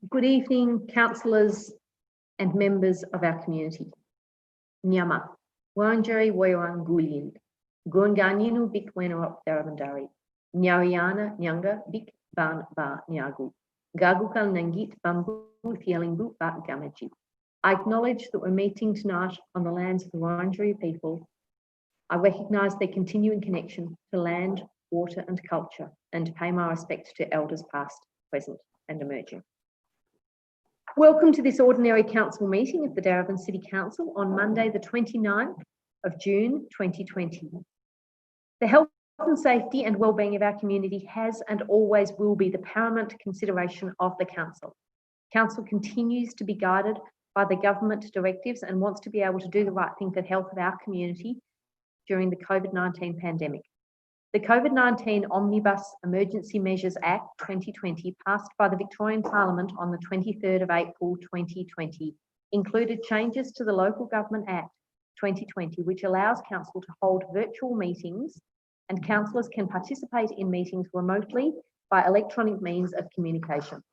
Good evening, councillors and members of our community. Nyama, Wurundjeri Woiwurrung Gulin, Gunganinu Bik Wenurop Darabandari, Nyariana Nyanga Bik Ban Ba Nyagu, Gagukal Nangit Bambu Fielingu Ba Gamaji. I acknowledge that we're meeting tonight on the lands of the Wurundjeri people. I recognise their continuing connection to land, water and culture, and pay my respect to elders past, present and emerging. Welcome to this ordinary council meeting of the Darebin City Council on Monday, the 29th of June, 2020. The health and safety and wellbeing of our community has and always will be the paramount consideration of the council. Council continues to be guided by the government directives and wants to be able to do the right thing for the health of our community during the COVID-19 pandemic. The COVID-19 Omnibus Emergency Measures Act 2020, passed by the Victorian Parliament on the 23rd of April 2020, included changes to the Local Government Act 2020, which allows council to hold virtual meetings and councillors can participate in meetings remotely by electronic means of communication.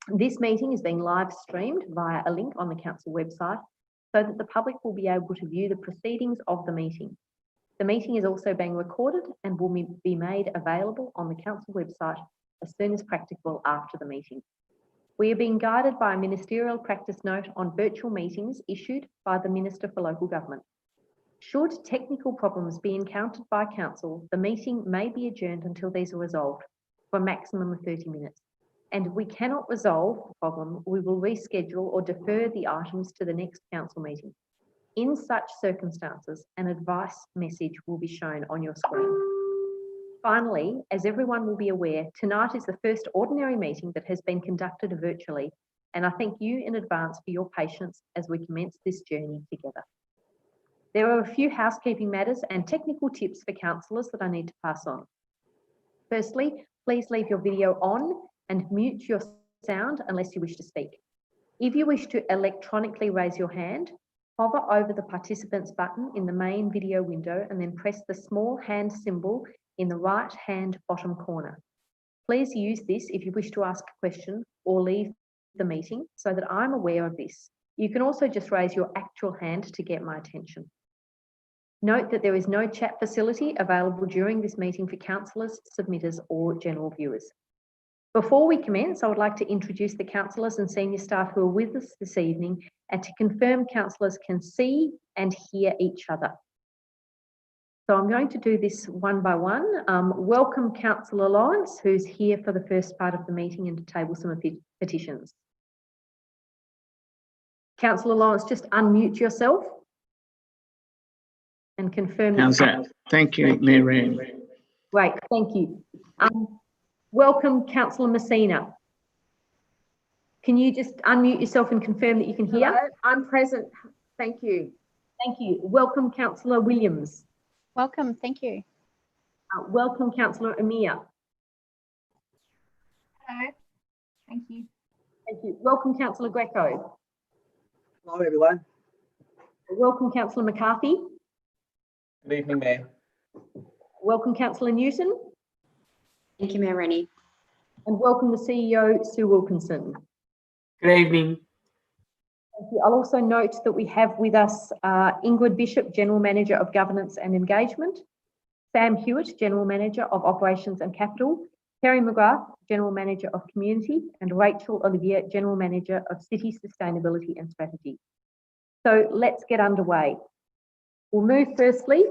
This meeting is being live streamed via a link on the council website so that the public will be able to view the proceedings of the meeting. The meeting is also being recorded and will be made available on the council website as soon as practicable after the meeting. We are being guided by a ministerial practice note on virtual meetings issued by the Minister for Local Government. Should technical problems be encountered by council, the meeting may be adjourned until these are resolved for a maximum of 30 minutes. And if we cannot resolve the problem, we will reschedule or defer the items to the next council meeting. In such circumstances, an advice message will be shown on your screen. Finally, as everyone will be aware, tonight is the first ordinary meeting that has been conducted virtually, and I thank you in advance for your patience as we commence this journey together. There are a few housekeeping matters and technical tips for councillors that I need to pass on. Firstly, please leave your video on and mute your sound unless you wish to speak. If you wish to electronically raise your hand, hover over the participants button in the main video window and then press the small hand symbol in the right hand bottom corner. Please use this if you wish to ask a question or leave the meeting so that I'm aware of this. You can also just raise your actual hand to get my attention. Note that there is no chat facility available during this meeting for councillors, submitters or general viewers. Before we commence, I would like to introduce the councillors and senior staff who are with us this evening and to confirm councillors can see and hear each other. So I'm going to do this one by one. Welcome Councillor Lawrence, who's here for the first part of the meeting and to table some petitions. Councillor Lawrence, just unmute yourself and confirm. How's that? Thank you, Mayor Ann. Great, thank you. Welcome, Councillor Messina. Can you just unmute yourself and confirm that you can hear? Hello, I'm present. Thank you. Thank you. Welcome, Councillor Williams. Welcome, thank you. Welcome, Councillor Amir. Hello, thank you. Thank you. Welcome, Councillor Greco. Hello, everyone. Welcome, Councillor McCarthy. Good evening, Mayor. Welcome, Councillor Newton. Thank you, Mayor Rennie. And welcome the CEO, Sue Wilkinson. Good evening. Thank you. I'll also note that we have with us Ingrid Bishop, General Manager of Governance and Engagement, Sam Hewitt, General Manager of Operations and Capital, Terry McGrath, General Manager of Community, and Rachel Olivier, General Manager of City Sustainability and Strategy. So let's get underway. We'll move firstly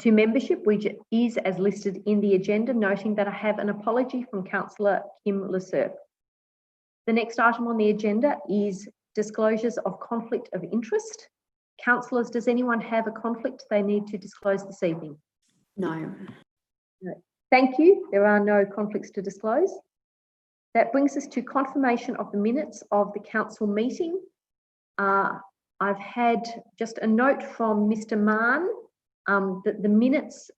to membership, which is as listed in the agenda, noting that I have an apology from Councillor Kim Lussurp. The next item on the agenda is disclosures of conflict of interest. Councillors, does anyone have a conflict they need to disclose this evening? No. No. Thank you. There are no conflicts to disclose. That brings us to confirmation of the minutes of the council meeting. I've had just a note from Mr. Mann that the minutes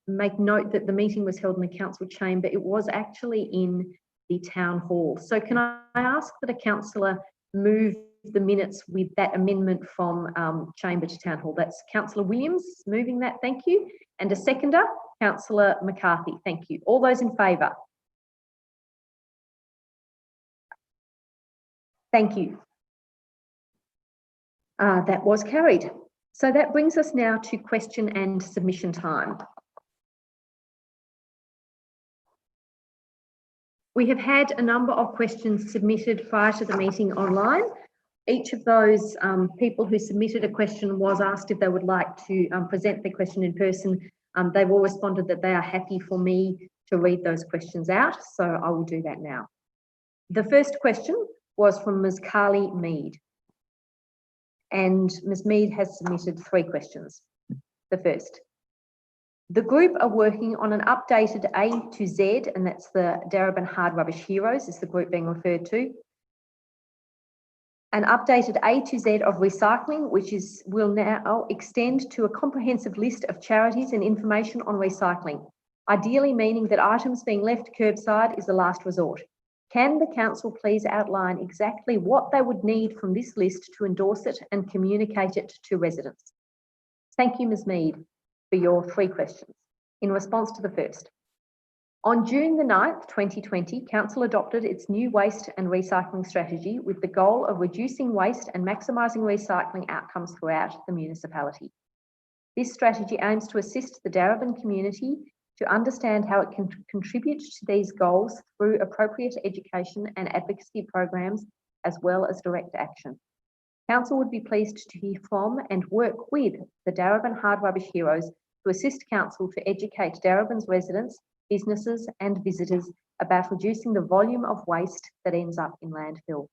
make note that the meeting was held in the council chamber. It was actually in the town hall. So can I ask that a councillor move the minutes with that amendment from chamber to town hall? That's Councillor Williams moving that, thank you. And a seconder, Councillor McCarthy, thank you. All those in favour? Thank you. That was carried. So that brings us now to question and submission time. We have had a number of questions submitted prior to the meeting online. Each of those people who submitted a question was asked if they would like to present their question in person. They've all responded that they are happy for me to read those questions out, so I will do that now. The first question was from Ms. Carly Mead. And Ms. Mead has submitted 3 questions. The first, the group are working on an updated A to Z, and that's the Darebin Hard Rubbish Heroes is the group being referred to. An updated A to Z of recycling, which will now extend to a comprehensive list of charities and information on recycling, ideally meaning that items being left curbside is the last resort. Can the council please outline exactly what they would need from this list to endorse it and communicate it to residents? Thank you, Ms. Mead, for your 3 questions. In response to the first, on June the 9th, 2020, Council adopted its new waste and recycling strategy with the goal of reducing waste and maximising recycling outcomes throughout the municipality. This strategy aims to assist the Darebin community to understand how it can contribute to these goals through appropriate education and advocacy programs, as well as direct action. Council would be pleased to hear from and work with the Darebin Hard Rubbish Heroes to assist Council to educate Darebin's residents, businesses and visitors about reducing the volume of waste that ends up in landfill.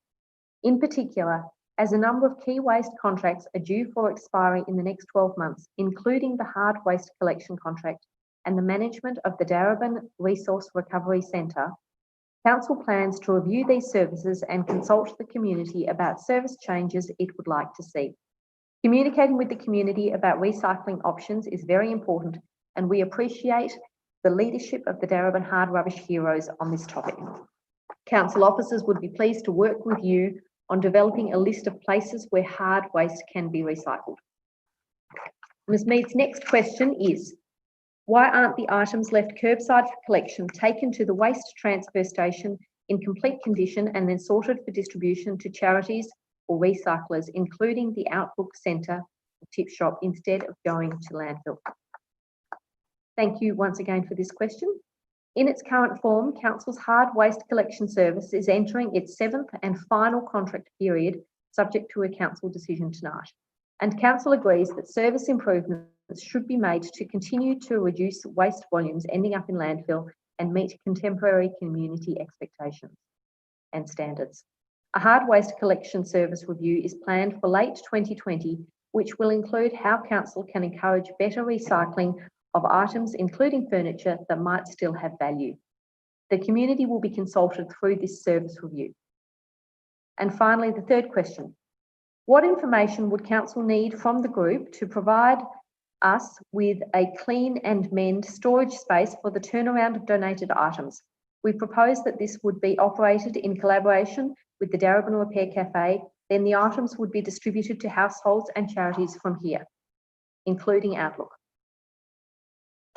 In particular, as a number of key waste contracts are due for expiry in the next 12 months, including the hard waste collection contract and the management of the Darebin Resource Recovery Centre, Council plans to review these services and consult the community about service changes it would like to see. Communicating with the community about recycling options is very important, and we appreciate the leadership of the Darebin Hard Rubbish Heroes on this topic. Council officers would be pleased to work with you on developing a list of places where hard waste can be recycled. Ms. Mead's next question is, why aren't the items left curbside for collection taken to the waste transfer station in complete condition and then sorted for distribution to charities or recyclers, including the Outlook Centre or tip shop, instead of going to landfill? Thank you once again for this question. In its current form, Council's hard waste collection service is entering its 7th and final contract period, subject to a Council decision tonight. And Council agrees that service improvements should be made to continue to reduce waste volumes ending up in landfill and meet contemporary community expectations and standards. A hard waste collection service review is planned for late 2020, which will include how Council can encourage better recycling of items, including furniture, that might still have value. The community will be consulted through this service review. And finally, the third question. What information would Council need from the group to provide us with a clean and mend storage space for the turnaround of donated items? We propose that this would be operated in collaboration with the Darebin Repair Cafe, then the items would be distributed to households and charities from here, including Outlook.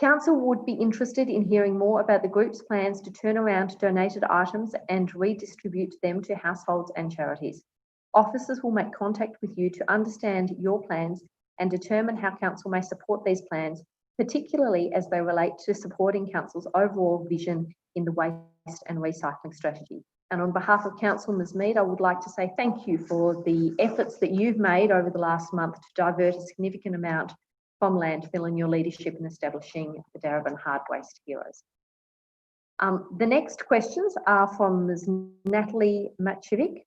Council would be interested in hearing more about the group's plans to turn around donated items and redistribute them to households and charities. Officers will make contact with you to understand your plans and determine how Council may support these plans, particularly as they relate to supporting Council's overall vision in the waste and recycling strategy. And on behalf of Council, Ms. Mead, I would like to say thank you for the efforts that you've made over the last month to divert a significant amount from landfill and your leadership in establishing the Darebin Hard Waste Heroes. The next questions are from Ms. Natalie Macevic.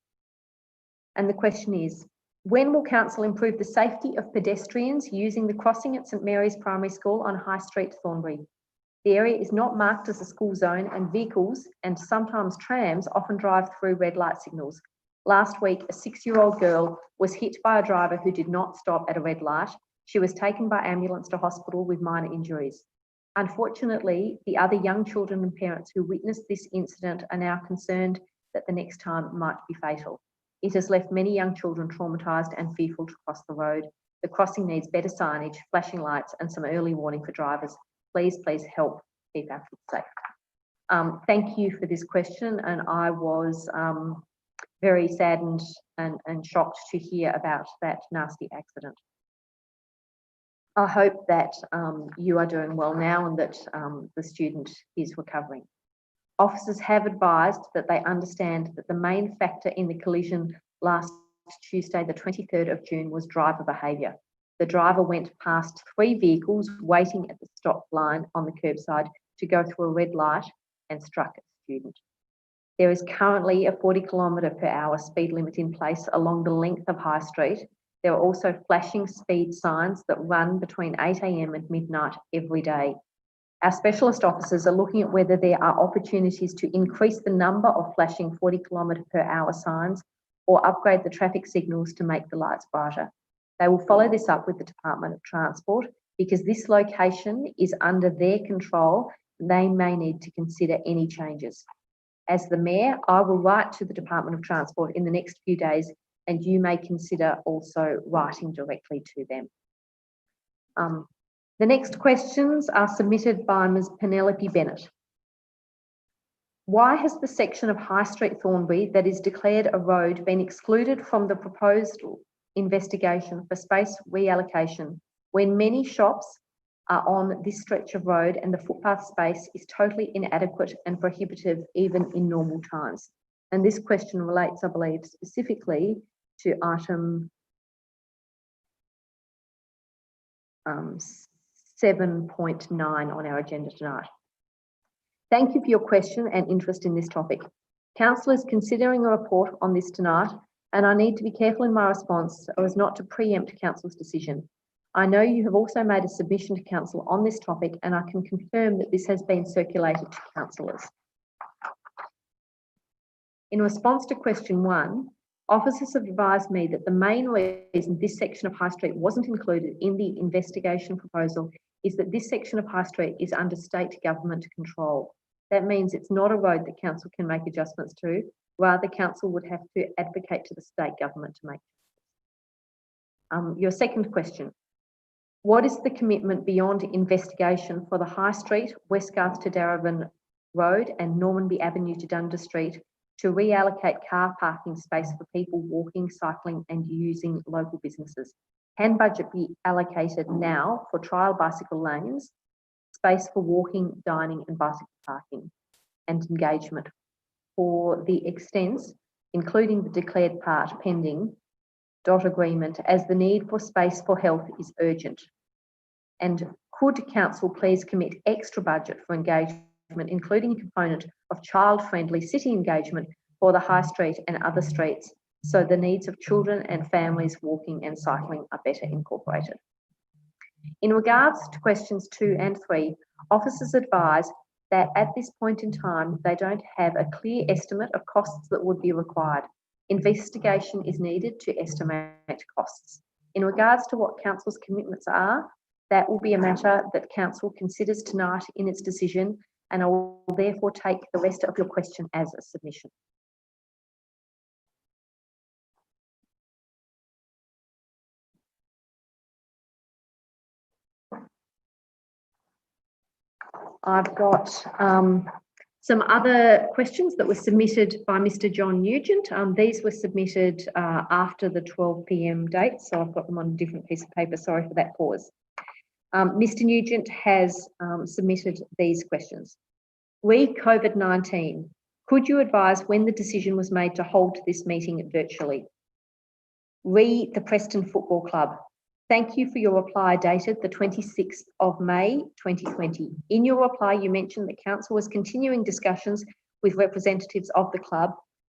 And the question is, when will Council improve the safety of pedestrians using the crossing at St Mary's Primary School on High Street, Thornbury? The area is not marked as a school zone, and vehicles and sometimes trams often drive through red light signals. Last week, a 6-year-old girl was hit by a driver who did not stop at a red light. She was taken by ambulance to hospital with minor injuries. Unfortunately, the other young children and parents who witnessed this incident are now concerned that the next time might be fatal. It has left many young children traumatised and fearful to cross the road. The crossing needs better signage, flashing lights, and some early warning for drivers. Please help keep our kids safe. Thank you for this question, and I was very saddened and shocked to hear about that nasty accident. I hope that you are doing well now and that the student is recovering. Officers have advised that they understand that the main factor in the collision last Tuesday, the 23rd of June, was driver behaviour. The driver went past 3 vehicles waiting at the stop line on the curbside to go through a red light and struck a student. There is currently a 40km/h speed limit in place along the length of High Street. There are also flashing speed signs that run between 8 a.m. and midnight every day. Our specialist officers are looking at whether there are opportunities to increase the number of flashing 40km/h signs or upgrade the traffic signals to make the lights brighter. They will follow this up with the Department of Transport because this location is under their control. They may need to consider any changes. As the Mayor, I will write to the Department of Transport in the next few days, and you may consider also writing directly to them. The next questions are submitted by Ms. Penelope Bennett. Why has the section of High Street Thornbury that is declared a road been excluded from the proposed investigation for space reallocation when many shops are on this stretch of road and the footpath space is totally inadequate and prohibitive even in normal times? And this question relates, I believe, specifically to item 7.9 on our agenda tonight. Thank you for your question and interest in this topic. Council is considering a report on this tonight, and I need to be careful in my response so as not to preempt Council's decision. I know you have also made a submission to Council on this topic, and I can confirm that this has been circulated to councillors. In response to question 1, officers have advised me that the main reason this section of High Street wasn't included in the investigation proposal is that this section of High Street is under state government control. That means it's not a road that council can make adjustments to. Rather, council would have to advocate to the state government to make. Your second question. What is the commitment beyond investigation for the High Street, Westgarth to Darebin Road and Normanby Avenue to Dundas Street to reallocate car parking space for people walking, cycling and using local businesses? Can budget be allocated now for trial bicycle lanes, space for walking, dining and bicycle parking and engagement for the extents, including the declared part pending dot agreement, as the need for space for health is urgent? And could council please commit extra budget for engagement, including a component of child-friendly city engagement for the High Street and other streets, so the needs of children and families walking and cycling are better incorporated? In regards to questions 2 and 3, officers advise that at this point in time, they don't have a clear estimate of costs that would be required. Investigation is needed to estimate costs. In regards to what council's commitments are, that will be a matter that council considers tonight in its decision, and I will therefore take the rest of your question as a submission. I've got some other questions that were submitted by Mr. John Nugent. These were submitted after the 12 p.m. date, so I've got them on a different piece of paper. Sorry for that pause. Mr. Nugent has submitted these questions. Re COVID-19, could you advise when the decision was made to hold this meeting virtually? Re the Preston Football Club, thank you for your reply dated the 26th of May 2020. In your reply, you mentioned that council was continuing discussions with representatives of the club.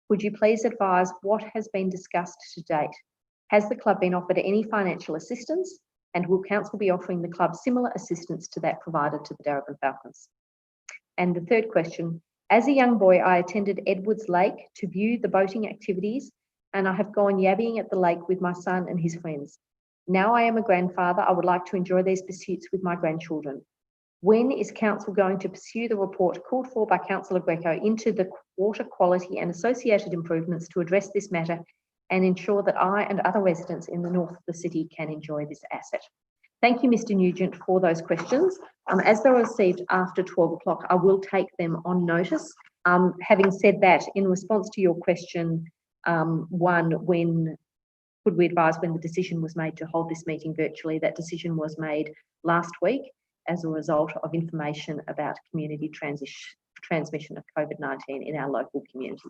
Would you please advise what has been discussed to date? Has the club been offered any financial assistance? And will council be offering the club similar assistance to that provided to the Darebin Falcons? And the third question, as a young boy, I attended Edwards Lake to view the boating activities, and I have gone yabbying at the lake with my son and his friends. Now I am a grandfather, I would like to enjoy these pursuits with my grandchildren. When is council going to pursue the report called for by Councillor Greco into the water quality and associated improvements to address this matter and ensure that I and other residents in the north of the city can enjoy this asset? Thank you, Mr. Nugent, for those questions. As they were received after 12 o'clock, I will take them on notice. Having said that, in response to your question One, could we advise when the decision was made to hold this meeting virtually? That decision was made last week as a result of information about community transmission of COVID-19 in our local community.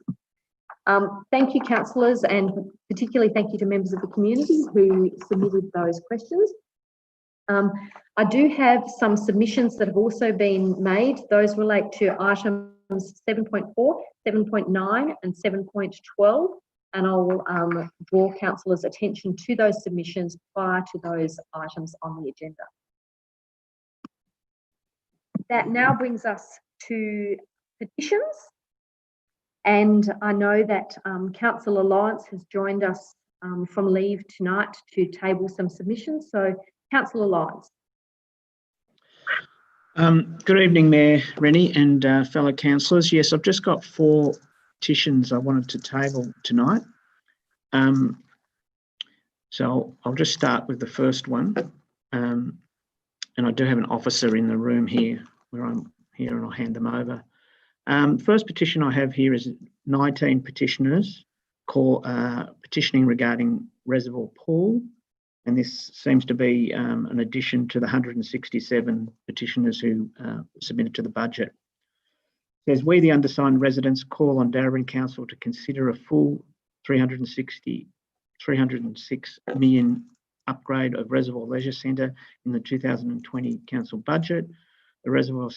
Thank you, councillors, and particularly thank you to members of the community who submitted those questions. I do have some submissions that have also been made. Those relate to items 7.4, 7.9 and 7.12, and I will draw councillors' attention to those submissions prior to those items on the agenda. That now brings us to petitions, and I know that Councillor Lawrence has joined us from leave tonight to table some submissions. So, Councillor Lawrence. Good evening, Mayor Rennie and fellow councillors. Yes, I've just got 4 petitions I wanted to table tonight. So I'll just start with the first one. And I do have an officer in the room here where I'm here, and I'll hand them over. The first petition I have here is 19 petitioners petitioning regarding Reservoir Pool. And this seems to be an addition to the 167 petitioners who submitted to the budget. It says, we, the undersigned residents, call on Darebin Council to consider a full 306 million upgrade of Reservoir Leisure Centre in the 2020 council budget. The Reservoir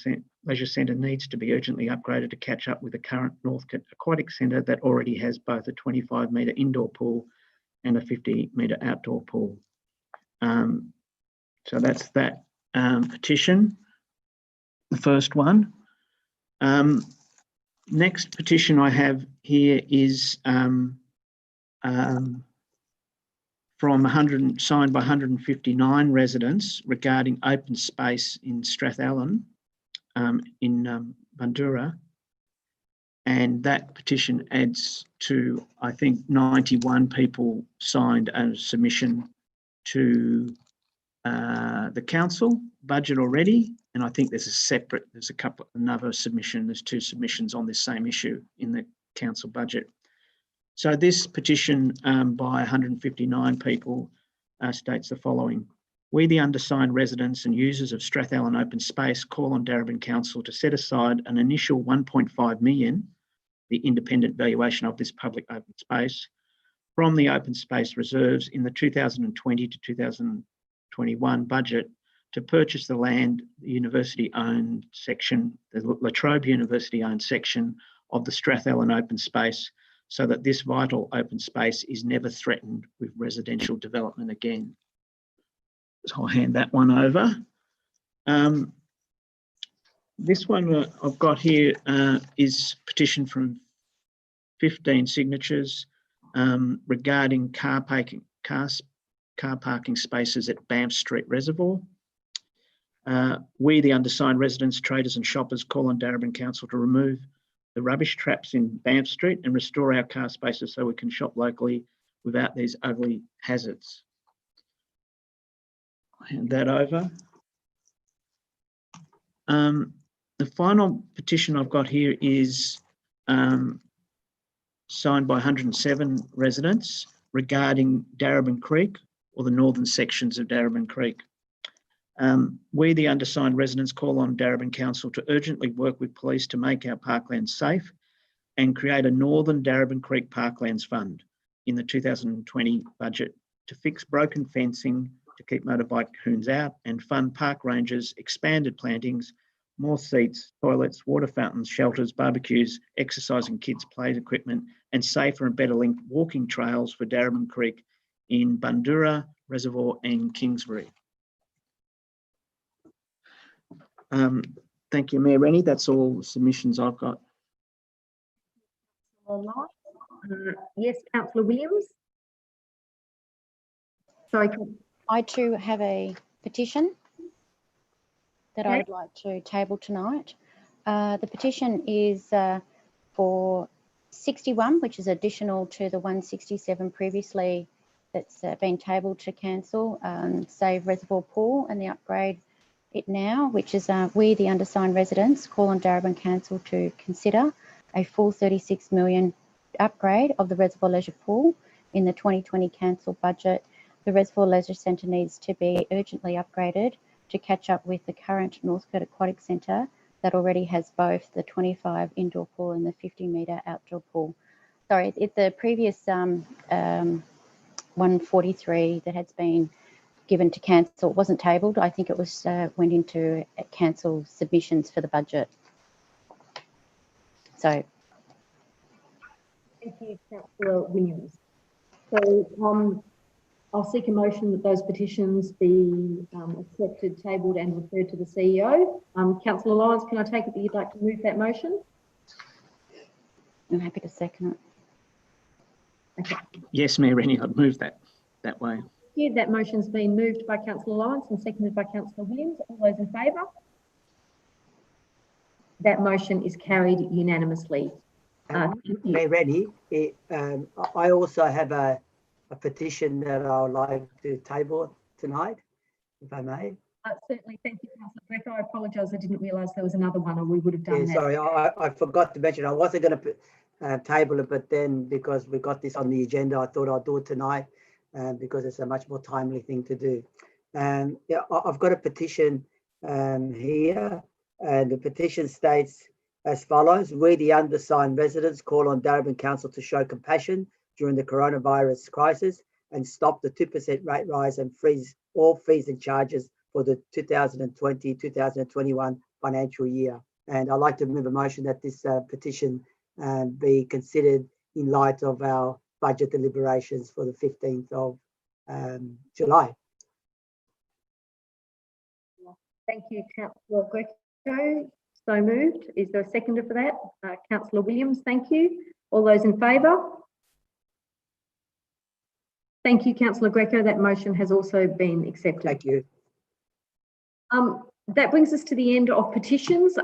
Leisure Centre needs to be urgently upgraded to catch up with the current Northcote Aquatic Centre that already has both a 25-metre indoor pool and a 50-metre outdoor pool. So that's that petition, the first one. Next petition I have here is signed by 159 residents regarding open space in Strathallan in Bundoora. And that petition adds to, I think, 91 people signed a submission to the council budget already, and I think there's another submission. There's 2 submissions on this same issue in the council budget. So this petition by 159 people states the following: we, the undersigned residents and users of Strathallan open space, call on Darebin Council to set aside an initial 1.5 million, the independent valuation of this public open space, from the open space reserves in the 2020 to 2021 budget to purchase the land, the university-owned section, the La Trobe University-owned section of the Strathallan open space, so that this vital open space is never threatened with residential development again. So I'll hand that one over. This one I've got here is petition from 15 signatures regarding car parking spaces at Banff Street Reservoir. We, the undersigned residents, traders and shoppers, call on Darebin Council to remove the rubbish traps in Banff Street and restore our car spaces so we can shop locally without these ugly hazards. I'll hand that over. The final petition I've got here is signed by 107 residents regarding Darebin Creek, or the northern sections of Darebin Creek. We, the undersigned residents, call on Darebin Council to urgently work with police to make our parklands safe and create a Northern Darebin Creek Parklands Fund in the 2020 budget to fix broken fencing to keep motorbike hoons out and fund park rangers, expanded plantings, more seats, toilets, water fountains, shelters, barbecues, exercising kids' play equipment, and safer and better linked walking trails for Darebin Creek in Bundoora, Reservoir and Kingsbury. Thank you, Mayor Rennie. That's all the submissions I've got. Yes, Councillor Williams. Sorry. I too have a petition that Okay. I would like to table tonight. The petition is for 61, which is additional to the 167 previously that's been tabled to council, save Reservoir Pool and the upgrade it now, which is we, the undersigned residents, call on Darebin Council to consider a full 36 million upgrade of the Reservoir Leisure Pool in the 2020 council budget. The Reservoir Leisure Centre needs to be urgently upgraded to catch up with the current Northcote Aquatic Centre that already has both the 25 indoor pool and the 50-metre outdoor pool. Sorry, the previous 143 that has been given to council wasn't tabled. I think it was went into council submissions for the budget. So. Thank you, Councillor Williams. So I'll seek a motion that those petitions be accepted, tabled and referred to the CEO. Councillor Lyons, can I take it that you'd like to move that motion? I'm happy to second it. Okay. Yes, Mayor Rennie, I'd move that way. Yeah, that motion's been moved by Councillor Lyons and seconded by Councillor Williams. All those in favour? That motion is carried unanimously. Mayor Rennie, I also have a petition that I would like to table tonight, if I may. Certainly, thank you, Councillor Greco. I apologise, I didn't realise there was another one, or we would have done that. Sorry, I forgot to mention, I wasn't going to table it, but then because we got this on the agenda, I thought I'd do it tonight because it's a much more timely thing to do. Yeah, I've got a petition here, and the petition states as follows: we, the undersigned residents, call on Darebin Council to show compassion during the coronavirus crisis and stop the 2% rate rise and freeze all fees and charges for the 2020-2021 financial year. And I'd like to move a motion that this petition be considered in light of our budget deliberations for the 15th of July. Thank you, Councillor Greco. So moved. Is there a seconder for that? Councillor Williams, thank you. All those in favour? Thank you, Councillor Greco. That motion has also been accepted. Thank you. That brings us to the end of petitions.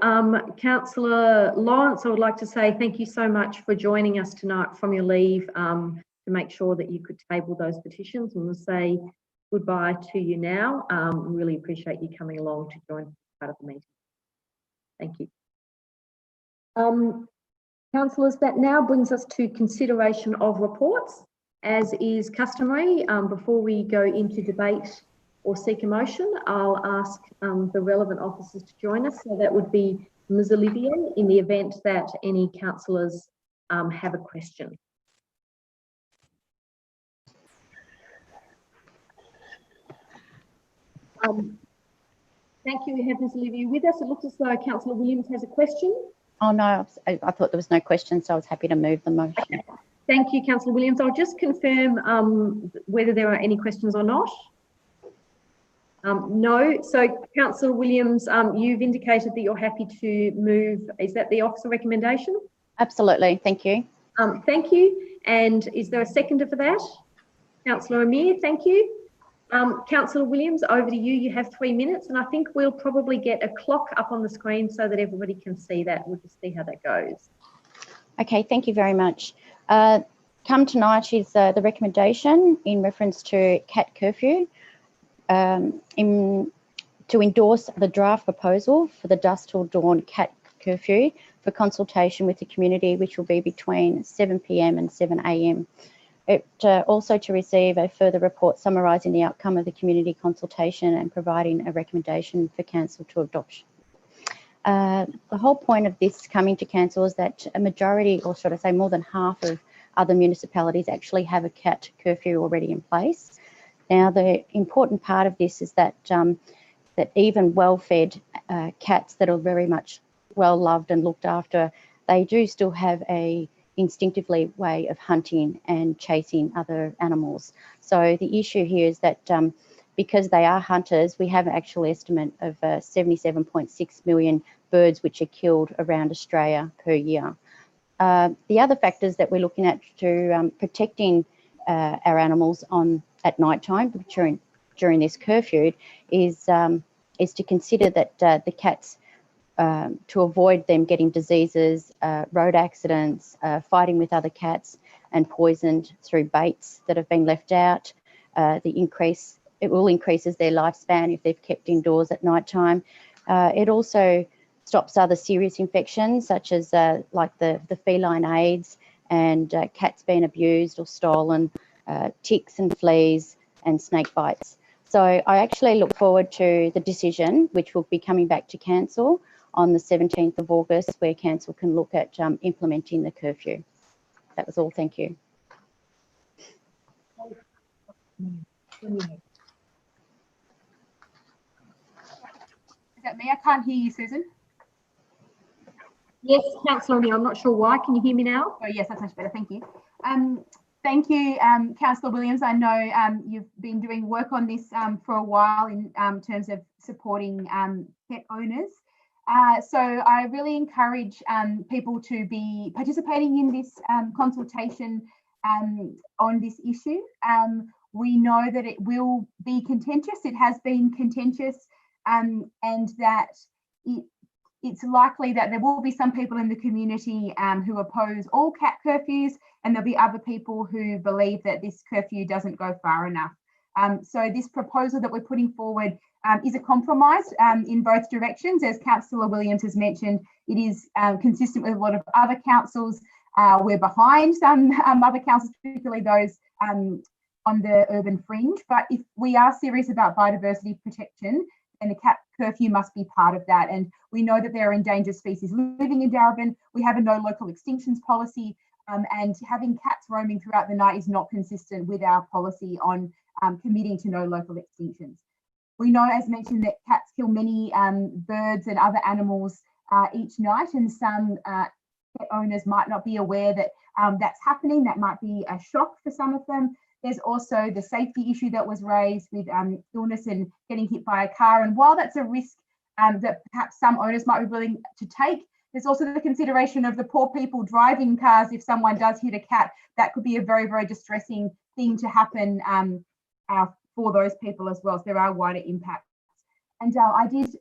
Councillor Lawrence, I would like to say thank you so much for joining us tonight from your leave to make sure that you could table those petitions, and we'll say goodbye to you now. Really appreciate you coming along to join part of the meeting. Thank you. Councillors, that now brings us to consideration of reports. As is customary, before we go into debate or seek a motion, I'll ask the relevant officers to join us. So that would be Ms. Olivia in the event that any councillors have a question. Thank you. We have Ms. Olivia with us. It looks as though Councillor Williams has a question. Oh no, I thought there was no question, so I was happy to move the motion. Okay. Thank you, Councillor Williams. I'll just confirm whether there are any questions or not. No. So, Councillor Williams, you've indicated that you're happy to move. Is that the officer recommendation? Absolutely. Thank you. Thank you. And is there a seconder for that? Councillor Amir, thank you. Councillor Williams, over to you. You have 3 minutes, and I think we'll probably get a clock up on the screen so that everybody can see that. We'll just see how that goes. Okay, thank you very much. Come tonight is the recommendation in reference to cat curfew to endorse the draft proposal for the dusk till dawn cat curfew for consultation with the community, which will be between 7 p.m. and 7 a.m. It also to receive a further report summarising the outcome of the community consultation and providing a recommendation for council to adopt. The whole point of this coming to council is that a majority, or should I say more than half of other municipalities actually have a cat curfew already in place. Now, the important part of this is that that even well-fed cats that are very much well loved and looked after, they do still have a instinctively way of hunting and chasing other animals. So the issue here is that because they are hunters, we have an actual estimate of 77.6 million birds which are killed around Australia per year. The other factors that we're looking at to protecting our animals at night time during this curfew is to consider that the cats, to avoid them getting diseases, road accidents, fighting with other cats and poisoned through baits that have been left out. It will increases their lifespan if they're kept indoors at night time. It also stops other serious infections such as like the feline AIDS and cats being abused or stolen, ticks and fleas and snake bites. So I actually look forward to the decision, which will be coming back to Council on the 17th of August, where Council can look at implementing the curfew. That was all. Thank you. Is that me? I can't hear you, Susan. Yes, Councillor O'Neill, I'm not sure why. Can you hear me now? Oh, yes, that's much better. Thank you. Thank you, Councillor Williams. I know you've been doing work on this for a while in terms of supporting pet owners. So I really encourage people to be participating in this consultation on this issue. We know that it will be contentious. It has been contentious, and that it's likely that there will be some people in the community who oppose all cat curfews, and there'll be other people who believe that this curfew doesn't go far enough. So this proposal that we're putting forward is a compromise in both directions. As Councillor Williams has mentioned, it is consistent with a lot of other councils. We're behind some other councils, particularly those on the urban fringe. But if we are serious about biodiversity protection, then the cat curfew must be part of that. And we know that there are endangered species living in Darebin. We have a no local extinctions policy, and having cats roaming throughout the night is not consistent with our policy on committing to no local extinctions. We know, as mentioned, that cats kill many birds and other animals each night, and some pet owners might not be aware that that's happening. That might be a shock for some of them. There's also the safety issue that was raised with illness and getting hit by a car. And while that's a risk that perhaps some owners might be willing to take, there's also the consideration of the poor people driving cars. If someone does hit a cat, that could be a very, very distressing thing to happen for those people as well. So there are wider impacts. And I did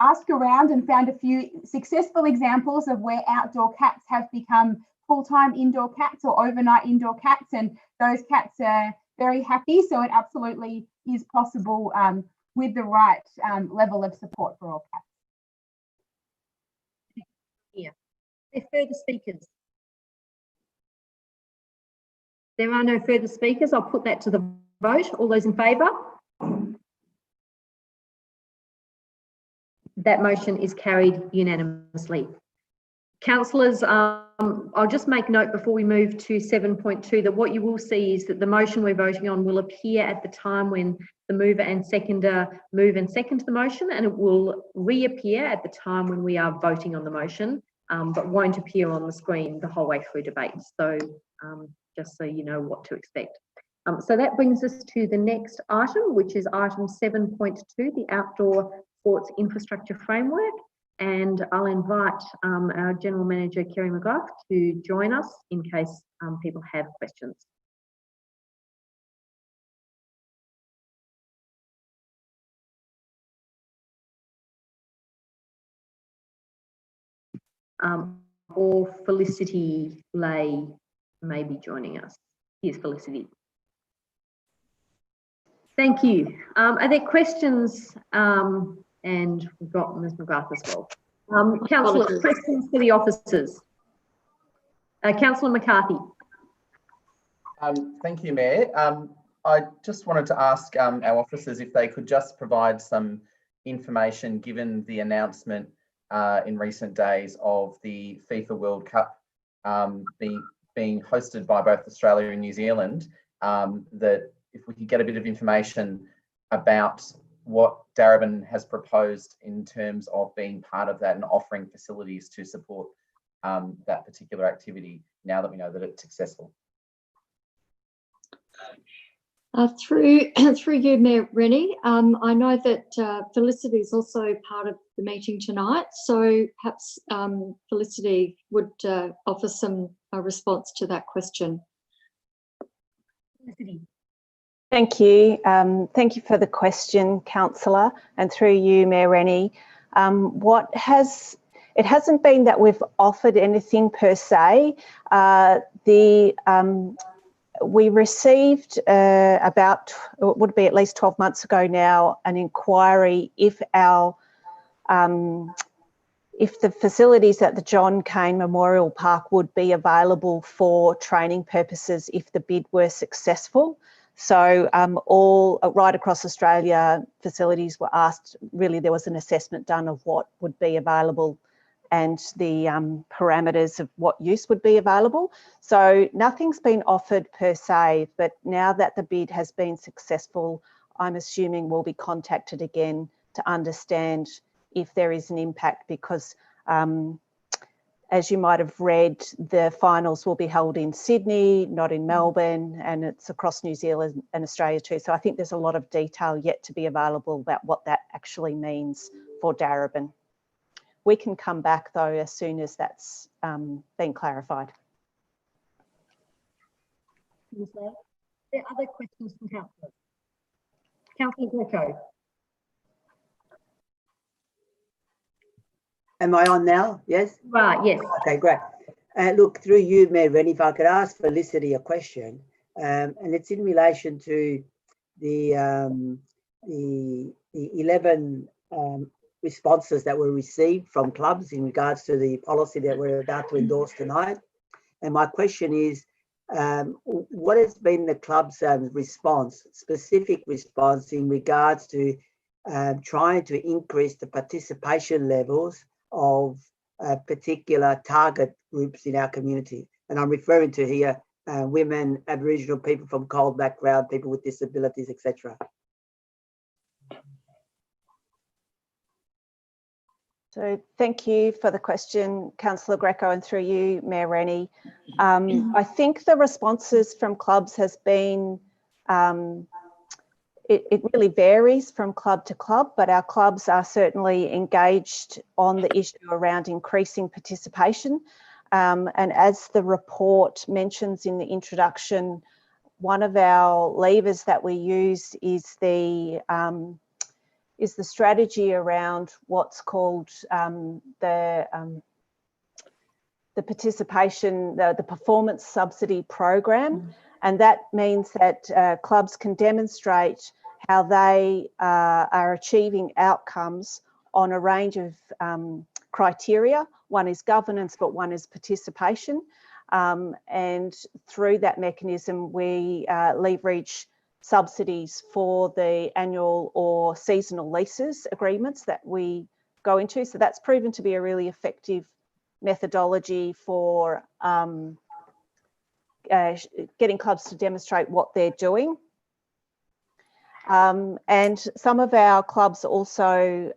ask around and found a few successful examples of where outdoor cats have become full-time indoor cats or overnight indoor cats, and those cats are very happy. So it absolutely is possible with the right level of support for all cats. Yeah. Are there further speakers? There are no further speakers. I'll put that to the vote. All those in favour? That motion is carried unanimously. Councillors, I'll just make note before we move to 7.2 that what you will see is that the motion we're voting on will appear at the time when the mover and seconder move and second the motion, and it will reappear at the time when we are voting on the motion, but won't appear on the screen the whole way through debate. So just so you know what to expect. So that brings us to the next item, which is item 7.2, the Outdoor Sports Infrastructure Framework. And I'll invite our General Manager, Kerry McGrath, to join us in case people have questions. Or Felicity Lay may be joining us. Here's Felicity. Thank you. Are there questions? And we've got Ms McGrath as well. Councillor, questions for the officers. Councillor McCarthy. Thank you, Mayor. I just wanted to ask our officers if they could just provide some information, given the announcement in recent days of the FIFA World Cup being hosted by both Australia and New Zealand, that if we could get a bit of information about what Darebin has proposed in terms of being part of that and offering facilities to support that particular activity, now that we know that it's successful. Through you, Mayor Rennie, I know that Felicity is also part of the meeting tonight, so perhaps Felicity would offer some response to that question. Felicity. Thank you. Thank you for the question, Councillor, and through you, Mayor Rennie. It hasn't been that we've offered anything per se. We received about, it would be at least 12 months ago now, an inquiry if our if the facilities at the John Cain Memorial Park would be available for training purposes if the bid were successful. So all right across Australia, facilities were asked, really there was an assessment done of what would be available and the parameters of what use would be available. So nothing's been offered per se, but now that the bid has been successful, I'm assuming we'll be contacted again to understand if there is an impact, because as you might have read, the finals will be held in Sydney, not in Melbourne, and it's across New Zealand and Australia too. So I think there's a lot of detail yet to be available about what that actually means for Darebin. We can come back though as soon as that's been clarified. Ms. Lowe, are there other questions from councillors? Councillor Greco. Am I on now? Yes? Right, yes. Okay, great. Look, through you, Mayor Rennie, if I could ask Felicity a question, and it's in relation to the 11 responses that were received from clubs in regards to the policy that we're about to endorse tonight. And my question is, what has been the club's response, specific response in regards to trying to increase the participation levels of particular target groups in our community? And I'm referring to here women, Aboriginal people from cold background, people with disabilities, etc. So thank you for the question, Councillor Greco, and through you, Mayor Rennie. I think the responses from clubs has been, it really varies from club to club, but our clubs are certainly engaged on the issue around increasing participation. And as the report mentions in the introduction, one of our levers that we use is the strategy around what's called the participation, the performance subsidy program. And that means that clubs can demonstrate how they are achieving outcomes on a range of criteria. One is governance, but one is participation. And through that mechanism, we leverage subsidies for the annual or seasonal leases agreements that we go into. So that's proven to be a really effective methodology for getting clubs to demonstrate what they're doing. And some of our clubs also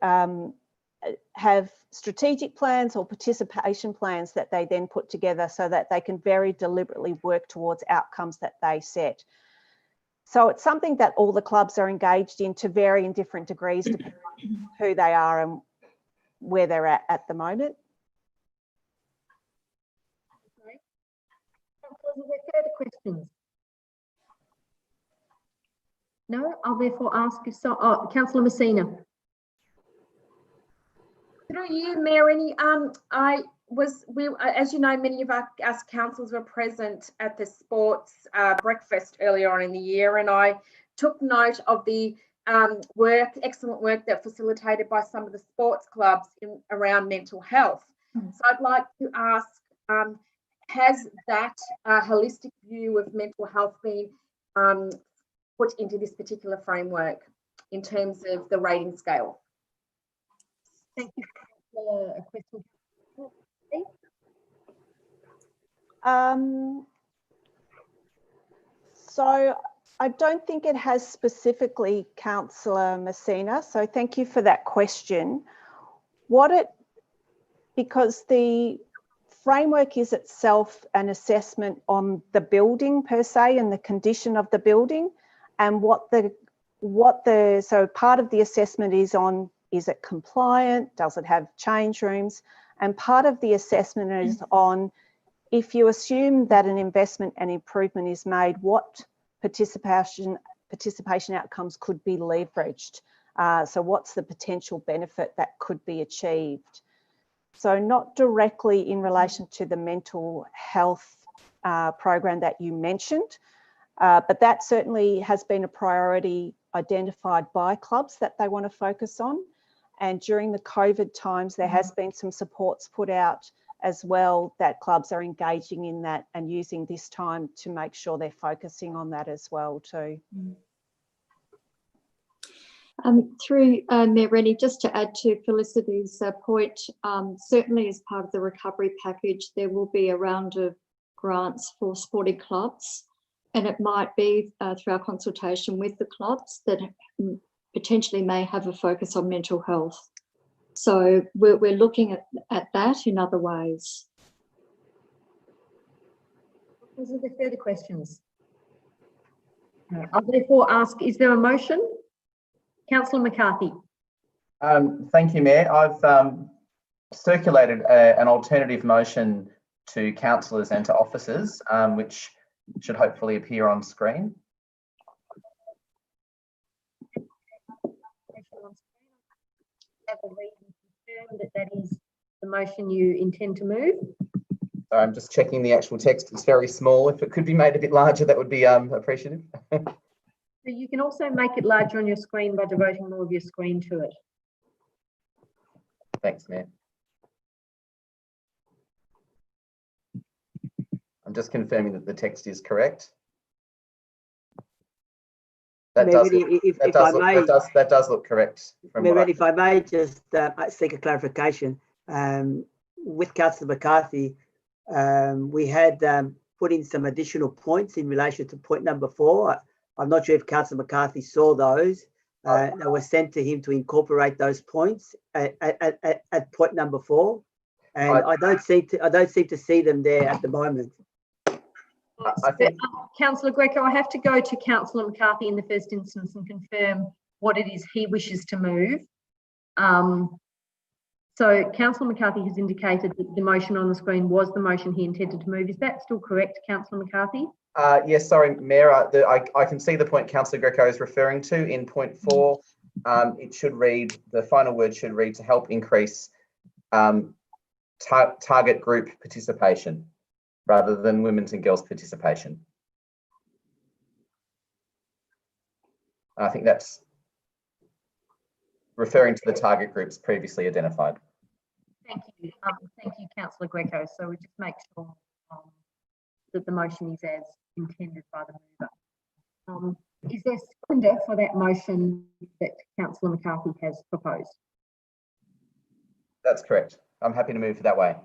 have strategic plans or participation plans that they then put together so that they can very deliberately work towards outcomes that they set. So it's something that all the clubs are engaged in to varying different degrees depending on who they are and where they're at the moment. Okay. Councillors, are there further questions? No, I'll therefore ask you, Councillor Messina. Through you, Mayor Rennie, as you know, many of us councillors were present at the sports breakfast earlier on in the year, and I took note of the excellent work that facilitated by some of the sports clubs around mental health. So I'd like to ask, has that holistic view of mental health been put into this particular framework in terms of the rating scale? Thank you for a question. So I don't think it has specifically, Councillor Messina. So thank you for that question. Because the framework is itself an assessment on the building per se and the condition of the building, and so part of the assessment is on, is it compliant? Does it have change rooms? And part of the assessment is on, if you assume that an investment and improvement is made, what participation outcomes could be leveraged? So what's the potential benefit that could be achieved? So not directly in relation to the mental health program that you mentioned, but that certainly has been a priority identified by clubs that they want to focus on. And during the COVID times, there has been some supports put out as well that clubs are engaging in that and using this time to make sure they're focusing on that as well too. Through Mayor Rennie, just to add to Felicity's point, certainly as part of the recovery package, there will be a round of grants for sporting clubs, and it might be through our consultation with the clubs that potentially may have a focus on mental health. So we're looking at that in other ways. Are there further questions? I'll therefore ask, is there a motion? Councillor McCarthy. Thank you, Mayor. I've circulated an alternative motion to councillors and to officers, which should hopefully appear on screen. That is the motion you intend to move. So I'm just checking the actual text. It's very small. If it could be made a bit larger, that would be appreciative. So you can also make it larger on your screen by devoting more of your screen to it. Thanks, Mayor. I'm just confirming that the text is correct. That does look correct. If I may just seek a clarification, with Councillor McCarthy, we had put in some additional points in relation to point number 4. I'm not sure if Councillor McCarthy saw those. They were sent to him to incorporate those points at point number 4, and I don't seem to see them there at the moment. I think, Councillor Greco, I have to go to Councillor McCarthy in the first instance and confirm what it is he wishes to move. So Councillor McCarthy has indicated that the motion on the screen was the motion he intended to move. Is that still correct, Councillor McCarthy? yes, sorry, Mayor. I can see the point Councillor Greco is referring to in point 4. It should read, the final word should read, to help increase target group participation, rather than women's and girls' participation. I think that's referring to the target groups previously identified. Thank you, Councillor Greco. So we just make sure that the motion is as intended by the mover. Is there a seconder for that motion that Councillor McCarthy has proposed? That's correct. I'm happy to move that way.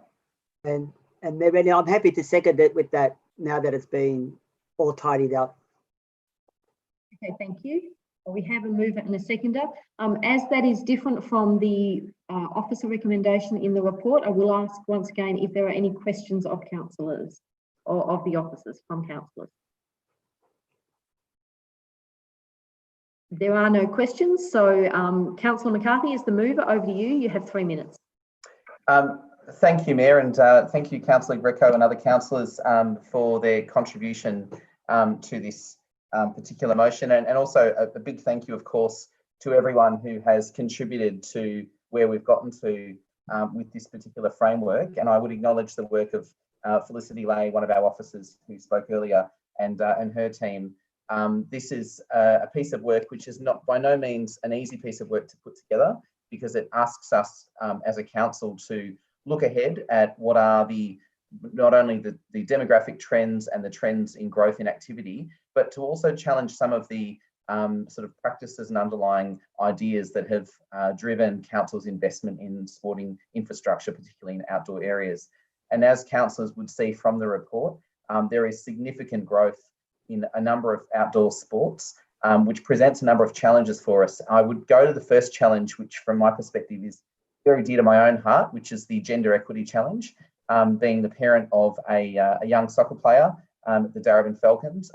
And Mayor, I'm happy to second it with that now that it's been all tidied up. Okay, thank you. We have a mover and a seconder. As that is different from the officer recommendation in the report, I will ask once again if there are any questions of councillors or of the officers from councillors. There are no questions. So Councillor McCarthy is the mover. Over to you. You have 3 minutes. Thank you, Mayor, and thank you, Councillor Greco and other councillors for their contribution to this particular motion, and also a big thank you, of course, to everyone who has contributed to where we've gotten to with this particular framework. And I would acknowledge the work of Felicity Lay, one of our officers who spoke earlier, and her team. This is a piece of work which is by no means an easy piece of work to put together, because it asks us as a council to look ahead at what are not only the demographic trends and the trends in growth in activity, but to also challenge some of the sort of practices and underlying ideas that have driven council's investment in sporting infrastructure, particularly in outdoor areas. And as councillors would see from the report, there is significant growth in a number of outdoor sports, which presents a number of challenges for us. I would go to the first challenge, which from my perspective is very dear to my own heart, which is the gender equity challenge. Being the parent of a young soccer player at the Darebin Falcons,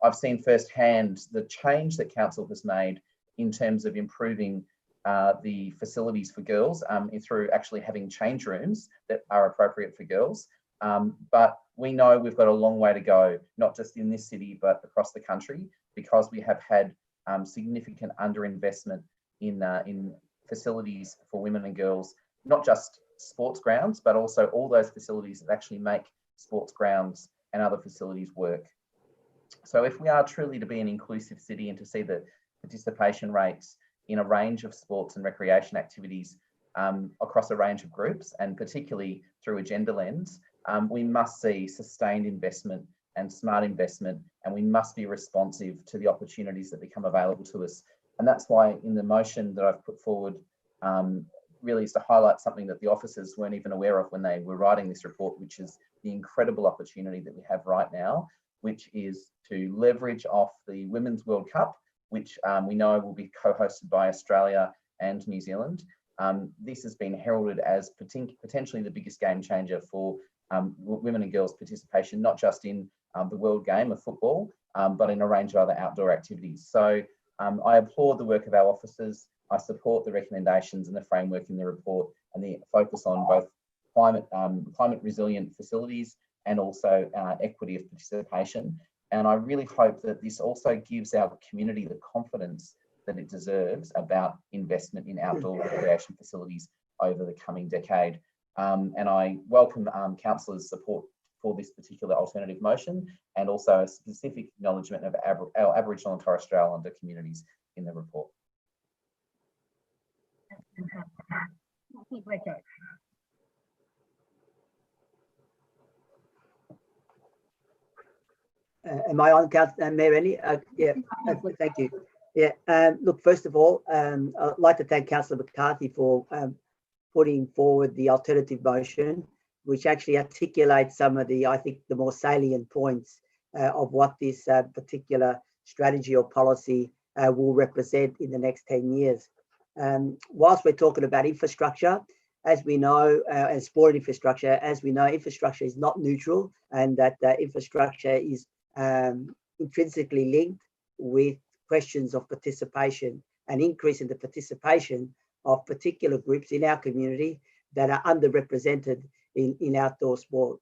I've seen firsthand the change that council has made in terms of improving the facilities for girls through actually having change rooms that are appropriate for girls. But we know we've got a long way to go, not just in this city, but across the country, because we have had significant underinvestment in facilities for women and girls, not just sports grounds, but also all those facilities that actually make sports grounds and other facilities work. So if we are truly to be an inclusive city and to see the participation rates in a range of sports and recreation activities across a range of groups, and particularly through a gender lens, we must see sustained investment and smart investment, and we must be responsive to the opportunities that become available to us. And that's why in the motion that I've put forward really is to highlight something that the officers weren't even aware of when they were writing this report, which is the incredible opportunity that we have right now, which is to leverage off the Women's World Cup, which we know will be co-hosted by Australia and New Zealand. This has been heralded as potentially the biggest game changer for women and girls participation, not just in the world game of football, but in a range of other outdoor activities. So I applaud the work of our officers. I support the recommendations and the framework in the report and the focus on both climate resilient facilities and also equity of participation. And I really hope that this also gives our community the confidence that it deserves about investment in outdoor recreation facilities over the coming decade. And I welcome councillors' support for this particular alternative motion, and also a specific acknowledgement of our Aboriginal and Torres Strait Islander communities in the report. Am I on, Mayor Rennie? Yeah, thank you. Yeah, look, first of all, I'd like to thank Councillor McCarthy for putting forward the alternative motion, which actually articulates some of the, I think, the more salient points of what this particular strategy or policy will represent in the next 10 years. Whilst we're talking about infrastructure, as we know, and sport infrastructure, as we know, infrastructure is not neutral, and that infrastructure is intrinsically linked with questions of participation and increase in the participation of particular groups in our community that are underrepresented in outdoor sport.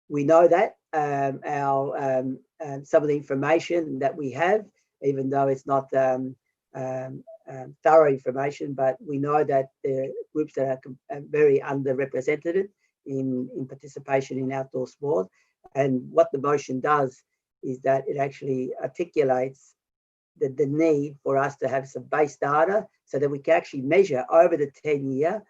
We know that some of the information that we have, even though it's not thorough information, but we know that there are groups that are very underrepresented in participation in outdoor sport. And what the motion does is that it actually articulates the need for us to have some base data so that we can actually measure over the 10-year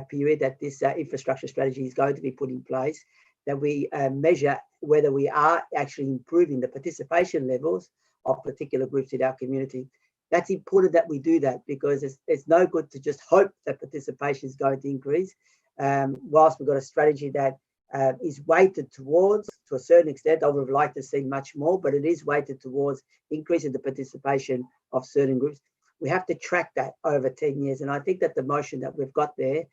period that this infrastructure strategy is going to be put in place, that we measure whether we are actually improving the participation levels of particular groups in our community. That's important that we do that, because it's no good to just hope that participation is going to increase. Whilst we've got a strategy that is weighted towards, to a certain extent, I would have liked to see much more, but it is weighted towards increasing the participation of certain groups. We have to track that over 10 years. And I think that the motion that we've got there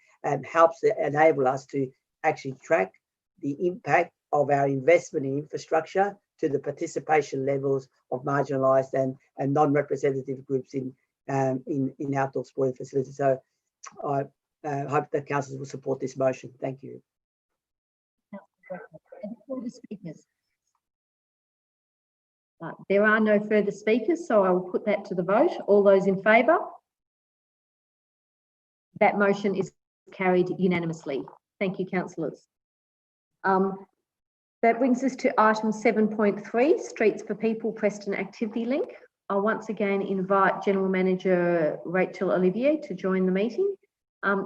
helps enable us to actually track the impact of our investment in infrastructure to the participation levels of marginalised and non-representative groups in outdoor sporting facilities. So I hope that councillors will support this motion. Thank you. Further speakers? There are no further speakers, so I will put that to the vote. All those in favour? That motion is carried unanimously. Thank you, councillors. That brings us to item 7.3, Streets for People Preston Activity Link. I'll once again invite General Manager Rachel Olivier to join the meeting.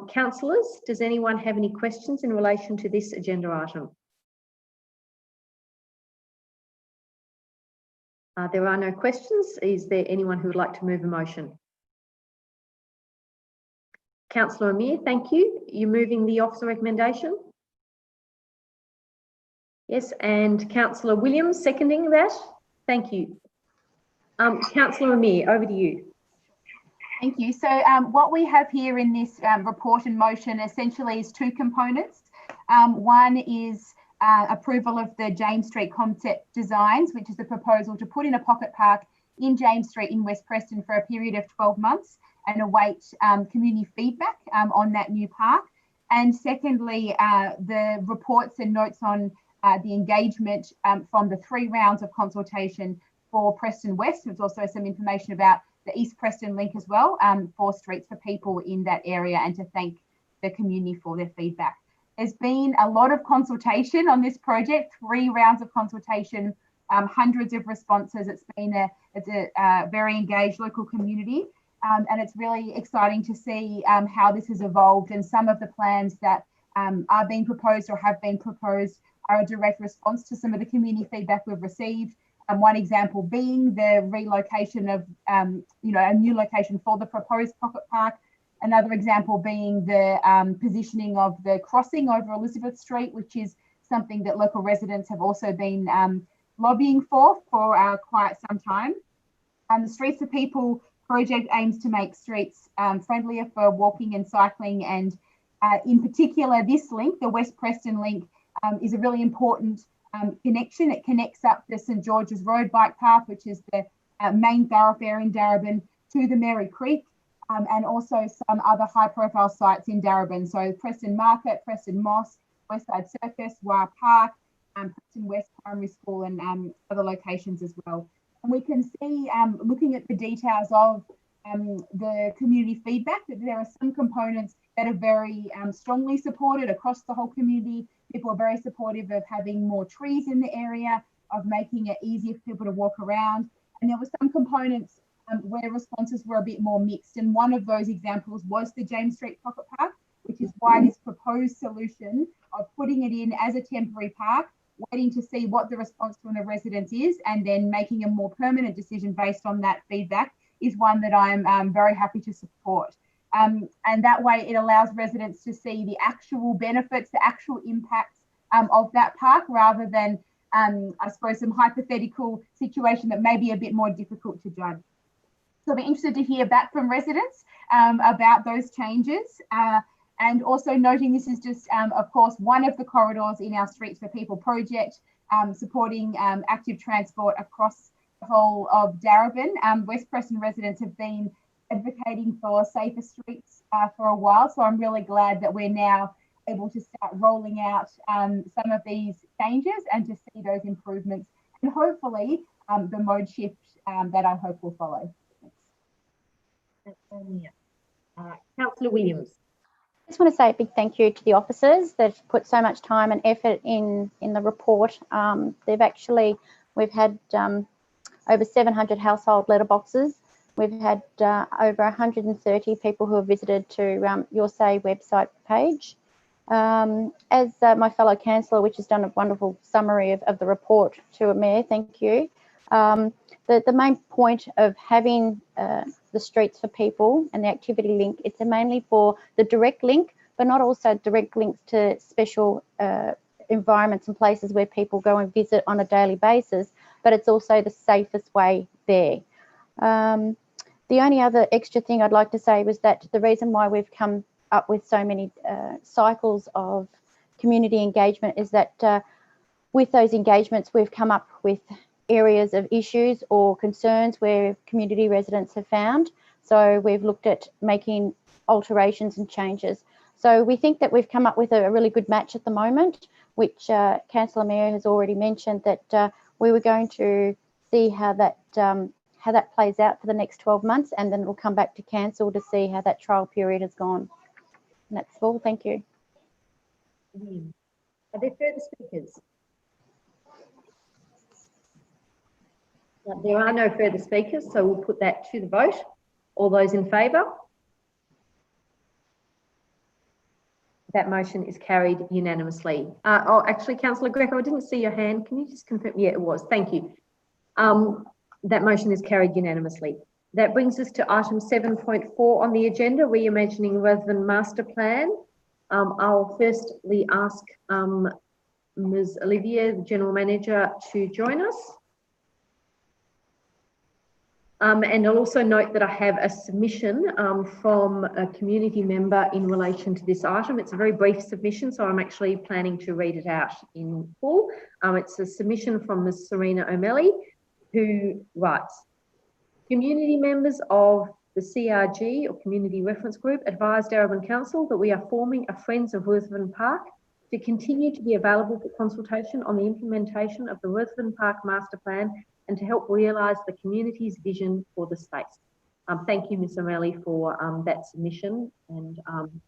Councillors, does anyone have any questions in relation to this agenda item? There are no questions. Is there anyone who would like to move a motion? Councillor Amir, thank you. You're moving the officer recommendation? Yes, and Councillor Williams seconding that? Thank you. Councillor Amir, over to you. Thank you. So what we have here in this report and motion essentially is two components. One is approval of the James Street concept designs, which is a proposal to put in a pocket park in James Street in West Preston for a period of 12 months and await community feedback on that new park. And secondly, the reports and notes on the engagement from the 3 rounds of consultation for Preston West. There's also some information about the East Preston link as well for Streets for People in that area, and to thank the community for their feedback. There's been a lot of consultation on this project, 3 rounds of consultation, hundreds of responses. It's been a very engaged local community. and it's really exciting to see how this has evolved, and some of the plans that are being proposed or have been proposed are a direct response to some of the community feedback we've received. One example being the relocation of, a new location for the proposed pocket park. Another example being the positioning of the crossing over Elizabeth Street, which is something that local residents have also been lobbying for quite some time. The Streets for People project aims to make streets friendlier for walking and cycling, and in particular, this link, the West Preston link, is a really important connection. It connects up the St George's Road bike path, which is the main thoroughfare in Darebin, to the Mary Creek, and also some other high profile sites in Darebin. So Preston Market, Preston Mosque, Westside Circus, Wire Park, Preston West Primary School, and other locations as well. And we can see, looking at the details of the community feedback, that there are some components that are very strongly supported across the whole community. People are very supportive of having more trees in the area, of making it easier for people to walk around. And there were some components where responses were a bit more mixed. And one of those examples was the James Street Pocket Park, which is why this proposed solution of putting it in as a temporary park, waiting to see what the response from the residents is, and then making a more permanent decision based on that feedback, is one that I'm very happy to support. And that way it allows residents to see the actual benefits, the actual impacts of that park, rather than, I suppose, some hypothetical situation that may be a bit more difficult to judge. So I'll be interested to hear back from residents about those changes. And also noting this is just, of course, one of the corridors in our Streets for People project, supporting active transport across the whole of Darebin. West Preston residents have been advocating for safer streets for a while, so I'm really glad that we're now able to start rolling out some of these changes and to see those improvements, and hopefully the mode shift that I hope will follow. Councillor Williams. I just want to say a big thank you to the officers that have put so much time and effort in the report. We've had over 700 household letterboxes. We've had over 130 people who have visited to Your Say website page. As my fellow councillor, which has done a wonderful summary of the report to a mayor, thank you. The main point of having the Streets for People and the activity link, it's mainly for the direct link, but not also direct links to special environments and places where people go and visit on a daily basis, but it's also the safest way there. The only other extra thing I'd like to say was that the reason why we've come up with so many cycles of community engagement is that with those engagements, we've come up with areas of issues or concerns where community residents have found. So we've looked at making alterations and changes. So we think that we've come up with a really good match at the moment, which Councillor Mayor has already mentioned that we were going to see how that plays out for the next 12 months, and then we'll come back to council to see how that trial period has gone. And that's all. Thank you. Are there further speakers? There are no further speakers, so we'll put that to the vote. All those in favour? That motion is carried unanimously. Oh, actually, Councillor Greco, I didn't see your hand. Can you just confirm? Yeah, it was. Thank you. That motion is carried unanimously. That brings us to item 7.4 on the agenda, reimagining Ruthven Master Plan. I'll firstly ask Ms. Olivia, the General Manager, to join us. And I'll also note that I have a submission from a community member in relation to this item. It's a very brief submission, so I'm actually planning to read it out in full. It's a submission from Ms. Serena O'Malley, who writes, community members of the CRG or Community Reference Group advised Darebin Council that we are forming a Friends of Ruthven Park to continue to be available for consultation on the implementation of the Ruthven Park Master Plan and to help realise the community's vision for the space. Thank you, Ms. O'Malley, for that submission, and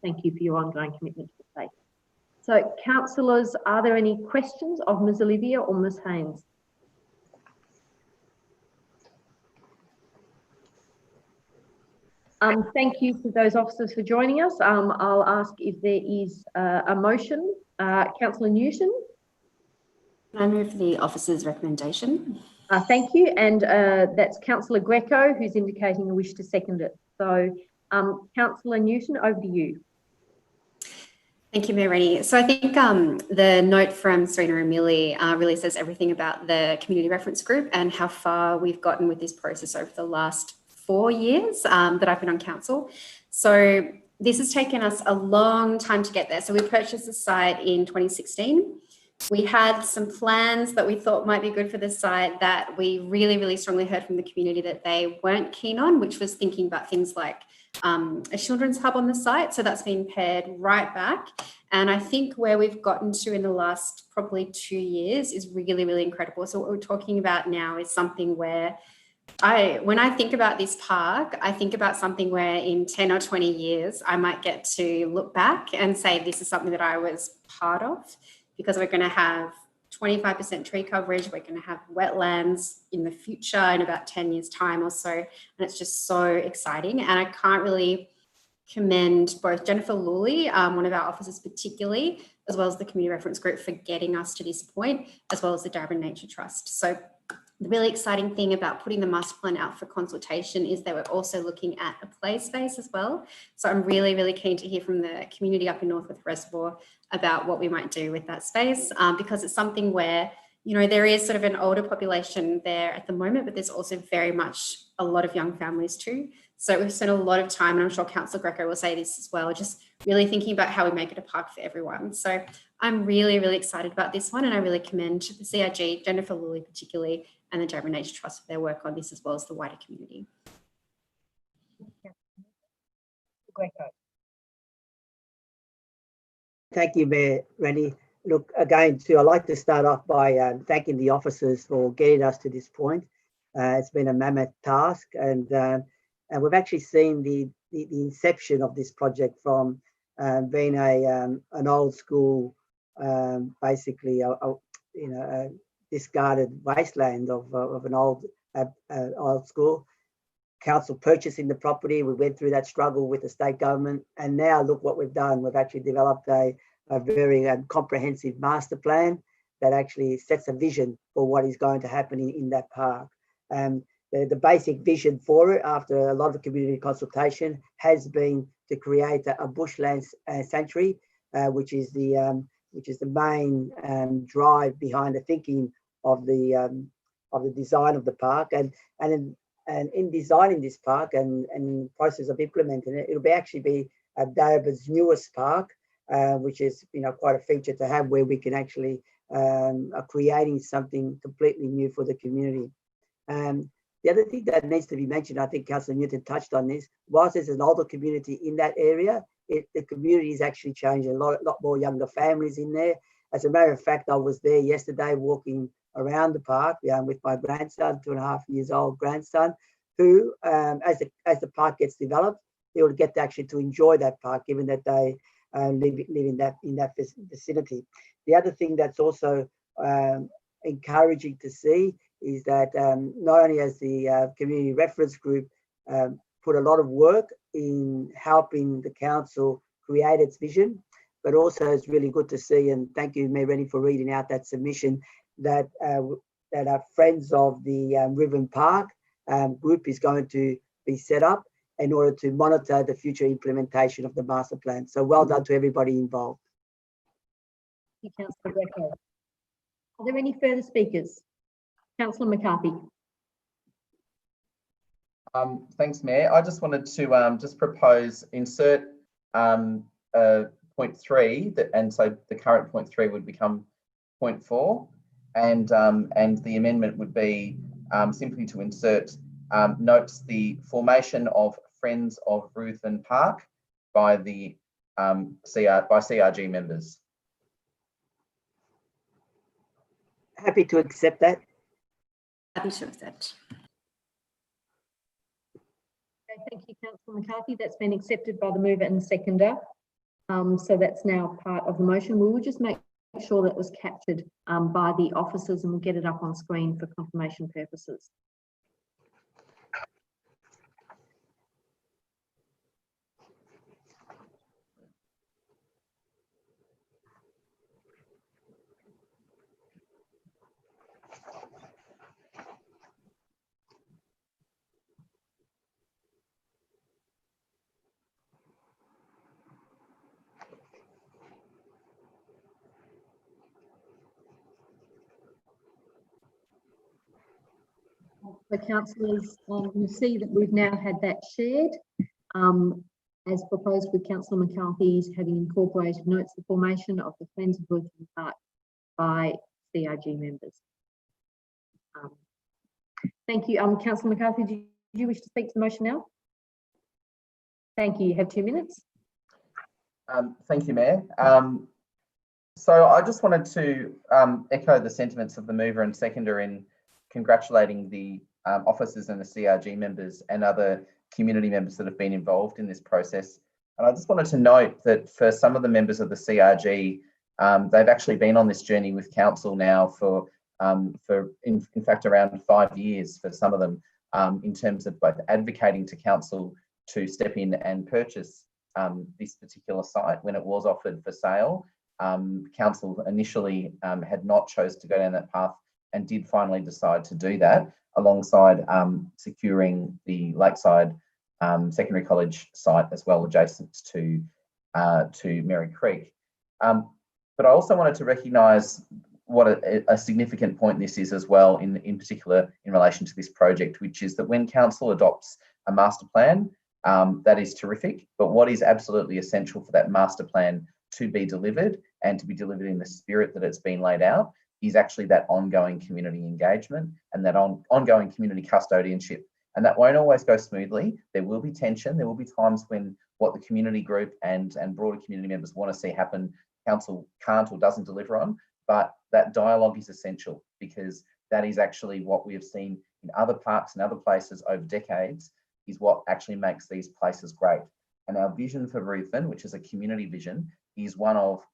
thank you for your ongoing commitment to the space. So, councillors, are there any questions of Ms. Olivia or Ms. Haynes? Thank you to those officers for joining us. I'll ask if there is a motion. Councillor Newton. I move the officer's recommendation. Thank you. And that's Councillor Greco who's indicating a wish to second it. So Councillor Newton, over to you. Thank you, Mayor Rennie. So I think the note from Serena and Millie really says everything about the community reference group and how far we've gotten with this process over the last 4 years that I've been on council. So this has taken us a long time to get there. So we purchased the site in 2016. We had some plans that we thought might be good for the site that we really, really strongly heard from the community that they weren't keen on, which was thinking about things like a children's hub on the site. So that's been pared right back. And I think where we've gotten to in the last probably 2 years is really, really incredible. So what we're talking about now is something where when I think about this park, I think about something where in 10 or 20 years, I might get to look back and say, this is something that I was part of, because we're going to have 25% tree coverage. We're going to have wetlands in the future in about 10 years time or so. And it's just so exciting. And I can't really commend both Jennifer Lawley, one of our officers particularly, as well as the community reference group for getting us to this point, as well as the Darwin Nature Trust. So the really exciting thing about putting the master plan out for consultation is that we're also looking at a play space as well. So I'm really, really keen to hear from the community up in Northwest Reservoir about what we might do with that space, because it's something where, you know, there is sort of an older population there at the moment, but there's also very much a lot of young families too. So we've spent a lot of time, and I'm sure Councillor Greco will say this as well, just really thinking about how we make it a park for everyone. So I'm really, really excited about this one, and I really commend the CRG, Jennifer Lawley particularly, and the Darwin Nature Trust for their work on this, as well as the wider community. Thank you, Mayor Rennie. Look, again, too, I'd like to start off by thanking the officers for getting us to this point. It's been a mammoth task, and we've actually seen the inception of this project from being an old school, basically, a discarded wasteland of an old school. Council purchasing the property, we went through that struggle with the state government, and now look what we've done. We've actually developed a very comprehensive master plan that actually sets a vision for what is going to happen in that park. The basic vision for it, after a lot of community consultation, has been to create a bushland sanctuary, which is the main drive behind the thinking of the design of the park. And in designing this park and in the process of implementing it, it'll actually be Darebin's newest park, which is, you know, quite a feature to have, where we can actually are creating something completely new for the community. The other thing that needs to be mentioned, I think Councillor Newton touched on this, whilst there's an older community in that area, the community is actually changing. A lot more younger families in there. As a matter of fact, I was there yesterday walking around the park with my grandson, 2.5 years old grandson, who, as the park gets developed, they will get actually to enjoy that park, given that they live in that vicinity. The other thing that's also encouraging to see is that not only has the community reference group put a lot of work in helping the council create its vision, but also it's really good to see, and thank you, Mayor Rennie, for reading out that submission, that our Friends of the Riven Park group is going to be set up in order to monitor the future implementation of the master plan. So well done to everybody involved. Thank you, Councillor Greco. Are there any further speakers? Councillor McCarthy. Thanks, Mayor. I just wanted to just propose insert point 3, and so the current point 3 would become point 4, and the amendment would be simply to insert notes the formation of Friends of Ruthven Park by the CRG members. Happy to accept that. Happy to accept. Okay, thank you, Councillor McCarthy. That's been accepted by the mover and seconder. So that's now part of the motion. We will just make sure that was captured by the officers, and we'll get it up on screen for confirmation purposes. So councillors, you'll see that we've now had that shared as proposed with Councillor McCarthy's having incorporated notes the formation of the Friends of Working Park by CRG members. Thank you. Councillor McCarthy, do you wish to speak to the motion now? Thank you. You have 2 minutes. Thank you, Mayor. So I just wanted to echo the sentiments of the mover and seconder in congratulating the officers and the CRG members and other community members that have been involved in this process. And I just wanted to note that for some of the members of the CRG, they've actually been on this journey with council now for in fact around 5 years for some of them, in terms of both advocating to council to step in and purchase this particular site when it was offered for sale. Council initially had not chose to go down that path and did finally decide to do that alongside securing the Lakeside Secondary College site as well, adjacent to Merry Creek. But I also wanted to recognise what a significant point this is as well, in particular in relation to this project, which is that when council adopts a master plan, that is terrific. But what is absolutely essential for that master plan to be delivered and to be delivered in the spirit that it's been laid out is actually that ongoing community engagement and that ongoing community custodianship. And that won't always go smoothly. There will be tension. There will be times when what the community group and broader community members want to see happen, council can't or doesn't deliver on. But that dialogue is essential, because that is actually what we have seen in other parks and other places over decades, is what actually makes these places great. And our vision for Ruthven, which is a community vision, is one of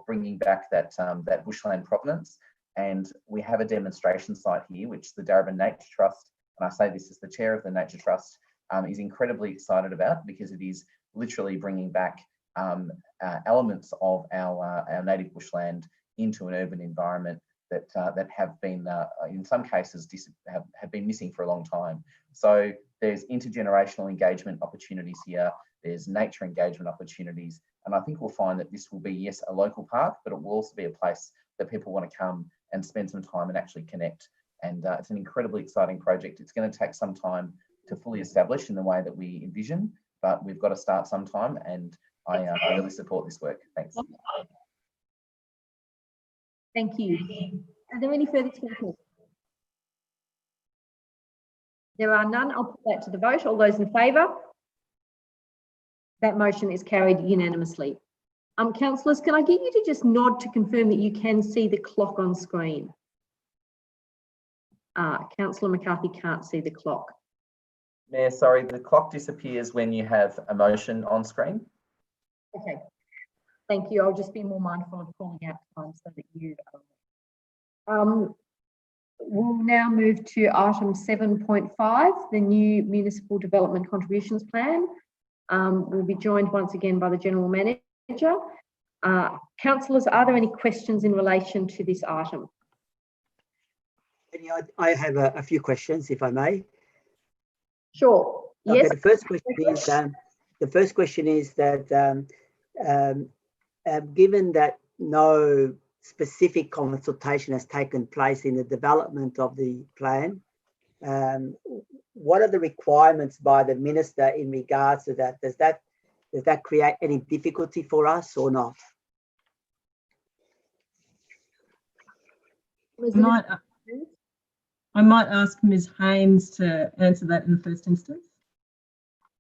bringing back that bushland provenance. And we have a demonstration site here, which the Darebin Nature Trust, and I say this as the chair of the Nature Trust, is incredibly excited about, because it is literally bringing back elements of our native bushland into an urban environment that have been, in some cases, have been missing for a long time. So there's intergenerational engagement opportunities here. There's nature engagement opportunities. And I think we'll find that this will be, yes, a local park, but it will also be a place that people want to come and spend some time and actually connect. And it's an incredibly exciting project. It's going to take some time to fully establish in the way that we envision, but we've got to start sometime. And I really support this work. Thanks. Thank you. Are there any further speakers? There are none. I'll put that to the vote. All those in favour? That motion is carried unanimously. Councillors, can I get you to just nod to confirm that you can see the clock on screen? Councillor McCarthy can't see the clock. Mayor, sorry, the clock disappears when you have a motion on screen. Okay. Thank you. I'll just be more mindful of calling out time so that you. We'll now move to item 7.5, the new Municipal Development Contributions Plan. We'll be joined once again by the General Manager. Councillors, are there any questions in relation to this item? I have a few questions, if I may. Sure. Okay, Yes. the first question is that given that no specific consultation has taken place in the development of the plan, what are the requirements by the minister in regards to that? Does that create any difficulty for us or not? I might ask Ms. Haynes to answer that in the first instance.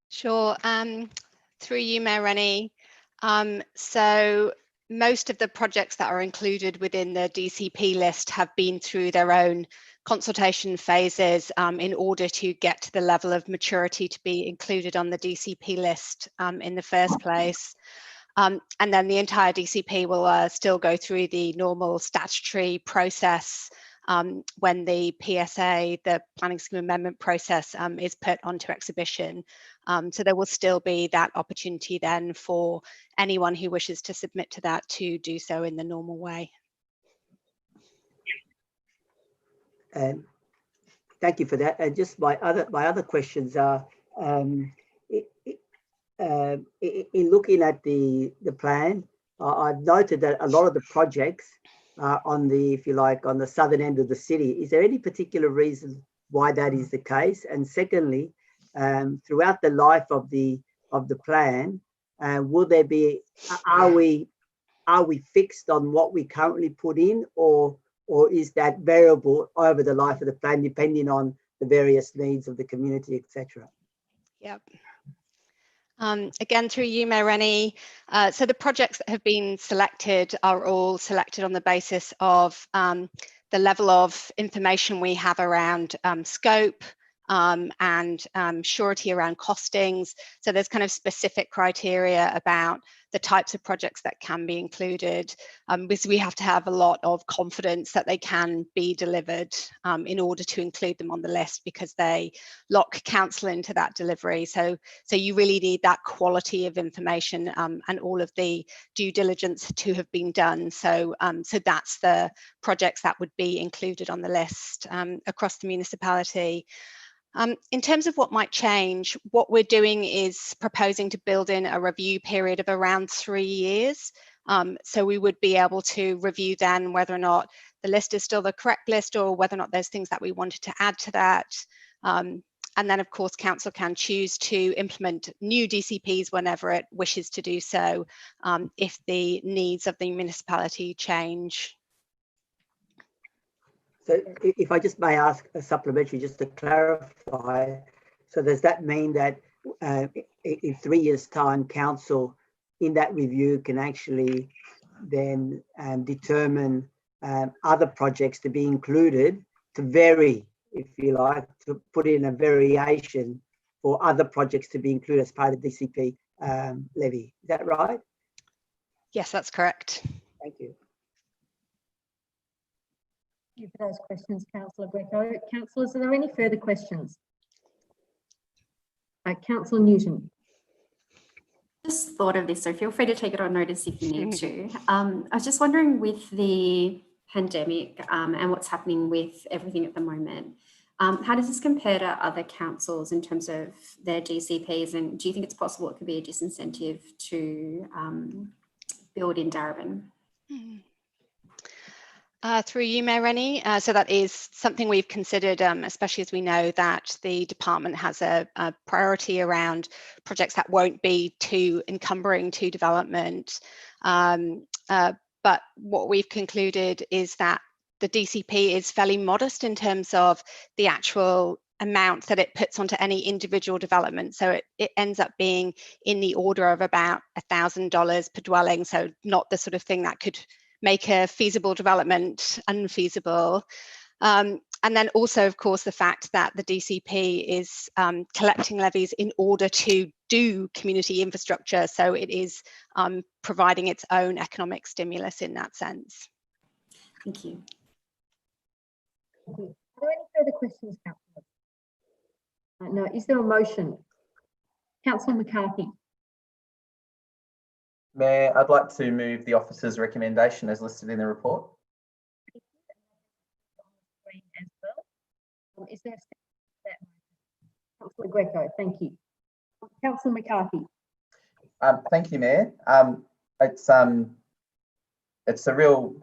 Sure. Through you, Mayor Rennie. So most of the projects that are included within the DCP list have been through their own consultation phases in order to get to the level of maturity to be included on the DCP list in the first place. And then the entire DCP will still go through the normal statutory process when the PSA, the Planning Scheme Amendment process, is put onto exhibition. So there will still be that opportunity then for anyone who wishes to submit to that to do so in the normal way. And thank you for that. And just my other questions are, in looking at the plan, I've noted that a lot of the projects are on the, if you like, on the southern end of the city. Is there any particular reason why that is the case? And secondly, throughout the life of the plan, will there be, are we fixed on what we currently put in, or is that variable over the life of the plan depending on the various needs of the community, etc.? Yep. Again, through you, Mayor Rennie. So the projects that have been selected are all selected on the basis of the level of information we have around scope and surety around costings. So there's kind of specific criteria about the types of projects that can be included, because we have to have a lot of confidence that they can be delivered in order to include them on the list, because they lock council into that delivery. So you really need that quality of information and all of the due diligence to have been done. So that's the projects that would be included on the list across the municipality. In terms of what might change, what we're doing is proposing to build in a review period of around 3 years. So we would be able to review then whether or not the list is still the correct list, or whether or not there's things that we wanted to add to that. And then, of course, council can choose to implement new DCPs whenever it wishes to do so, if the needs of the municipality change. So if I just may ask a supplementary just to clarify, so does that mean that in 3 years' time, council in that review can actually then determine other projects to be included, to vary, if you like, to put in a variation for other projects to be included as part of the DCP levy? Is that right? Yes, that's correct. Thank you. Thank you for those questions, Councillor Greco. Councillors, are there any further questions? Councillor Newton. Just thought of this, so feel free to take it on notice if you need to. I was just wondering, with the pandemic and what's happening with everything at the moment, how does this compare to other councils in terms of their DCPs, and do you think it's possible it could be a disincentive to build in Darebin? Through you, Mayor Rennie. So that is something we've considered, especially as we know that the department has a priority around projects that won't be too encumbering to development. But what we've concluded is that the DCP is fairly modest in terms of the actual amount that it puts onto any individual development. So it ends up being in the order of about $1,000 per dwelling. So not the sort of thing that could make a feasible development unfeasible. And then also, of course, the fact that the DCP is collecting levies in order to do community infrastructure. So it is providing its own economic stimulus in that sense. Thank you. Thank you. Are there any further questions, Councillor? No. Is there a motion? Councillor McCarthy. Mayor, I'd like to move the officer's recommendation as listed in the report. As well. Is there a second to that? Councillor Greco, thank you. Councillor McCarthy. Thank you, Mayor. It's a real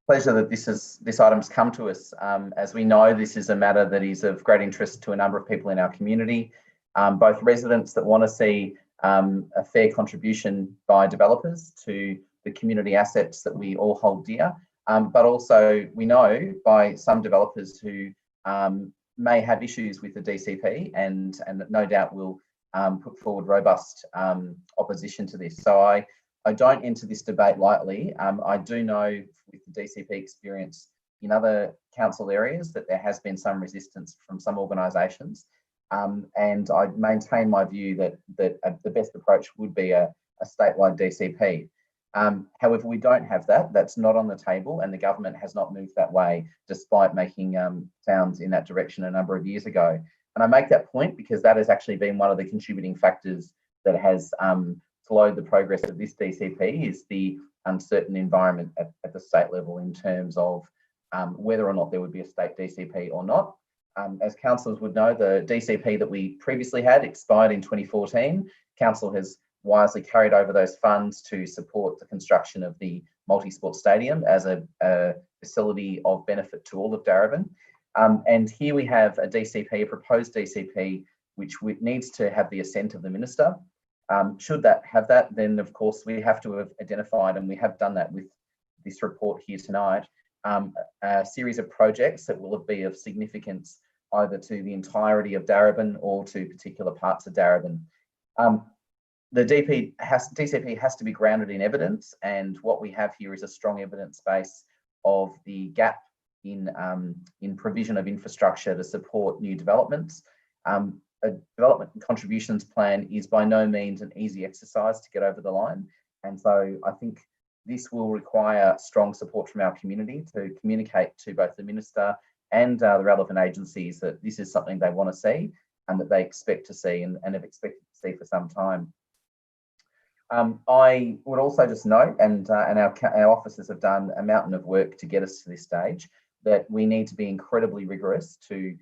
pleasure that this item's come to us. As we know, this is a matter that is of great interest to a number of people in our community, both residents that want to see a fair contribution by developers to the community assets that we all hold dear, but also we know by some developers who may have issues with the DCP and no doubt will put forward robust opposition to this. So I don't enter this debate lightly. I do know with the DCP experience in other council areas that there has been some resistance from some organisations. And I maintain my view that the best approach would be a statewide DCP. However, we don't have that. That's not on the table, and the government has not moved that way, despite making sounds in that direction a number of years ago. And I make that point because that has actually been one of the contributing factors that has slowed the progress of this DCP, is the uncertain environment at the state level in terms of whether or not there would be a state DCP or not. As councillors would know, the DCP that we previously had expired in 2014. Council has wisely carried over those funds to support the construction of the multi-sport stadium as a facility of benefit to all of Darebin. And here we have a DCP, a proposed DCP, which needs to have the assent of the minister. Should that have that, then of course we have to have identified, and we have done that with this report here tonight, a series of projects that will be of significance either to the entirety of Darebin or to particular parts of Darebin. The DCP has to be grounded in evidence, and what we have here is a strong evidence base of the gap in provision of infrastructure to support new developments. A development contributions plan is by no means an easy exercise to get over the line, and so I think this will require strong support from our community to communicate to both the minister and the relevant agencies that this is something they want to see and that they expect to see and have expected to see for some time. I would also just note, and our officers have done a mountain of work to get us to this stage, that we need to be incredibly rigorous to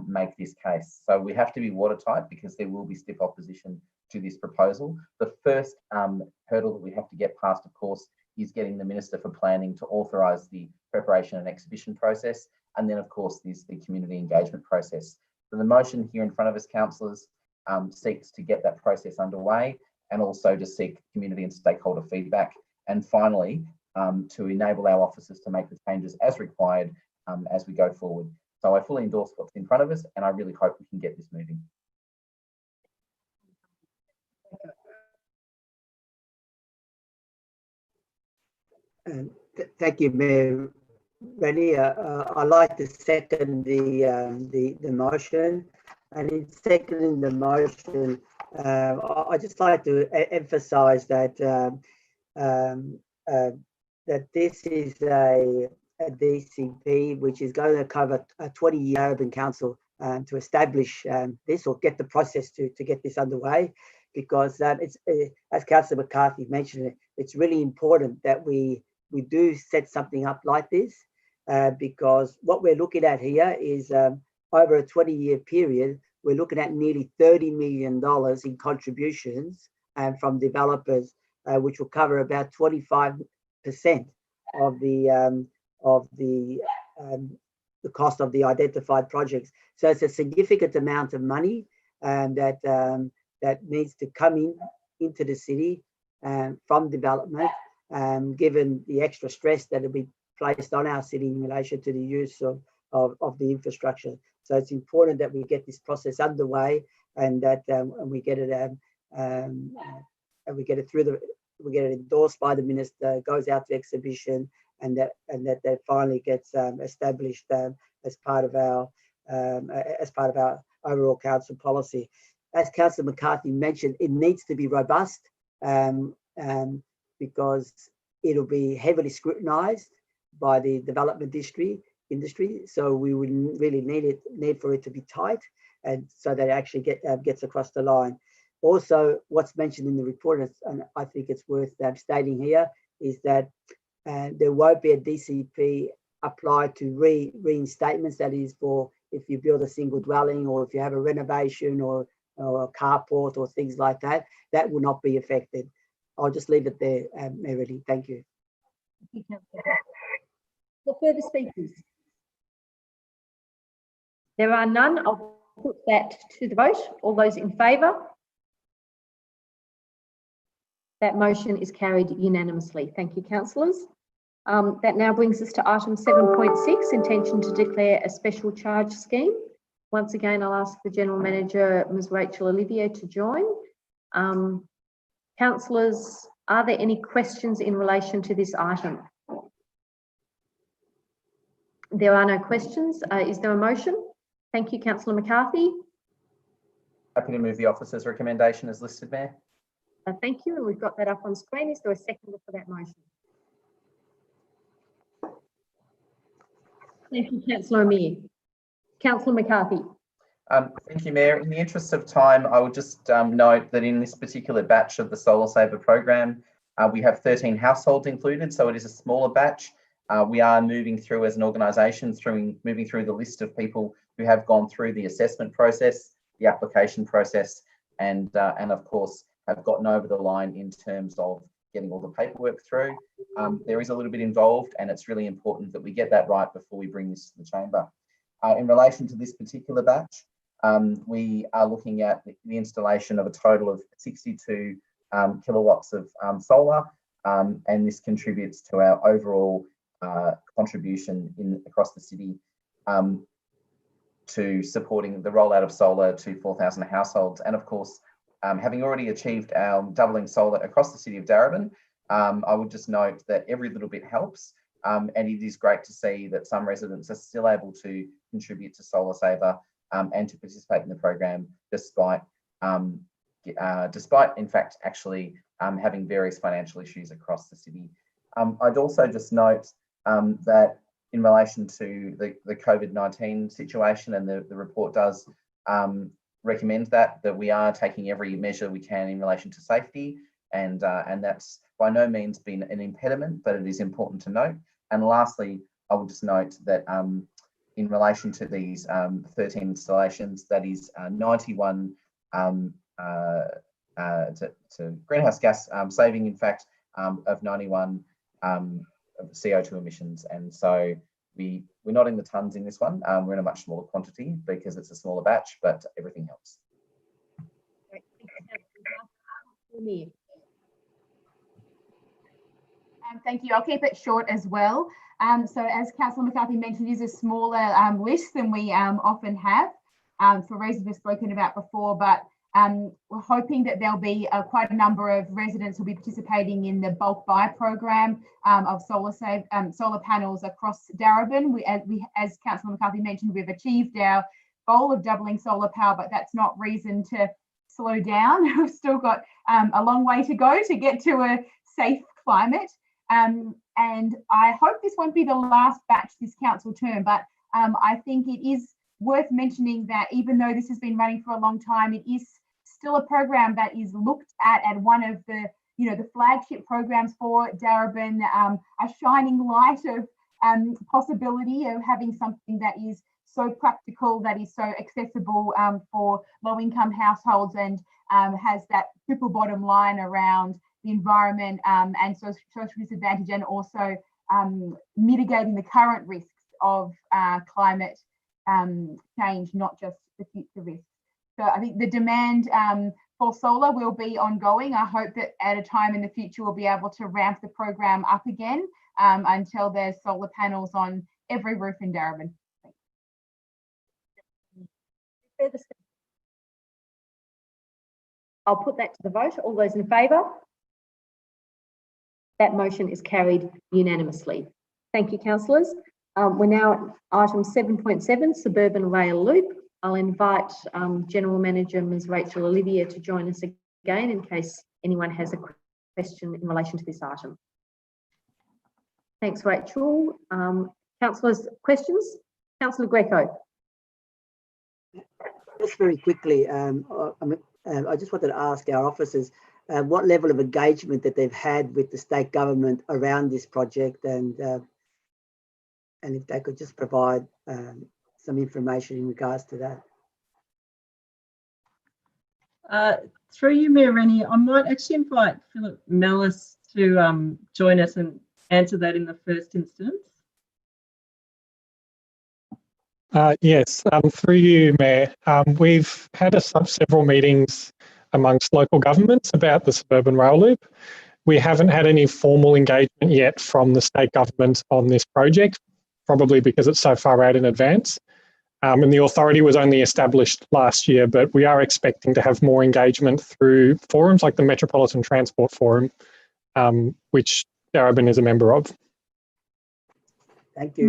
make this case. So we have to be watertight because there will be stiff opposition to this proposal. The first hurdle that we have to get past, of course, is getting the Minister for Planning to authorise the preparation and exhibition process. And then, of course, there's the community engagement process. So the motion here in front of us, councillors, seeks to get that process underway and also to seek community and stakeholder feedback. And finally, to enable our officers to make the changes as required as we go forward. So I fully endorse what's in front of us, and I really hope we can get this moving. Thank you, Mayor Rennie. I like to second the motion, and in seconding the motion, I just like to emphasise that that this is a DCP which is going to cover a 20-year urban council to establish this or get the process to get this underway, because it's as Councillor McCarthy mentioned, it's really important that we do set something up like this, because what we're looking at here is over a 20-year period, we're looking at nearly $30 million in contributions from developers, which will cover about 25% of the cost of the identified projects. So it's a significant amount of money that needs to come into the city from development, given the extra stress that will be placed on our city in relation to the use of the infrastructure. So it's important that we get this process underway and that we get it endorsed by the minister, goes out to exhibition, and that finally gets established as part of our overall council policy. As Councillor McCarthy mentioned, it needs to be robust because it'll be heavily scrutinised by the development industry. So we would really need for it to be tight, and so that it actually gets across the line. Also, what's mentioned in the report, and I think it's worth stating here, is that there won't be a DCP applied to reinstatements. That is for if you build a single dwelling or if you have a renovation or a carport or things like that, that will not be affected. I'll just leave it there, Mayor Reddy. Thank you. For further speakers? There are none. I'll put that to the vote. All those in favour? That motion is carried unanimously. Thank you, councillors. That now brings us to item 7.6, intention to declare a special charge scheme. Once again, I'll ask the General Manager, Ms. Rachel Olivier, to join. Councillors, are there any questions in relation to this item? There are no questions. Is there a motion? Thank you, Councillor McCarthy. Happy to move the officer's recommendation as listed, Mayor. Thank you, and we've got that up on screen. Is there a seconder for that motion? Thank you, Councillor Amir. Councillor McCarthy. Thank you, Mayor. In the interest of time, I would just note that in this particular batch of the Solar Saver program, we have 13 households included, so it is a smaller batch. We are moving through as an organisation, moving through the list of people who have gone through the assessment process, the application process, and of course have gotten over the line in terms of getting all the paperwork through. There is a little bit involved, and it's really important that we get that right before we bring this to the chamber. In relation to this particular batch, we are looking at the installation of a total of 62 kilowatts of solar, and this contributes to our overall contribution across the city to supporting the rollout of solar to 4,000 households. And of course, having already achieved our doubling solar across the city of Darebin, I would just note that every little bit helps. And it is great to see that some residents are still able to contribute to Solar Saver and to participate in the program despite in fact, actually having various financial issues across the city. I'd also just note that in relation to the COVID-19 situation, and the report does recommend that we are taking every measure we can in relation to safety, and that's by no means been an impediment, but it is important to note. And lastly, I would just note that in relation to these 13 installations, that is 91 to greenhouse gas saving, in fact, of 91 of CO2 emissions. And so we're not in the tons in this one. We're in a much smaller quantity because it's a smaller batch, but everything helps. Thank you. I'll keep it short as well. So as Councillor McCarthy mentioned, it is a smaller list than we often have for reasons we've spoken about before, but we're hoping that there'll be quite a number of residents who will be participating in the bulk buy program of solar panels across Darebin. As Councillor McCarthy mentioned, we've achieved our goal of doubling solar power, but that's not reason to slow down. We've still got a long way to go to get to a safe climate. And I hope this won't be the last batch this council term, but I think it is worth mentioning that even though this has been running for a long time, it is still a program that is looked at one of the, the flagship programs for Darebin, a shining light of possibility of having something that is so practical, that is so accessible for low-income households, and has that triple bottom line around the environment and social disadvantage, and also mitigating the current risks of climate change, not just the future risks. So I think the demand for solar will be ongoing. I hope that at a time in the future we'll be able to ramp the program up again until there's solar panels on every roof in Darebin. I'll put that to the vote. All those in favour? That motion is carried unanimously. Thank you, councillors. We're now at item 7.7, Suburban Rail Loop. I'll invite General Manager Ms. Rachel Olivia to join us again in case anyone has a question in relation to this item. Thanks, Rachel. Councillors, questions? Councillor Greco. Just very quickly, I just wanted to ask our officers what level of engagement that they've had with the state government around this project, and if they could just provide some information in regards to that. Through you, Mayor Rennie, I might actually invite Philip Mellis to join us and answer that in the first instance. Yes, through you, Mayor. We've had several meetings amongst local governments about the Suburban Rail Loop. We haven't had any formal engagement yet from the state government on this project, probably because it's so far out in advance. And the authority was only established last year, but we are expecting to have more engagement through forums like the Metropolitan Transport Forum, which Darebin is a member of. Thank you.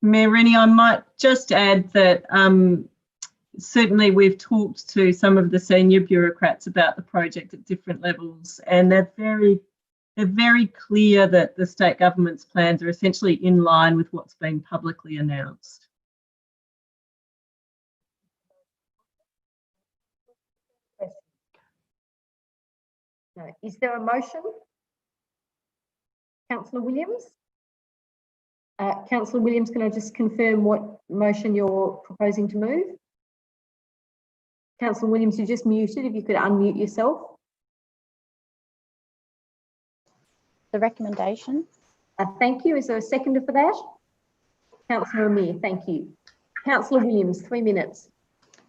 Mayor Rennie, I might just add that certainly we've talked to some of the senior bureaucrats about the project at different levels, and they're very clear that the state government's plans are essentially in line with what's been publicly announced. No. Is there a motion? Councillor Williams? Councillor Williams, can I just confirm what motion you're proposing to move? Councillor Williams, you're just muted. If you could unmute yourself. The recommendation. Thank you. Is there a seconder for that? Councillor Amir, thank you. Councillor Williams, 3 minutes.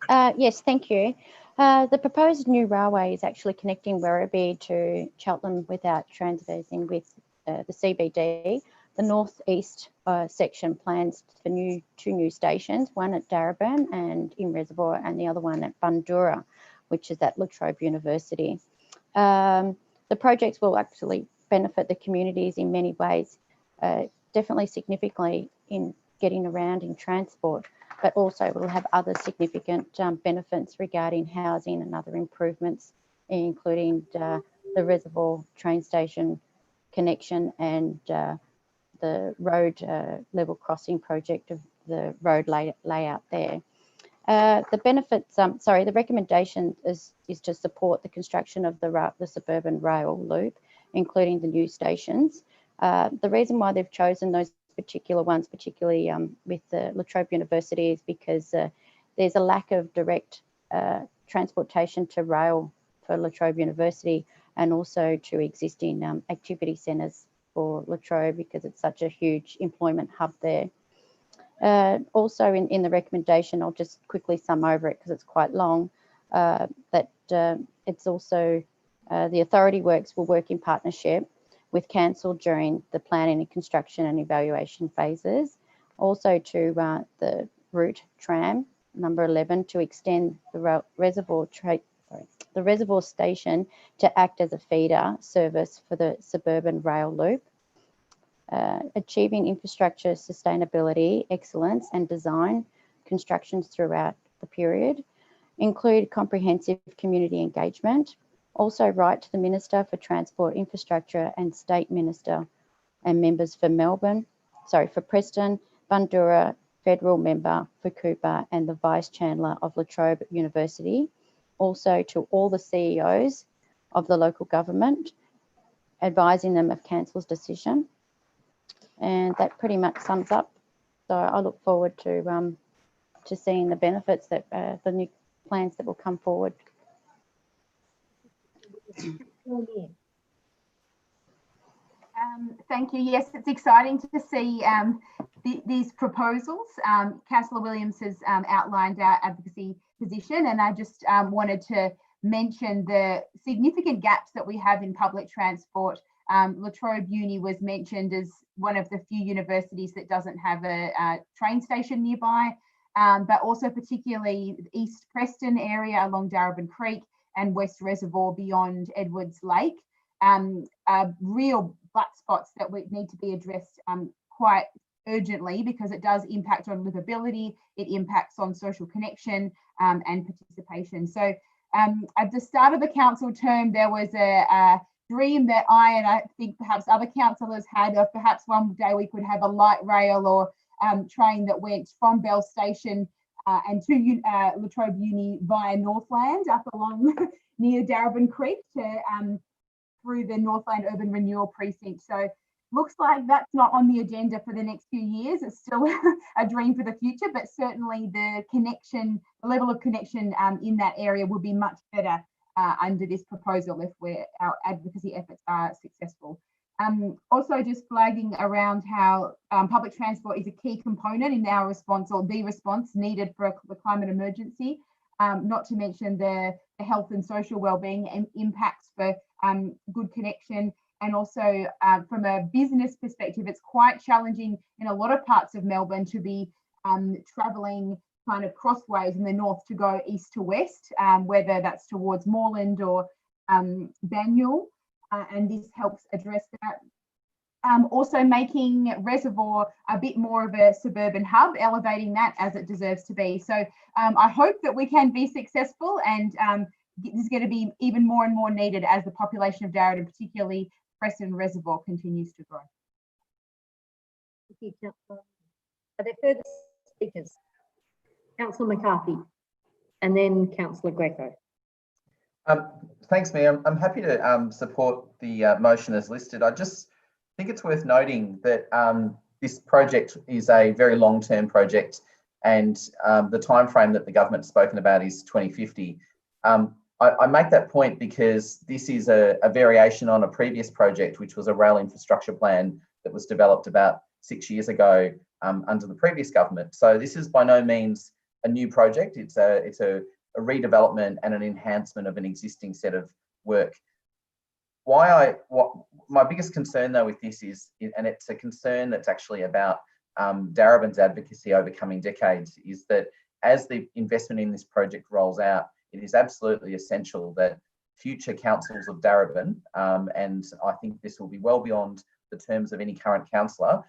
Yes, thank you. The proposed new railway is actually connecting Werribee to Cheltenham without transversing with the CBD. The northeast section plans for two new stations, one at Darebin and in Reservoir, and the other one at Bundoora, which is at La Trobe University. The projects will actually benefit the communities in many ways, definitely significantly in getting around in transport, but also will have other significant benefits regarding housing and other improvements, including the Reservoir train station connection and the road level crossing project of the road layout there. The benefits, the recommendation is to support the construction of the suburban rail loop, including the new stations. The reason why they've chosen those particular ones, particularly with the La Trobe University, is because there's a lack of direct transportation to rail for La Trobe University and also to existing activity centres for La Trobe, because it's such a huge employment hub there. Also in the recommendation, I'll just quickly sum over it because it's quite long, that it's also the authority will work in partnership with council during the planning and construction and evaluation phases. Also to the route tram number 11 to extend the Reservoir station to act as a feeder service for the suburban rail loop. Achieving infrastructure sustainability, excellence and design constructions throughout the period. Include comprehensive community engagement. Also write to the Minister for Transport Infrastructure and State Minister and members for Preston, Bundoora, Federal Member for Cooper and the Vice Chancellor of La Trobe University. Also to all the CEOs of the local government, advising them of Council's decision. And that pretty much sums up. So I look forward to seeing the benefits that the new plans that will come forward. Thank you. Yes, it's exciting to see these proposals. Councillor Williams has outlined our advocacy position, and I just wanted to mention the significant gaps that we have in public transport. La Trobe Uni was mentioned as one of the few universities that doesn't have a train station nearby, but also particularly the East Preston area along Darebin Creek and West Reservoir beyond Edwards Lake, real black spots that need to be addressed quite urgently, because it does impact on livability, it impacts on social connection and participation. So at the start of the council term, there was a dream that I think perhaps other councillors had of perhaps one day we could have a light rail or train that went from Bell Station and to La Trobe Uni via Northland up along near Darebin Creek to through the Northland Urban Renewal Precinct. So looks like that's not on the agenda for the next few years. It's still a dream for the future, but certainly the connection, the level of connection in that area will be much better under this proposal if our advocacy efforts are successful. Also just flagging around how public transport is a key component in our response, or the response needed for the climate emergency, not to mention the health and social wellbeing and impacts for good connection. And also from a business perspective, it's quite challenging in a lot of parts of Melbourne to be travelling kind of crossways in the north to go east to west, whether that's towards Moreland or Banyule, and this helps address that. Also making Reservoir a bit more of a suburban hub, elevating that as it deserves to be. So I hope that we can be successful, and this is going to be even more and more needed as the population of Darra, and particularly Preston Reservoir, continues to grow. Thank you, Councillor. Are there further speakers? Councillor McCarthy and then Councillor Greco. Thanks, Mayor. I'm happy to support the motion as listed. I just think it's worth noting that this project is a very long-term project, and the timeframe that the government's spoken about is 2050. I make that point because this is a variation on a previous project, which was a rail infrastructure plan that was developed about 6 years ago, under the previous government. So this is by no means a new project. It's a redevelopment and an enhancement of an existing set of work. What my biggest concern though with this is, and it's a concern that's actually about Darebin's advocacy over coming decades, is that as the investment in this project rolls out, it is absolutely essential that future councils of Darebin, and I think this will be well beyond the terms of any current councillor,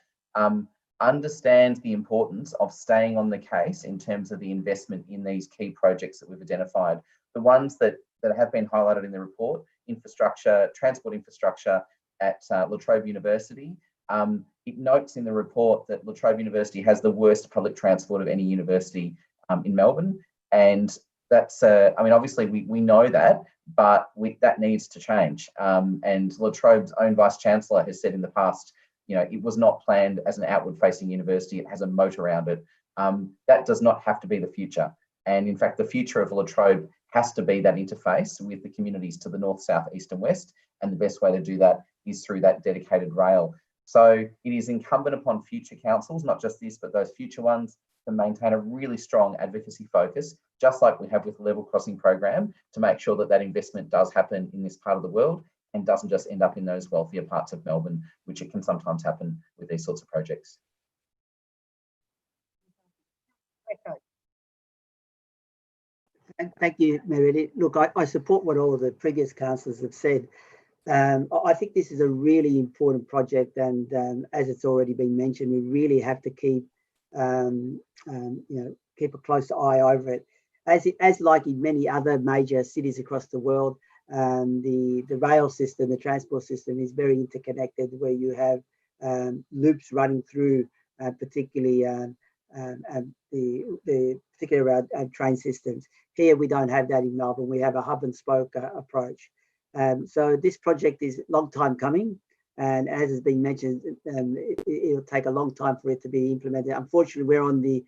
understand the importance of staying on the case in terms of the investment in these key projects that we've identified. The ones that have been highlighted in the report: infrastructure, transport infrastructure at La Trobe University. It notes in the report that La Trobe University has the worst public transport of any university in Melbourne. And that's, I mean, obviously we know that, but that needs to change. And La Trobe's own Vice-Chancellor has said in the past, you know, it was not planned as an outward-facing university. It has a moat around it. That does not have to be the future. And in fact, the future of La Trobe has to be that interface with the communities to the north, south, east and west. And the best way to do that is through that dedicated rail. So it is incumbent upon future councils, not just this, but those future ones, to maintain a really strong advocacy focus, just like we have with the Level Crossing program, to make sure that that investment does happen in this part of the world and doesn't just end up in those wealthier parts of Melbourne, which it can sometimes happen with these sorts of projects. Thank you, Meredith. Look, I support what all of the previous councillors have said. I think this is a really important project, and as it's already been mentioned, we really have to keep, keep a close eye over it. As like in many other major cities across the world, the rail system, the transport system, is very interconnected, where you have loops running through, particularly the particular train systems. Here we don't have that in Melbourne. We have a hub and spoke approach. So this project is a long time coming, and as has been mentioned, it'll take a long time for it to be implemented. Unfortunately, we're on the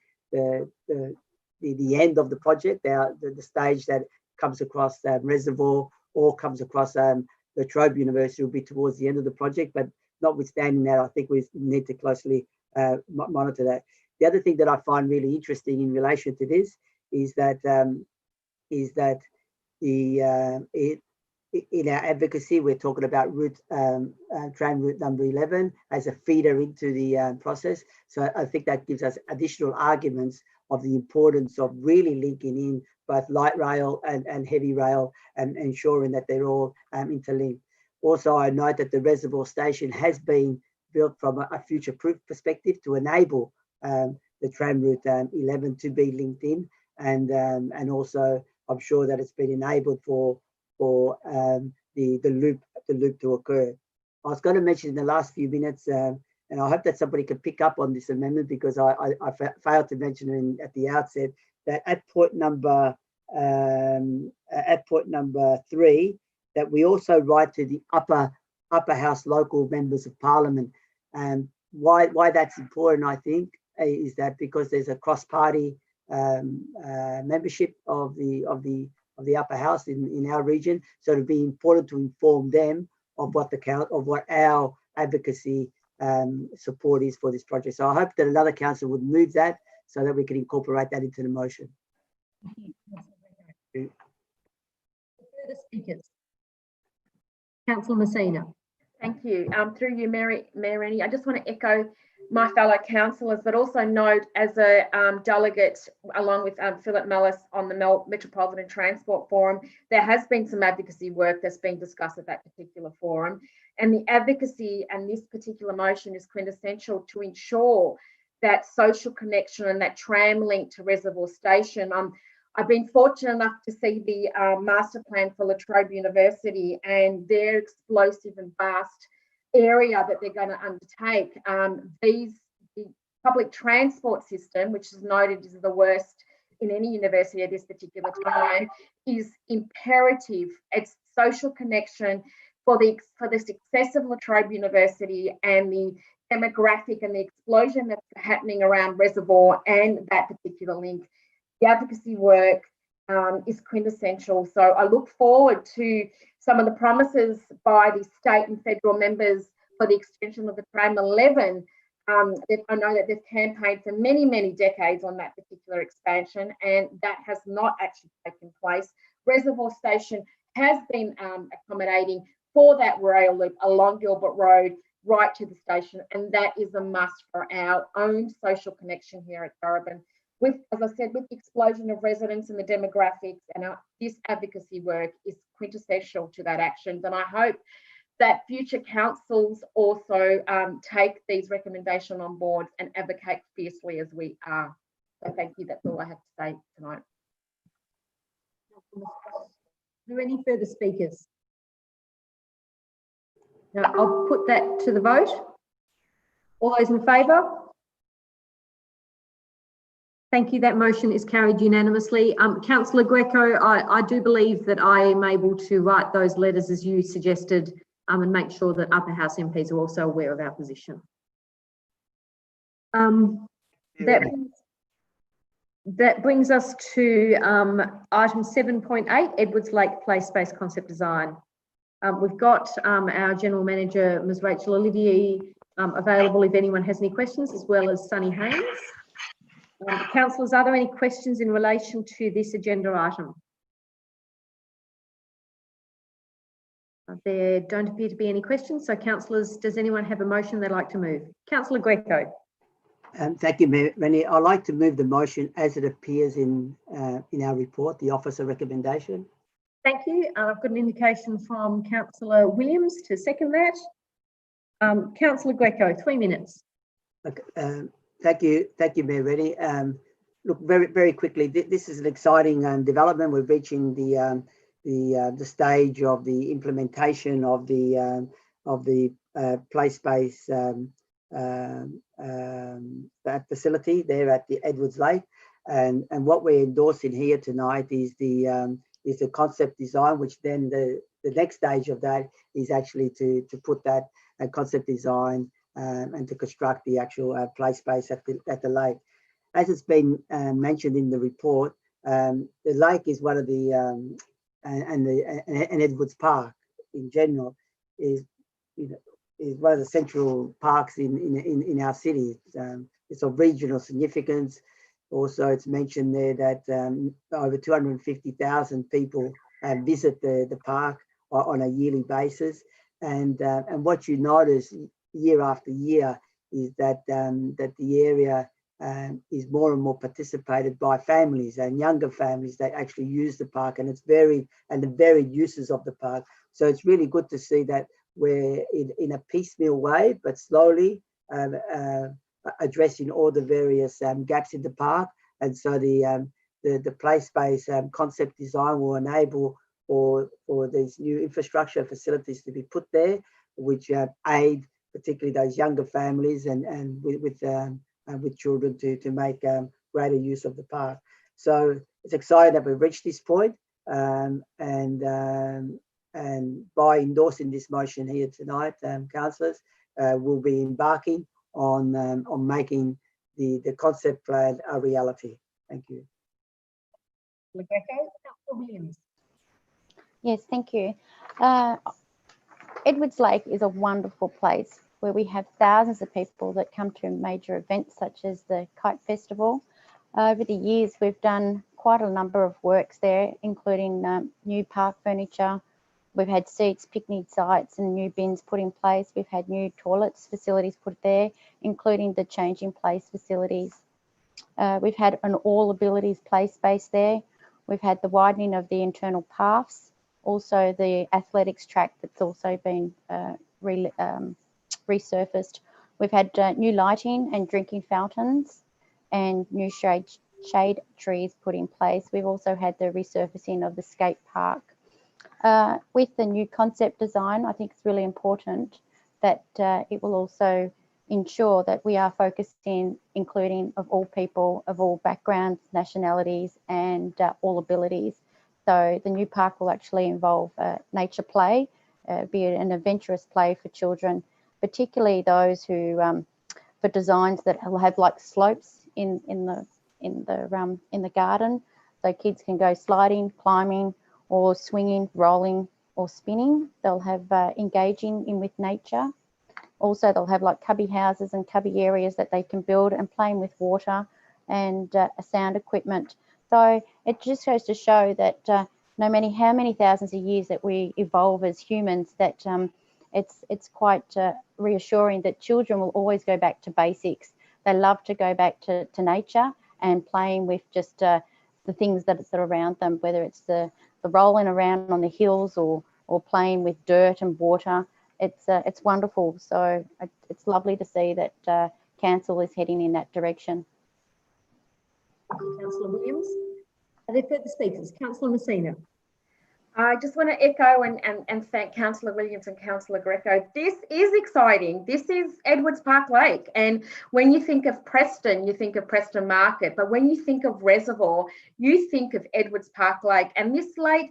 end of the project, the stage that comes across Reservoir or comes across La Trobe University will be towards the end of the project. But notwithstanding that, I think we need to closely monitor that. The other thing that I find really interesting in relation to this is that in our advocacy, we're talking about train route number 11 as a feeder into the process. So I think that gives us additional arguments of the importance of really linking in both light rail and heavy rail, and ensuring that they're all interlinked. Also, I note that the Reservoir station has been built from a future-proof perspective to enable the tram route 11 to be linked in, and also I'm sure that it's been enabled for the loop to occur. I was going to mention in the last few minutes, and I hope that somebody can pick up on this amendment, because I failed to mention at the outset that at point number 3, that we also write to the upper house local members of parliament. And why that's important, I think, is that because there's a cross-party membership of the upper house in our region, so it'd be important to inform them of what our advocacy support is for this project. So I hope that another council would move that so that we can incorporate that into the motion. Further speakers. Councillor Messina. Thank you. Through you, Mayor Rennie, I just want to echo my fellow councillors, but also note as a delegate, along with Philip Mellis on the Metropolitan Transport Forum, there has been some advocacy work that's been discussed at that particular forum. And the advocacy and this particular motion is quintessential to ensure that social connection and that tram link to Reservoir Station. I've been fortunate enough to see the master plan for La Trobe University and their explosive and vast area that they're going to undertake. The public transport system, which is noted as the worst in any university at this particular time, is imperative. It's social connection for the success of La Trobe University and the demographic and the explosion that's happening around Reservoir and that particular link. The advocacy work is quintessential. So I look forward to some of the promises by the state and federal members for the extension of the tram 11 I know that they've campaigned for many, many decades on that particular expansion, and that has not actually taken place. Reservoir Station has been accommodating for that rail loop along Gilbert Road right to the station, and that is a must for our own social connection here at Suburban. With, as I said, with the explosion of residents and the demographics, and this advocacy work is quintessential to that action. And I hope that future councils also take these recommendations on board and advocate fiercely as we are. So thank you. That's all I have to say tonight. Are there any further speakers? No, I'll put that to the vote. All those in favour? Thank you. That motion is carried unanimously. Councillor Greco, I do believe that I am able to write those letters as you suggested, and make sure that upper house MPs are also aware of our position. That brings us to item 7.8, Edwards Lake Play Space Concept Design. We've got our General Manager, Ms. Rachel Olivier, available if anyone has any questions, as well as Sunny Haynes. Councillors, are there any questions in relation to this agenda item? There don't appear to be any questions. So, councillors, does anyone have a motion they'd like to move? Councillor Greco. Thank you, Mayor Rennie. I'd like to move the motion as it appears in our report, the officer recommendation. Thank you. I've got an indication from Councillor Williams to second that. Councillor Greco, 3 minutes. Okay, thank you, Mayor Rennie. Look, very quickly, this is an exciting development. We're reaching the stage of the implementation of the play space that facility there at the Edwards Lake, and what we're endorsing here tonight is the concept design, which then the next stage of that is actually to put that concept design and to construct the actual play space at the lake. As it's been mentioned in the report, the lake is one of the and Edwards Park in general is one of the central parks in our city. It's of regional significance. Also, it's mentioned there that over 250,000 people visit the park on a yearly basis, and what you notice year after year is that the area is more and more participated by families and younger families that actually use the park, and it's the varied uses of the park. So it's really good to see that we're in a piecemeal way, but slowly addressing all the various gaps in the park. And so the play space concept design will enable for these new infrastructure facilities to be put there, which aid particularly those younger families and with children to make greater use of the park. So it's exciting that we've reached this point, and by endorsing this motion here tonight, councillors, we'll be embarking on making the concept plan a reality. Thank you. Yes, thank you. Edwards Lake is a wonderful place where we have thousands of people that come to major events such as the Kite Festival. Over the years, we've done quite a number of works there, including new park furniture. We've had seats, picnic sites and new bins put in place. We've had new toilets facilities put there, including the changing place facilities. We've had an all abilities play space there. We've had the widening of the internal paths, also the athletics track that's also been resurfaced. We've had new lighting and drinking fountains and new shade trees put in place. We've also had the resurfacing of the skate park. With the new concept design, I think it's really important that it will also ensure that we are focusing, including of all people, of all backgrounds, nationalities and all abilities. So the new park will actually involve nature play, be it an adventurous play for children, particularly those who, for designs that will have like slopes in the garden, so kids can go sliding, climbing, or swinging, rolling, or spinning. They'll have engaging in with nature. Also, they'll have like cubby houses and cubby areas that they can build, and playing with water and sound equipment. So it just goes to show that no matter how many thousands of years that we evolve as humans, that it's quite reassuring that children will always go back to basics. They love to go back to nature and playing with just the things that are around them, whether it's the rolling around on the hills or playing with dirt and water. It's wonderful. So it's lovely to see that council is heading in that direction. Thank you, Councillor Williams. Are there further speakers? Councillor Messina. I just want to echo and thank Councillor Williams and Councillor Greco. This is exciting. This is Edwards Park Lake. And when you think of Preston, you think of Preston Market. But when you think of Reservoir, you think of Edwards Park Lake. And this lake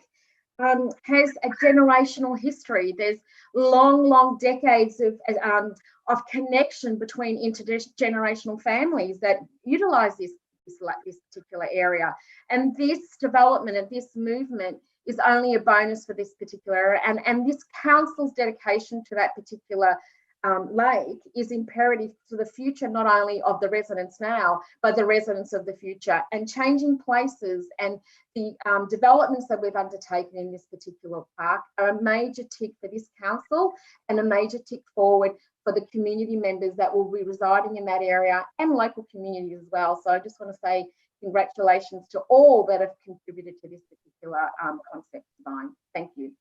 has a generational history. There's long decades of connection between intergenerational families that utilise this particular area. And this development and this movement is only a bonus for this particular area. And this council's dedication to that particular lake is imperative for the future, not only of the residents now, but the residents of the future. And changing places and the developments that we've undertaken in this particular park are a major tick for this council and a major tick forward for the community members that will be residing in that area and local communities as well. So I just want to say congratulations to all that have contributed to this particular concept design. Thank you.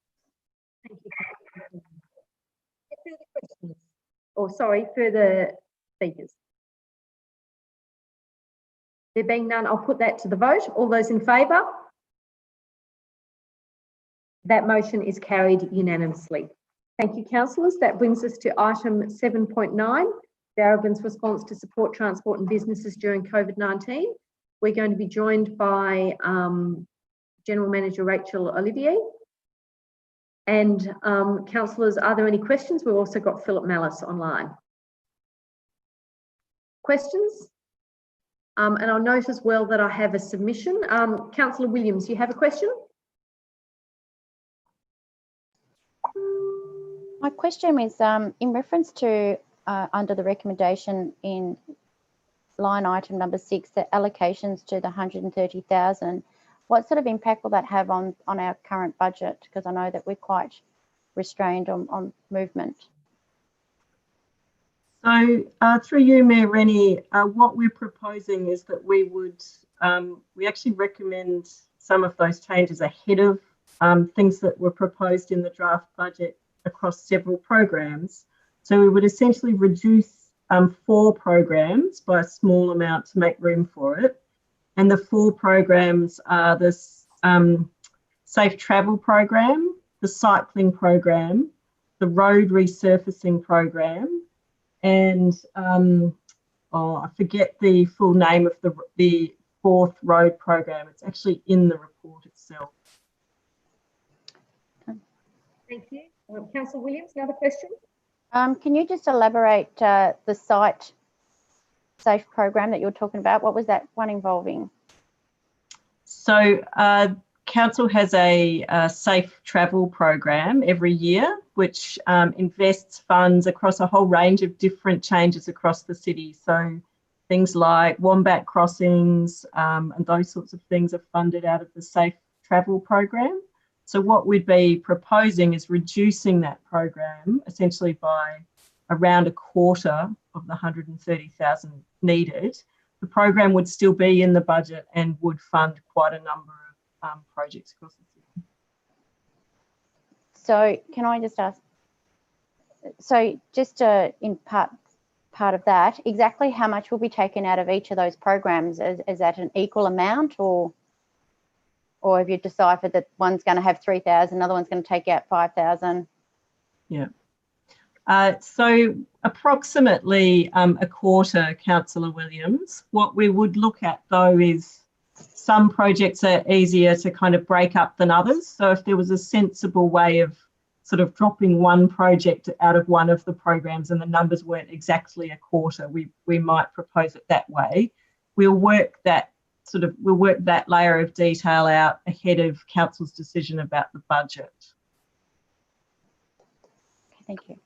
Thank you. Further questions? Or sorry, further speakers? There being none, I'll put that to the vote. All those in favour? That motion is carried unanimously. Thank you, councillors. That brings us to item 7.9, Darebin's response to support transport and businesses during COVID-19. We're going to be joined by General Manager Rachel Olivier. And councillors, are there any questions? We've also got Philip Mallis online. Questions? And I'll note as well that I have a submission. Councillor Williams, you have a question? My question is in reference to under the recommendation in line item number 6, the allocations to the 130,000. What sort of impact will that have on our current budget? Because I know that we're quite restrained on movement. So through you, Mayor Rennie, what we're proposing is that we actually recommend some of those changes ahead of things that were proposed in the draft budget across several programs. So we would essentially reduce 4 programs by a small amount to make room for it. And the 4 programs are this Safe Travel program, the Cycling program, the Road Resurfacing program, and I forget the full name of the 4th road program. It's actually in the report itself. Thank you. Councillor Williams, another question? Can you just elaborate the site safe program that you're talking about? What was that one involving? So council has a safe travel program every year, which invests funds across a whole range of different changes across the city. So things like wombat crossings and those sorts of things are funded out of the safe travel program. So what we'd be proposing is reducing that program essentially by around a quarter of the 130,000 needed. The program would still be in the budget and would fund quite a number of projects across the city. So can I just ask, so just in part of that, exactly how much will be taken out of each of those programs? Is that an equal amount, or have you decided that one's going to have 3,000, another one's going to take out 5,000? Yeah. So approximately a quarter, Councillor Williams. What we would look at though is some projects are easier to kind of break up than others. So if there was a sensible way of sort of dropping one project out of one of the programs and the numbers weren't exactly a quarter, we might propose it that way. We'll work that layer of detail out ahead of council's decision about the budget. Okay, thank you.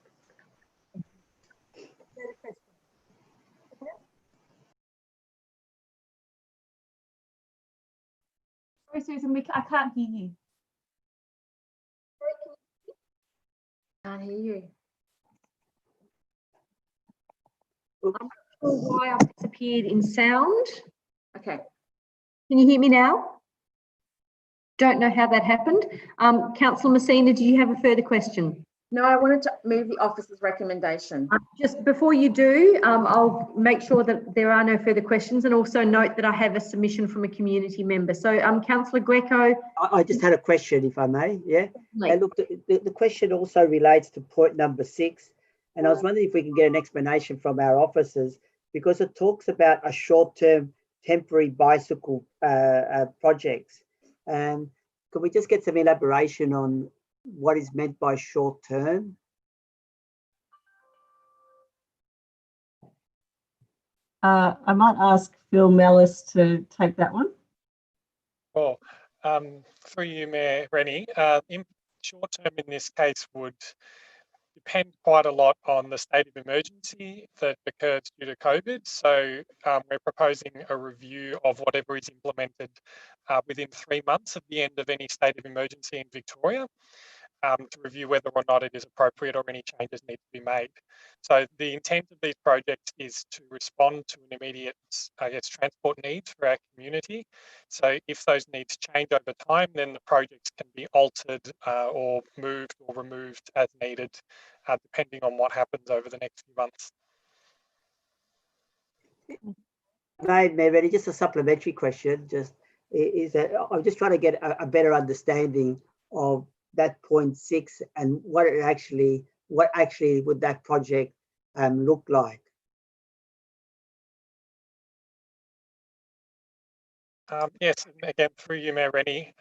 Sorry, Susan, I can't hear you. Can't hear you. I'm not sure why I've disappeared in sound. Okay. Can you hear me now? Don't know how that happened. Councillor Messina, do you have a further question? No, I wanted to move the officer's recommendation. Just before you do, I'll make sure that there are no further questions, and also note that I have a submission from a community member. So, Councillor Greco. I just had a question, if I may. Yeah. Like, Look, the question also relates to point number 6, and I was wondering if we can get an explanation from our officers, because it talks about a short-term temporary bicycle projects. Can we just get some elaboration on what is meant by short-term? I might ask Phil Mellis to take that one. Well, through you, Mayor Rennie, in short term in this case would depend quite a lot on the state of emergency that occurred due to COVID. So we're proposing a review of whatever is implemented within 3 months of the end of any state of emergency in Victoria, to review whether or not it is appropriate or any changes need to be made. So the intent of these projects is to respond to an immediate, I guess, transport needs for our community. So if those needs change over time, then the projects can be altered or moved or removed as needed, depending on what happens over the next few months. Maybe just a supplementary question. Is that I'm just trying to get a better understanding of that point 6 and what actually would that project look like? Yes, and again, through you, Mayor Rennie,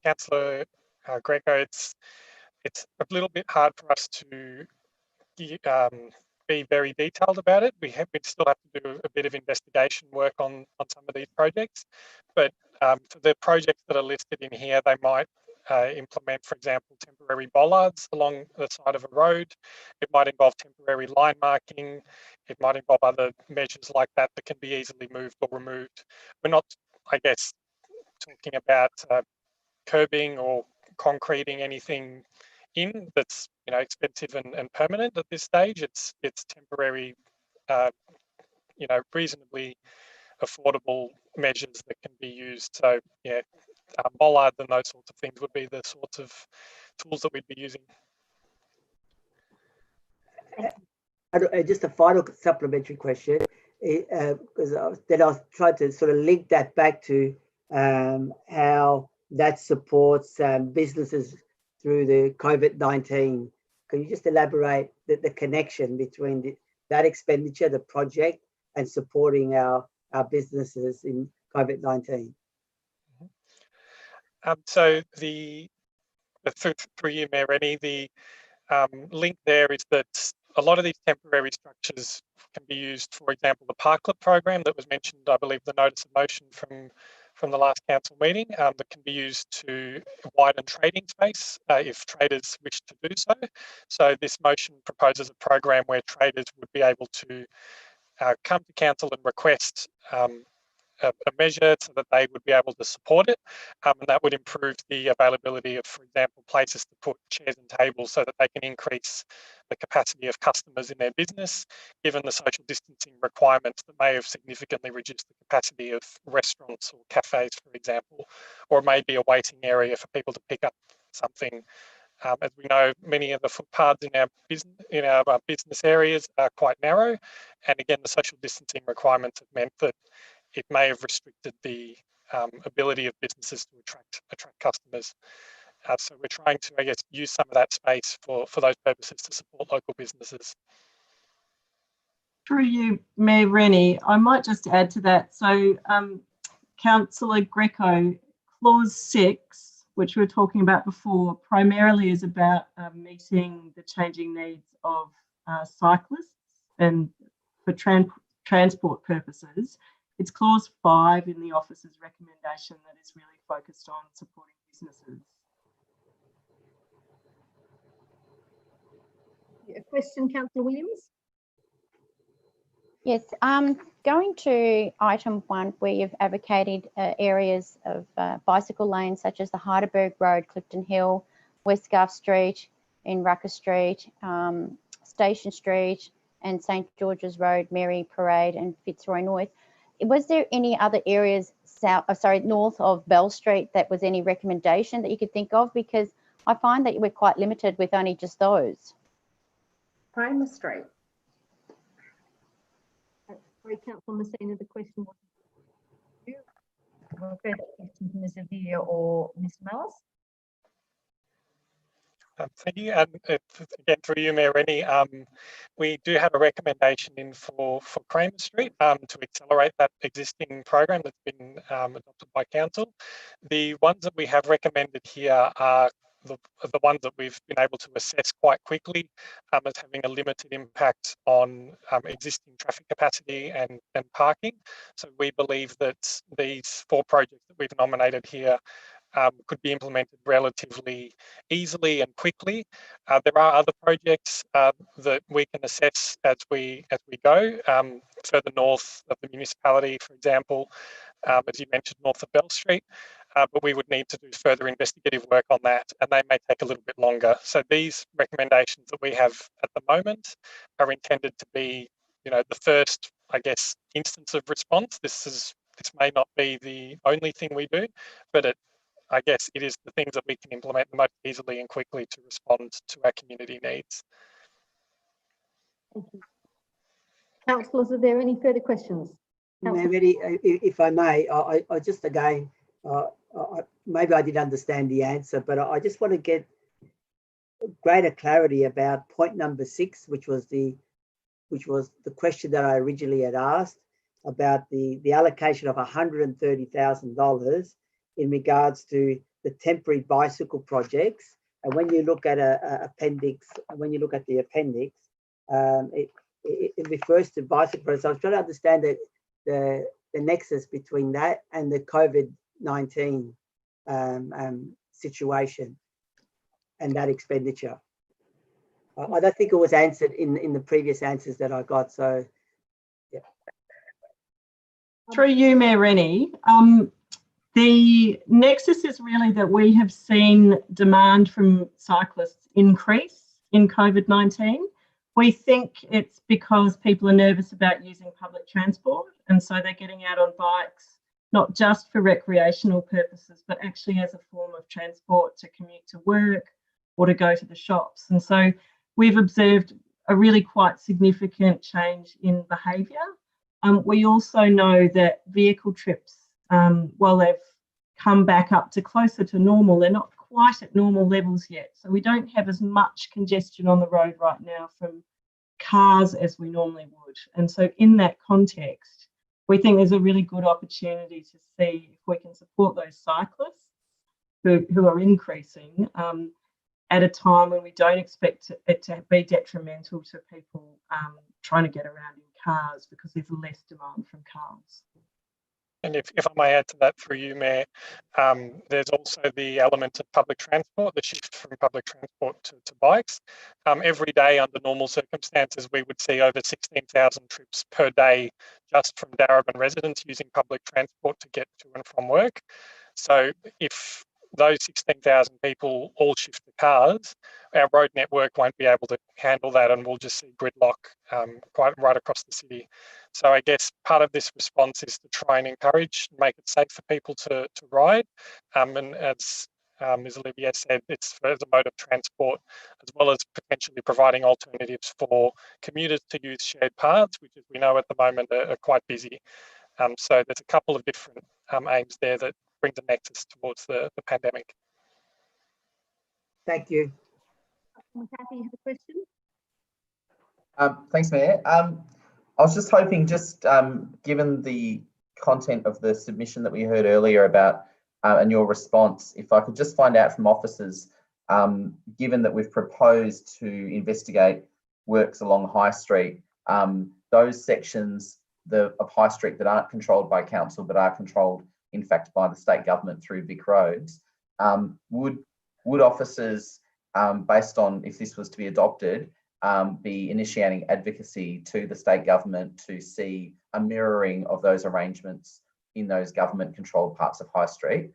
Councillor Greco, it's a little bit hard for us to be very detailed about it. We still have to do a bit of investigation work on some of these projects, but for the projects that are listed in here, they might implement, for example, temporary bollards along the side of a road. It might involve temporary line marking. It might involve other measures like that that can be easily moved or removed. We're not, I guess, talking about curbing or concreting anything in that's expensive and permanent at this stage. It's temporary, reasonably affordable measures that can be used. So yeah, bollards and those sorts of things would be the sorts of tools that we'd be using. Just a final supplementary question, because then I was trying to sort of link that back to how that supports businesses through the COVID-19. Can you just elaborate the connection between that expenditure, the project, and supporting our businesses in COVID-19? So through you, Mayor Rennie, the link there is that a lot of these temporary structures can be used, for example, the parklet program that was mentioned, I believe, the notice of motion from the last council meeting, that can be used to widen trading space if traders wish to do so. So this motion proposes a program where traders would be able to come to council and request a measure so that they would be able to support it, and that would improve the availability of, for example, places to put chairs and tables so that they can increase the capacity of customers in their business, given the social distancing requirements that may have significantly reduced the capacity of restaurants or cafes, for example, or maybe a waiting area for people to pick up something. As we know, many of the footpaths in our business areas are quite narrow, and again, the social distancing requirements have meant that it may have restricted the ability of businesses to attract customers. So we're trying to, I guess, use some of that space for those purposes to support local businesses. Through you, Mayor Rennie, I might just add to that. So Councillor Greco, clause 6, which we were talking about before, primarily is about meeting the changing needs of cyclists and for transport purposes. It's clause 5 in the officer's recommendation that is really focused on supporting businesses. A question, Councillor Williams? Yes, going to item 1, where you've advocated areas of bicycle lanes such as the Heidelberg Road, Clifton Hill, West Scarf Street, in Rucker Street, Station Street, and St George's Road, Mary Parade, and Fitzroy North. Was there any other areas north of Bell Street that was any recommendation that you could think of? Because I find that we're quite limited with only just those. Kramer Street. Sorry, Councillor Messina, the question was you. We'll go to question to Ms. Avila or Ms. Mellis. Thank you. Again, through you, Mayor Rennie, we do have a recommendation in for Kramer Street to accelerate that existing program that's been adopted by Council. The ones that we have recommended here are the ones that we've been able to assess quite quickly as having a limited impact on existing traffic capacity and parking. So we believe that these 4 projects that we've nominated here could be implemented relatively easily and quickly. There are other projects that we can assess as we go further north of the municipality, for example, as you mentioned, north of Bell Street. But we would need to do further investigative work on that, and they may take a little bit longer. So these recommendations that we have at the moment are intended to be, the first, I guess, instance of response. This may not be the only thing we do, but I guess it is the things that we can implement most easily and quickly to respond to our community needs. Thank you. Councillors, are there any further questions? Maybe, if I may, I just again, maybe I didn't understand the answer, but I just want to get greater clarity about point number 6, which was the question that I originally had asked about the allocation of $130,000 in regards to the temporary bicycle projects. And when you look at the appendix, it refers to bicycle projects. So I was trying to understand the nexus between that and the COVID-19 situation and that expenditure. I don't think it was answered in the previous answers that I got. So, yeah. Through you, Mayor Rennie, the nexus is really that we have seen demand from cyclists increase in COVID-19. We think it's because people are nervous about using public transport, and so they're getting out on bikes, not just for recreational purposes, but actually as a form of transport to commute to work or to go to the shops. And so we've observed a really quite significant change in behaviour. We also know that vehicle trips, while they've come back up to closer to normal, they're not quite at normal levels yet. So we don't have as much congestion on the road right now from cars as we normally would. And so in that context, we think there's a really good opportunity to see if we can support those cyclists who are increasing at a time when we don't expect it to be detrimental to people trying to get around in cars, because there's less demand from cars. And if I may add to that through you, Mayor, there's also the element of public transport, the shift from public transport to bikes. Every day under normal circumstances, we would see over 16,000 trips per day just from Darebin residents using public transport to get to and from work. So if those 16,000 people all shift to cars, our road network won't be able to handle that, and we'll just see gridlock quite right across the city. So I guess part of this response is to try and encourage, make it safe for people to ride. And as Ms. Olivier said, it's as a mode of transport, as well as potentially providing alternatives for commuters to use shared paths, which, as we know at the moment, are quite busy. So there's a couple of different aims there that brings a nexus towards the pandemic. Thank you. McCarthy, you have a question? Thanks, Mayor. I was just hoping, given the content of the submission that we heard earlier about and your response, if I could just find out from officers, given that we've proposed to investigate works along High Street, those sections of High Street that aren't controlled by council but are controlled in fact by the state government through Vic Roads, would officers, based on if this was to be adopted, be initiating advocacy to the state government to see a mirroring of those arrangements in those government controlled parts of High Street,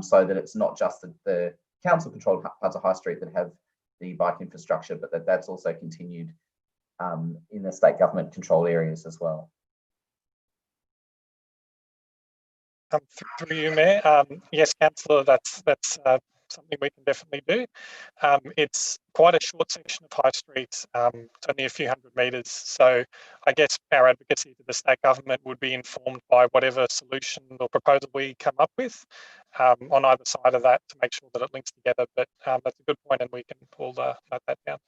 so that it's not just the council controlled parts of High Street that have the bike infrastructure, but that's also continued in the state government controlled areas as well. Through you, Mayor. Yes, Councillor, that's something we can definitely do. It's quite a short section of High Street. It's only a few hundred metres. So I guess our advocacy to the state government would be informed by whatever solution or proposal we come up with on either side of that to make sure that it links together. But that's a good point, and we can all note that down.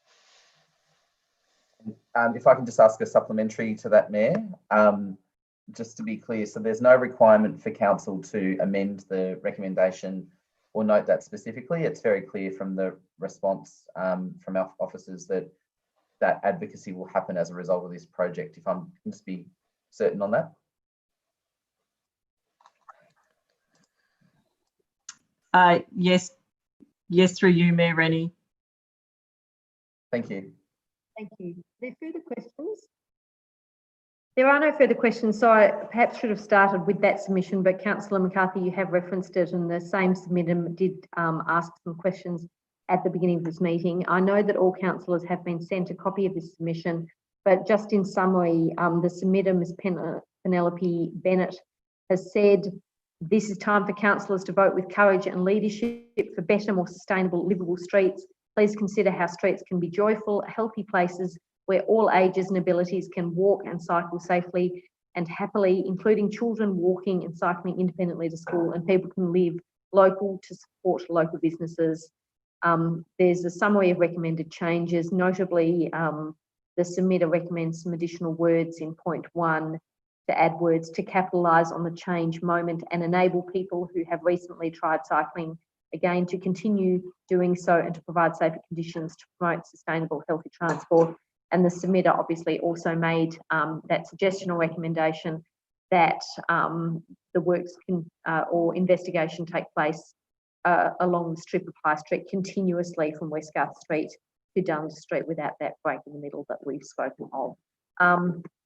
If I can just ask a supplementary to that, Mayor, just to be clear, so there's no requirement for council to amend the recommendation or note that specifically. It's very clear from the response from our officers that that advocacy will happen as a result of this project, if I'm just be certain on that. Yes, through you, Mayor Rennie. Thank you. Thank you. Are there further questions? There are no further questions, so I perhaps should have started with that submission, but Councillor McCarthy, you have referenced it, and the same submitter did ask some questions at the beginning of this meeting. I know that all councillors have been sent a copy of this submission, but just in summary, the submitter, Ms. Penelope Bennett, has said, this is time for councillors to vote with courage and leadership for better, more sustainable, livable streets. Please consider how streets can be joyful, healthy places where all ages and abilities can walk and cycle safely and happily, including children walking and cycling independently to school, and people can live local to support local businesses. There's a summary of recommended changes. Notably, the submitter recommends some additional words in point 1 to add words to capitalise on the change moment and enable people who have recently tried cycling again to continue doing so and to provide safer conditions to promote sustainable, healthy transport. And the submitter obviously also made that suggestion or recommendation that the works can or investigation take place along the strip of High Street continuously from Westgarth Street to Dundas Street without that break in the middle that we've spoken of.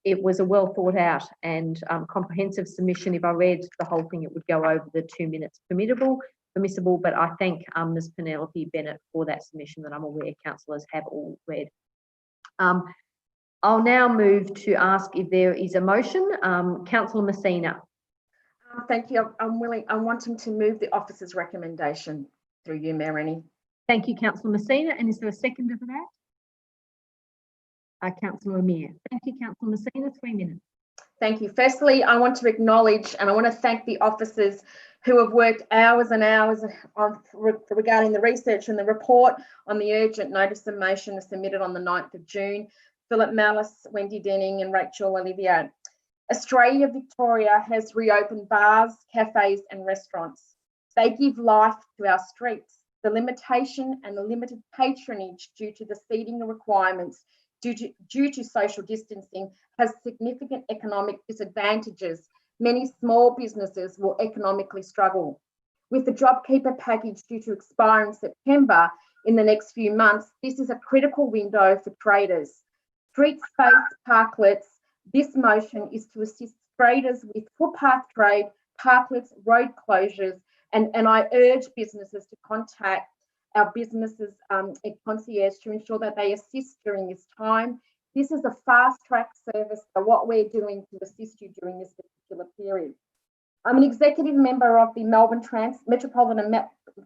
It was a well thought out and comprehensive submission. If I read the whole thing, it would go over the 2 minutes permissible, but I thank Ms. Penelope Bennett for that submission that I'm aware councillors have all read. I'll now move to ask if there is a motion. Councillor Messina. Thank you. I'm wanting to move the officer's recommendation through you, Mayor Rennie. Thank you, Councillor Messina. And is there a seconder for that? Councillor Amir. Thank you, Councillor Messina. 3 minutes. Thank you. Firstly, I want to acknowledge and I want to thank the officers who have worked hours and hours regarding the research and the report on the urgent notice of motion submitted on the 9th of June. Philip Malice, Wendy Denning and Rachel Olivier. Australia Victoria has reopened bars, cafes and restaurants. They give life to our streets. The limitation and the limited patronage due to the seating requirements due to social distancing has significant economic disadvantages. Many small businesses will economically struggle. With the JobKeeper package due to expire in September in the next few months, this is a critical window for traders. Street space parklets, this motion is to assist traders with footpath trade, parklets, road closures, and I urge businesses to contact our businesses concierge to ensure that they assist during this time. This is a fast track service for what we're doing to assist you during this particular period. I'm an executive member of the Melbourne Metropolitan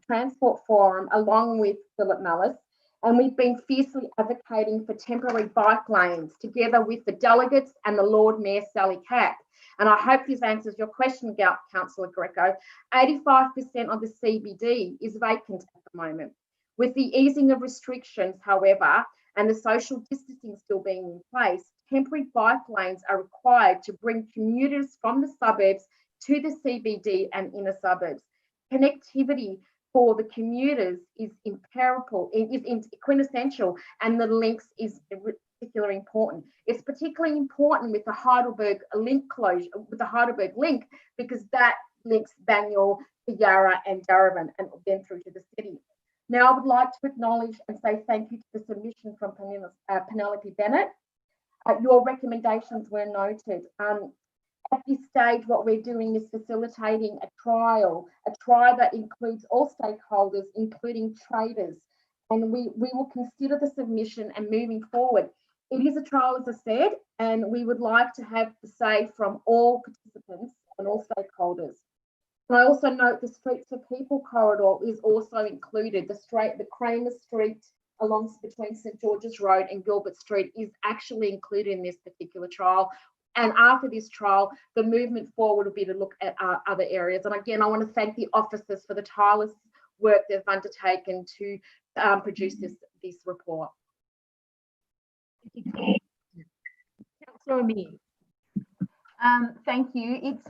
Transport Forum along with Philip Malice, and we've been fiercely advocating for temporary bike lanes together with the delegates and the Lord Mayor Sally Capp. And I hope this answers your question, Councillor Greco. 85% of the CBD is vacant at the moment. With the easing of restrictions, however, and the social distancing still being in place, temporary bike lanes are required to bring commuters from the suburbs to the CBD and inner suburbs. Connectivity for the commuters is quintessential, and the links is particularly important. It's particularly important with the Heidelberg link closure, with the Heidelberg link, because that links Banyule to Yarra and Darebin and then through to the city. Now, I would like to acknowledge and say thank you to the submission from Penelope Bennett. Your recommendations were noted. At this stage, what we're doing is facilitating a trial that includes all stakeholders, including traders, and we will consider the submission and moving forward. It is a trial, as I said, and we would like to have the say from all participants and all stakeholders. And I also note the Streets for People corridor is also included. The Kramer Street along between St George's Road and Gilbert Street is actually included in this particular trial. And after this trial, the movement forward will be to look at other areas. And again, I want to thank the officers for the tireless work they've undertaken to produce this report. Councillor Amir. Thank you. It's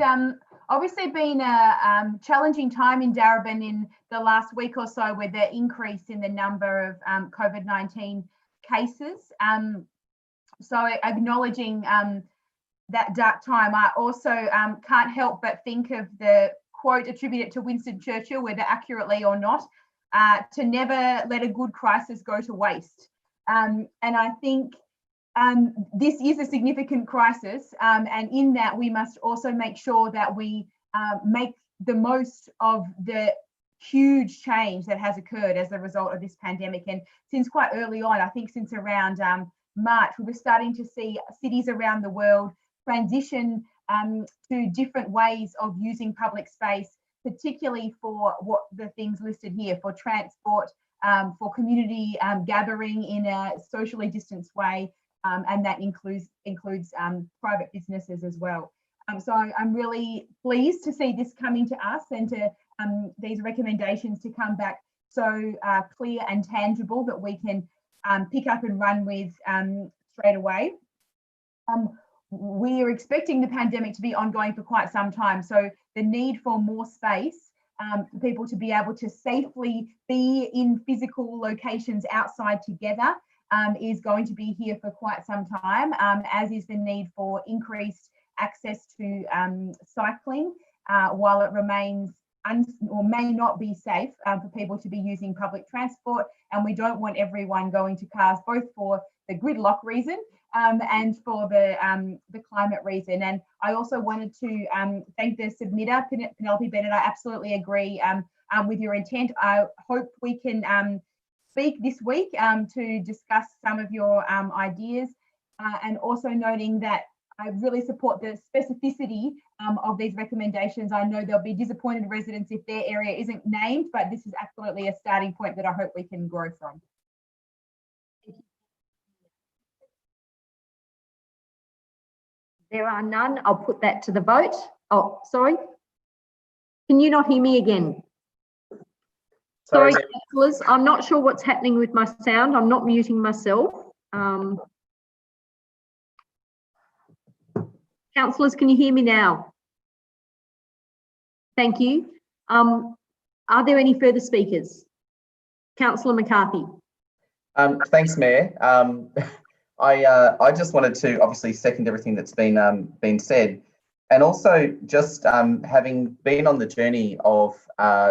obviously been a challenging time in Darebin in the last week or so with the increase in the number of COVID-19 cases. So acknowledging that dark time, I also can't help but think of the quote attributed to Winston Churchill, whether accurately or not, to never let a good crisis go to waste. And I think this is a significant crisis, and in that we must also make sure that we make the most of the huge change that has occurred as a result of this pandemic. And since quite early on, I think since around March, we were starting to see cities around the world transition to different ways of using public space, particularly for what the things listed here, for transport, for community gathering in a socially distanced way, and that includes private businesses as well. So I'm really pleased to see this coming to us and to these recommendations to come back so clear and tangible that we can pick up and run with straight away. We are expecting the pandemic to be ongoing for quite some time, so the need for more space for people to be able to safely be in physical locations outside together is going to be here for quite some time, as is the need for increased access to cycling, while it remains or may not be safe for people to be using public transport. And we don't want everyone going to cars, both for the gridlock reason and for the climate reason. And I also wanted to thank the submitter, Penelope Bennett. I absolutely agree with your intent. I hope we can speak this week to discuss some of your ideas, and also noting that I really support the specificity of these recommendations. I know there'll be disappointed residents if their area isn't named, but this is absolutely a starting point that I hope we can grow from. There are none. I'll put that to the vote. Oh, sorry. Can you not hear me again? Sorry, councillors. I'm not sure what's happening with my sound. I'm not muting myself. Councillors, can you hear me now? Thank you. Are there any further speakers? Councillor McCarthy. Thanks, Mayor. I just wanted to obviously second everything that's been said, and also just having been on the journey of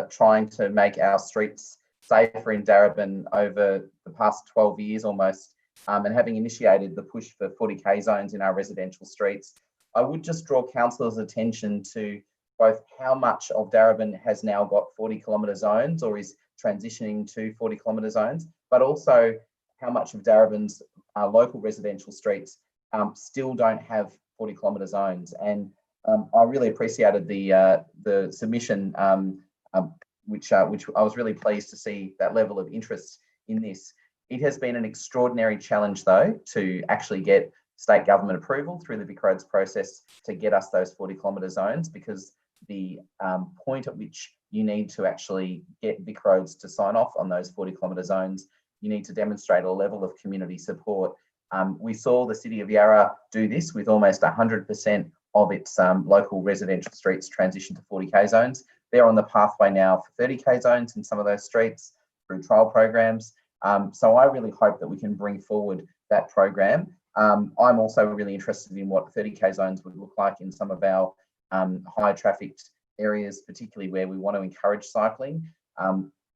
trying to make our streets safer in Darebin over the past 12 years almost, and having initiated the push for 40k zones in our residential streets, I would just draw councillors' attention to both how much of Darebin has now got 40-kilometre zones or is transitioning to 40-kilometre zones, but also how much of Darebin's local residential streets still don't have 40-kilometre zones. And I really appreciated the submission, which I was really pleased to see that level of interest in this. It has been an extraordinary challenge, though, to actually get state government approval through the VicRoads process to get us those 40-kilometre zones, because the point at which you need to actually get VicRoads to sign off on those 40-kilometre zones, you need to demonstrate a level of community support. We saw the City of Yarra do this with almost 100% of its local residential streets transition to 40k zones. They're on the pathway now for 30k zones in some of those streets through trial programs. So I really hope that we can bring forward that program. I'm also really interested in what 30k zones would look like in some of our high trafficked areas, particularly where we want to encourage cycling.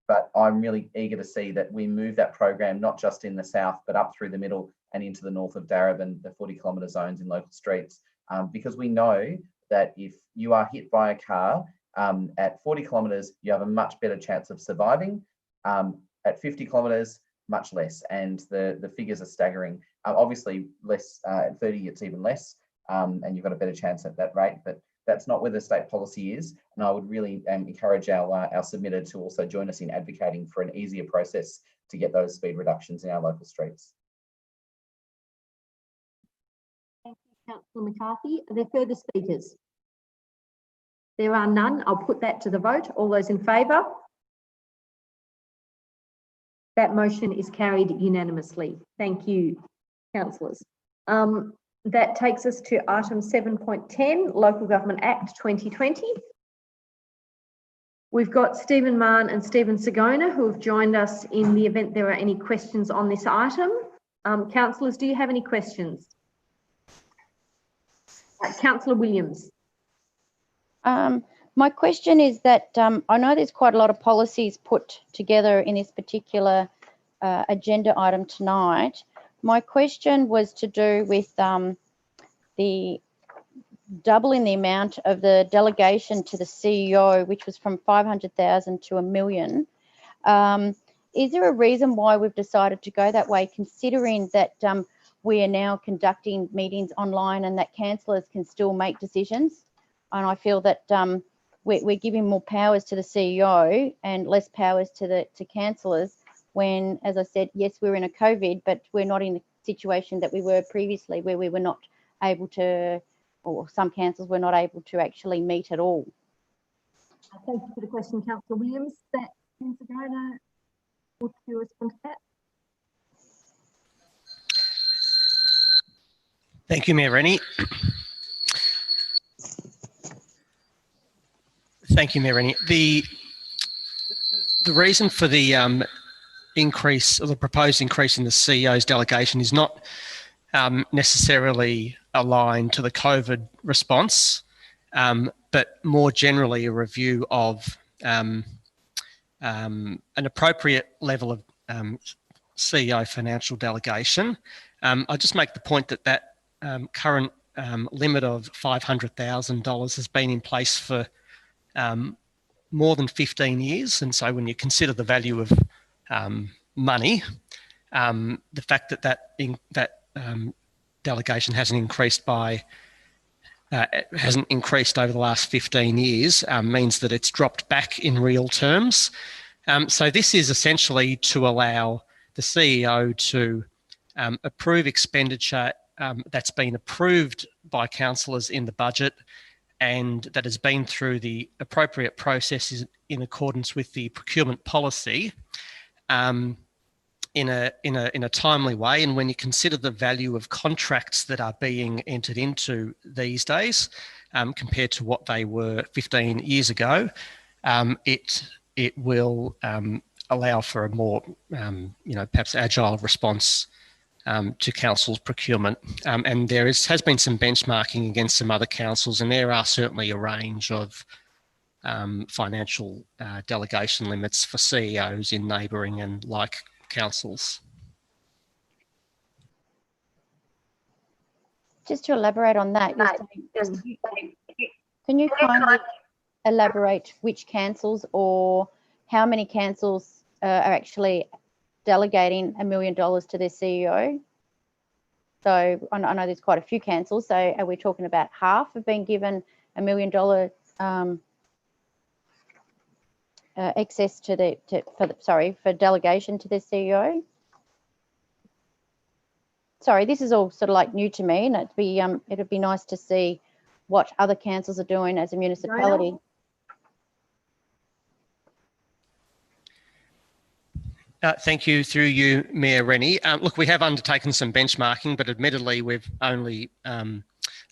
but I'm really eager to see that we move that program not just in the south, but up through the middle and into the north of Darebin, the 40-kilometre zones in local streets, because we know that if you are hit by a car at 40 kilometres, you have a much better chance of surviving. At 50 kilometres, much less, and the figures are staggering. Obviously, less at 30, it's even less, and you've got a better chance at that rate. But that's not where the state policy is, and I would really encourage our submitter to also join us in advocating for an easier process to get those speed reductions in our local streets. Thank you, Councillor McCarthy. Are there further speakers? There are none. I'll put that to the vote. All those in favour? That motion is carried unanimously. Thank you, councillors. That takes us to item 7.10, Local Government Act 2020. We've got Stephen Mann and Stephen Sagona who have joined us in the event there are any questions on this item. Councillors, do you have any questions? Councillor Williams. My question is that I know there's quite a lot of policies put together in this particular agenda item tonight. My question was to do with the doubling the amount of the delegation to the CEO, which was from 500,000 to $1 million. Is there a reason why we've decided to go that way, considering that we are now conducting meetings online and that councillors can still make decisions? And I feel that we're giving more powers to the CEO and less powers to councillors when, as I said, yes, we're in a COVID, but we're not in the situation that we were previously where we were not able to, or some councils were not able to actually meet at all. Thank you for the question, Councillor Williams. That Councillor Garner, would you respond to that? Thank you, Mayor Rennie. Thank you, Mayor Rennie. The reason for the increase, or the proposed increase in the CEO's delegation, is not necessarily aligned to the COVID response, but more generally a review of an appropriate level of CEO financial delegation. I'll just make the point that current limit of $500,000 has been in place for more than 15 years. And so when you consider the value of money, the fact that delegation hasn't increased over the last 15 years means that it's dropped back in real terms. So this is essentially to allow the CEO to approve expenditure that's been approved by councillors in the budget and that has been through the appropriate processes in accordance with the procurement policy in a timely way. And when you consider the value of contracts that are being entered into these days compared to what they were 15 years ago, it will allow for a more perhaps agile response to council's procurement. And there has been some benchmarking against some other councils, and there are certainly a range of financial delegation limits for CEOs in neighbouring and like councils. Just to elaborate on that, can you kindly elaborate which councils or how many councils are actually delegating $1 million to their CEO? So I know there's quite a few councils. So are we talking about half have been given $1 million excess to for delegation to their CEO? Sorry, this is all sort of like new to me, and it'd be nice to see what other councils are doing as a municipality. Thank you, through you, Mayor Rennie. Look, we have undertaken some benchmarking, but admittedly we've only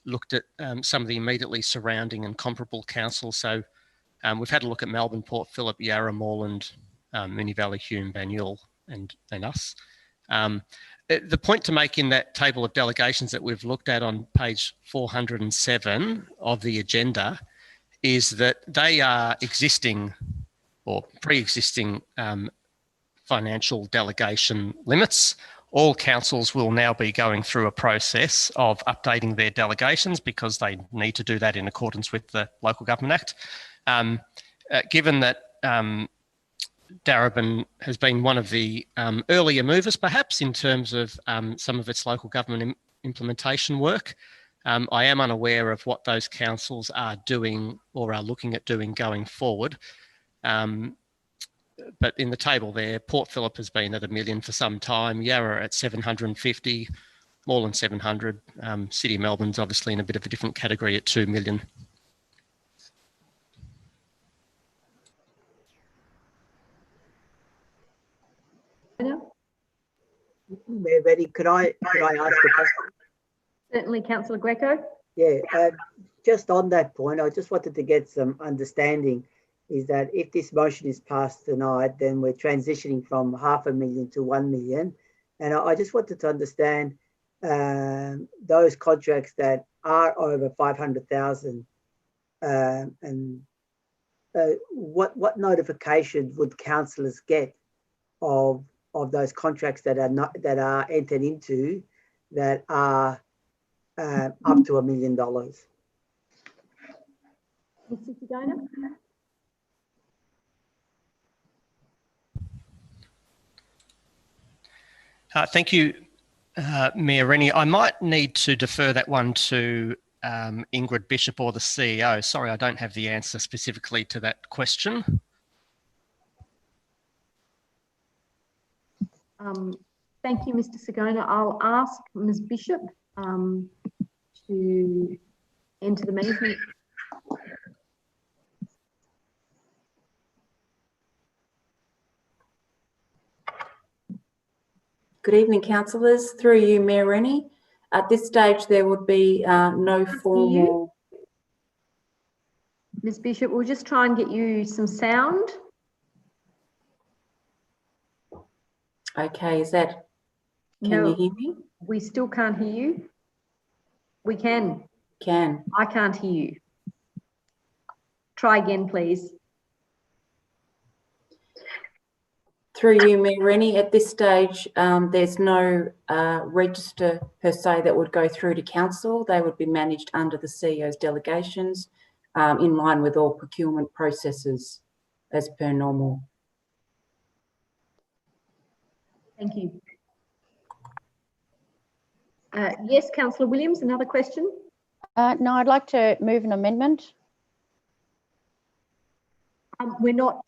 looked at some of the immediately surrounding and comparable councils. So we've had a look at Melbourne, Port Phillip, Yarra, Moreland, Moonee Valley, Hume, Banyule and us. The point to make in that table of delegations that we've looked at on page 407 of the agenda is that they are existing or pre-existing financial delegation limits. All councils will now be going through a process of updating their delegations because they need to do that in accordance with the Local Government Act. Given that Darebin has been one of the earlier movers, perhaps, in terms of some of its local government implementation work, I am unaware of what those councils are doing or are looking at doing going forward. But in the table there, Port Phillip has been at $1 million for some time, Yarra at 750, more than 700. City of Melbourne's obviously in a bit of a different category at 2 million. Mayor Reddy, could I ask a question? Certainly, Councillor Greco. Yeah, just on that point, I just wanted to get some understanding. Is that if this motion is passed tonight, then we're transitioning from $500,000 to $1 million. And I just wanted to understand those contracts that are over 500,000 and what notification would councillors get of those contracts that are entered into that are up to $1 million? Mr. Sigona? Thank you, Mayor Rennie. I might need to defer that one to Ingrid Bishop or the CEO. Sorry, I don't have the answer specifically to that question. Thank you, Mr. Sigona. I'll ask Ms. Bishop to enter the meeting. Good evening, councillors. Through you, Mayor Rennie. At this stage, there would be no formal... Ms. Bishop, we'll just try and get you some sound. Okay, is that... Can you hear me? We still can't hear you. We can. Can. I can't hear you. Try again, please. Through you, Mayor Rennie, at this stage, there's no register per se that would go through to council. They would be managed under the CEO's delegations in line with all procurement processes as per normal. Thank you. Yes, Councillor Williams, another question? No, I'd like to move an amendment. We're not,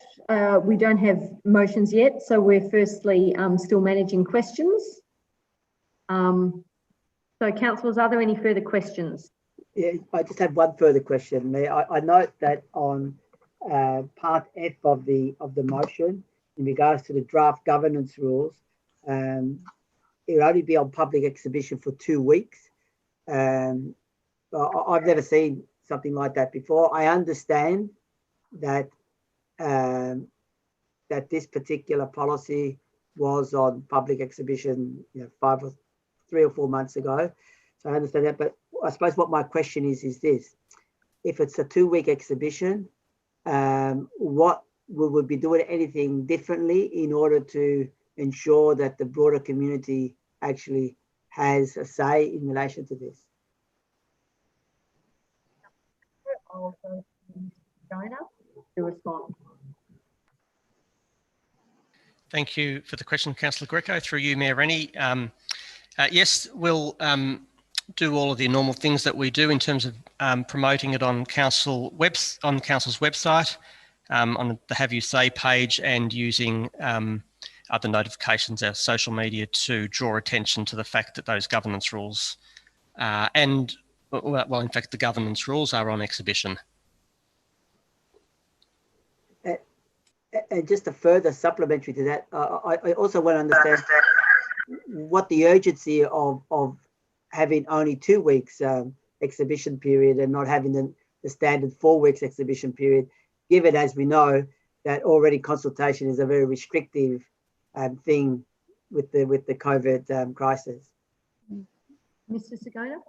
we don't have motions yet, so we're firstly still managing questions. So councillors, are there any further questions? Yeah, I just have one further question, Mayor. I note that on part F of the motion, in regards to the draft governance rules, it will only be on public exhibition for 2 weeks. I've never seen something like that before. I understand that that this particular policy was on public exhibition, 3 or 4 months ago. So I understand that, but I suppose what my question is this: if it's a 2-week exhibition, what will we be doing anything differently in order to ensure that the broader community actually has a say in relation to this? To respond. Thank you for the question, Councillor Greco. Through you, Mayor Rennie. Yes, we'll do all of the normal things that we do in terms of promoting it on council's website, on the Have You Say page, and using other notifications, our social media, to draw attention to the fact that those governance rules in fact, the governance rules are on exhibition. And just a further supplementary to that, I also want to understand what the urgency of having only 2 weeks exhibition period and not having the standard 4 weeks exhibition period, given, as we know, that already consultation is a very restrictive thing with the COVID crisis. Mr. Sigona?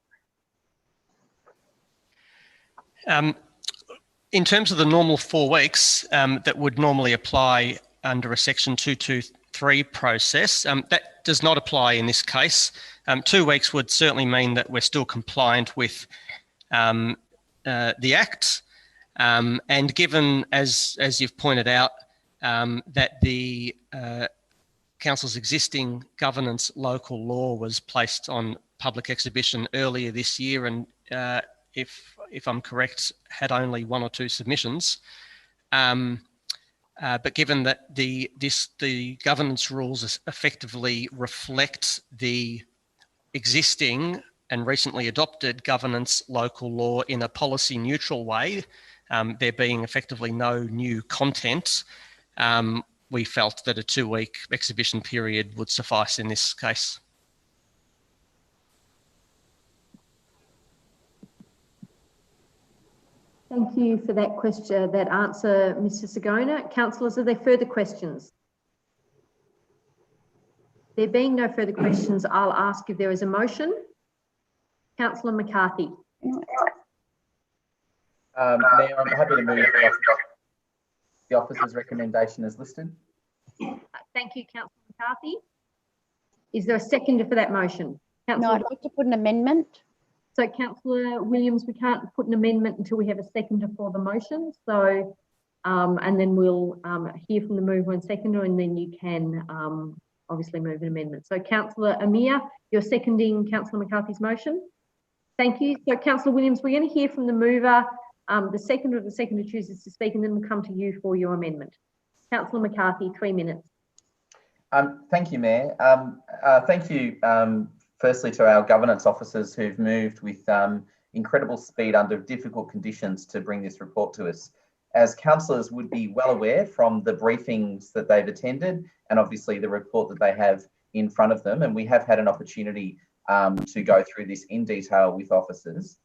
in terms of the normal 4 weeks that would normally apply under a Section 223 process, that does not apply in this case. 2 weeks would certainly mean that we're still compliant with the Act. And given, as you've pointed out, that the Council's existing governance local law was placed on public exhibition earlier this year, and if I'm correct, had only 1 or 2 submissions. But given that the governance rules effectively reflect the existing and recently adopted governance local law in a policy neutral way, there being effectively no new content, we felt that a 2-week exhibition period would suffice in this case. Thank you for that question, that answer, Mr. Sagona. Councillors, are there further questions? There being no further questions, I'll ask if there is a motion. Councillor McCarthy. Mayor, I'm happy to move the officer's recommendation as listed. Thank you, Councillor McCarthy. Is there a seconder for that motion? No, I'd like to put an amendment. So, Councillor Williams, we can't put an amendment until we have a seconder for the motion. So, and then we'll hear from the mover and seconder, and then you can obviously move an amendment. So, Councillor Amir, you're seconding Councillor McCarthy's motion. Thank you. So, Councillor Williams, we're going to hear from the mover, the seconder, if the seconder chooses to speak, and then we'll come to you for your amendment. Councillor McCarthy, 3 minutes. Thank you, Mayor. Thank you, firstly, to our governance officers who've moved with incredible speed under difficult conditions to bring this report to us. As councillors would be well aware from the briefings that they've attended and obviously the report that they have in front of them, and we have had an opportunity to go through this in detail with officers.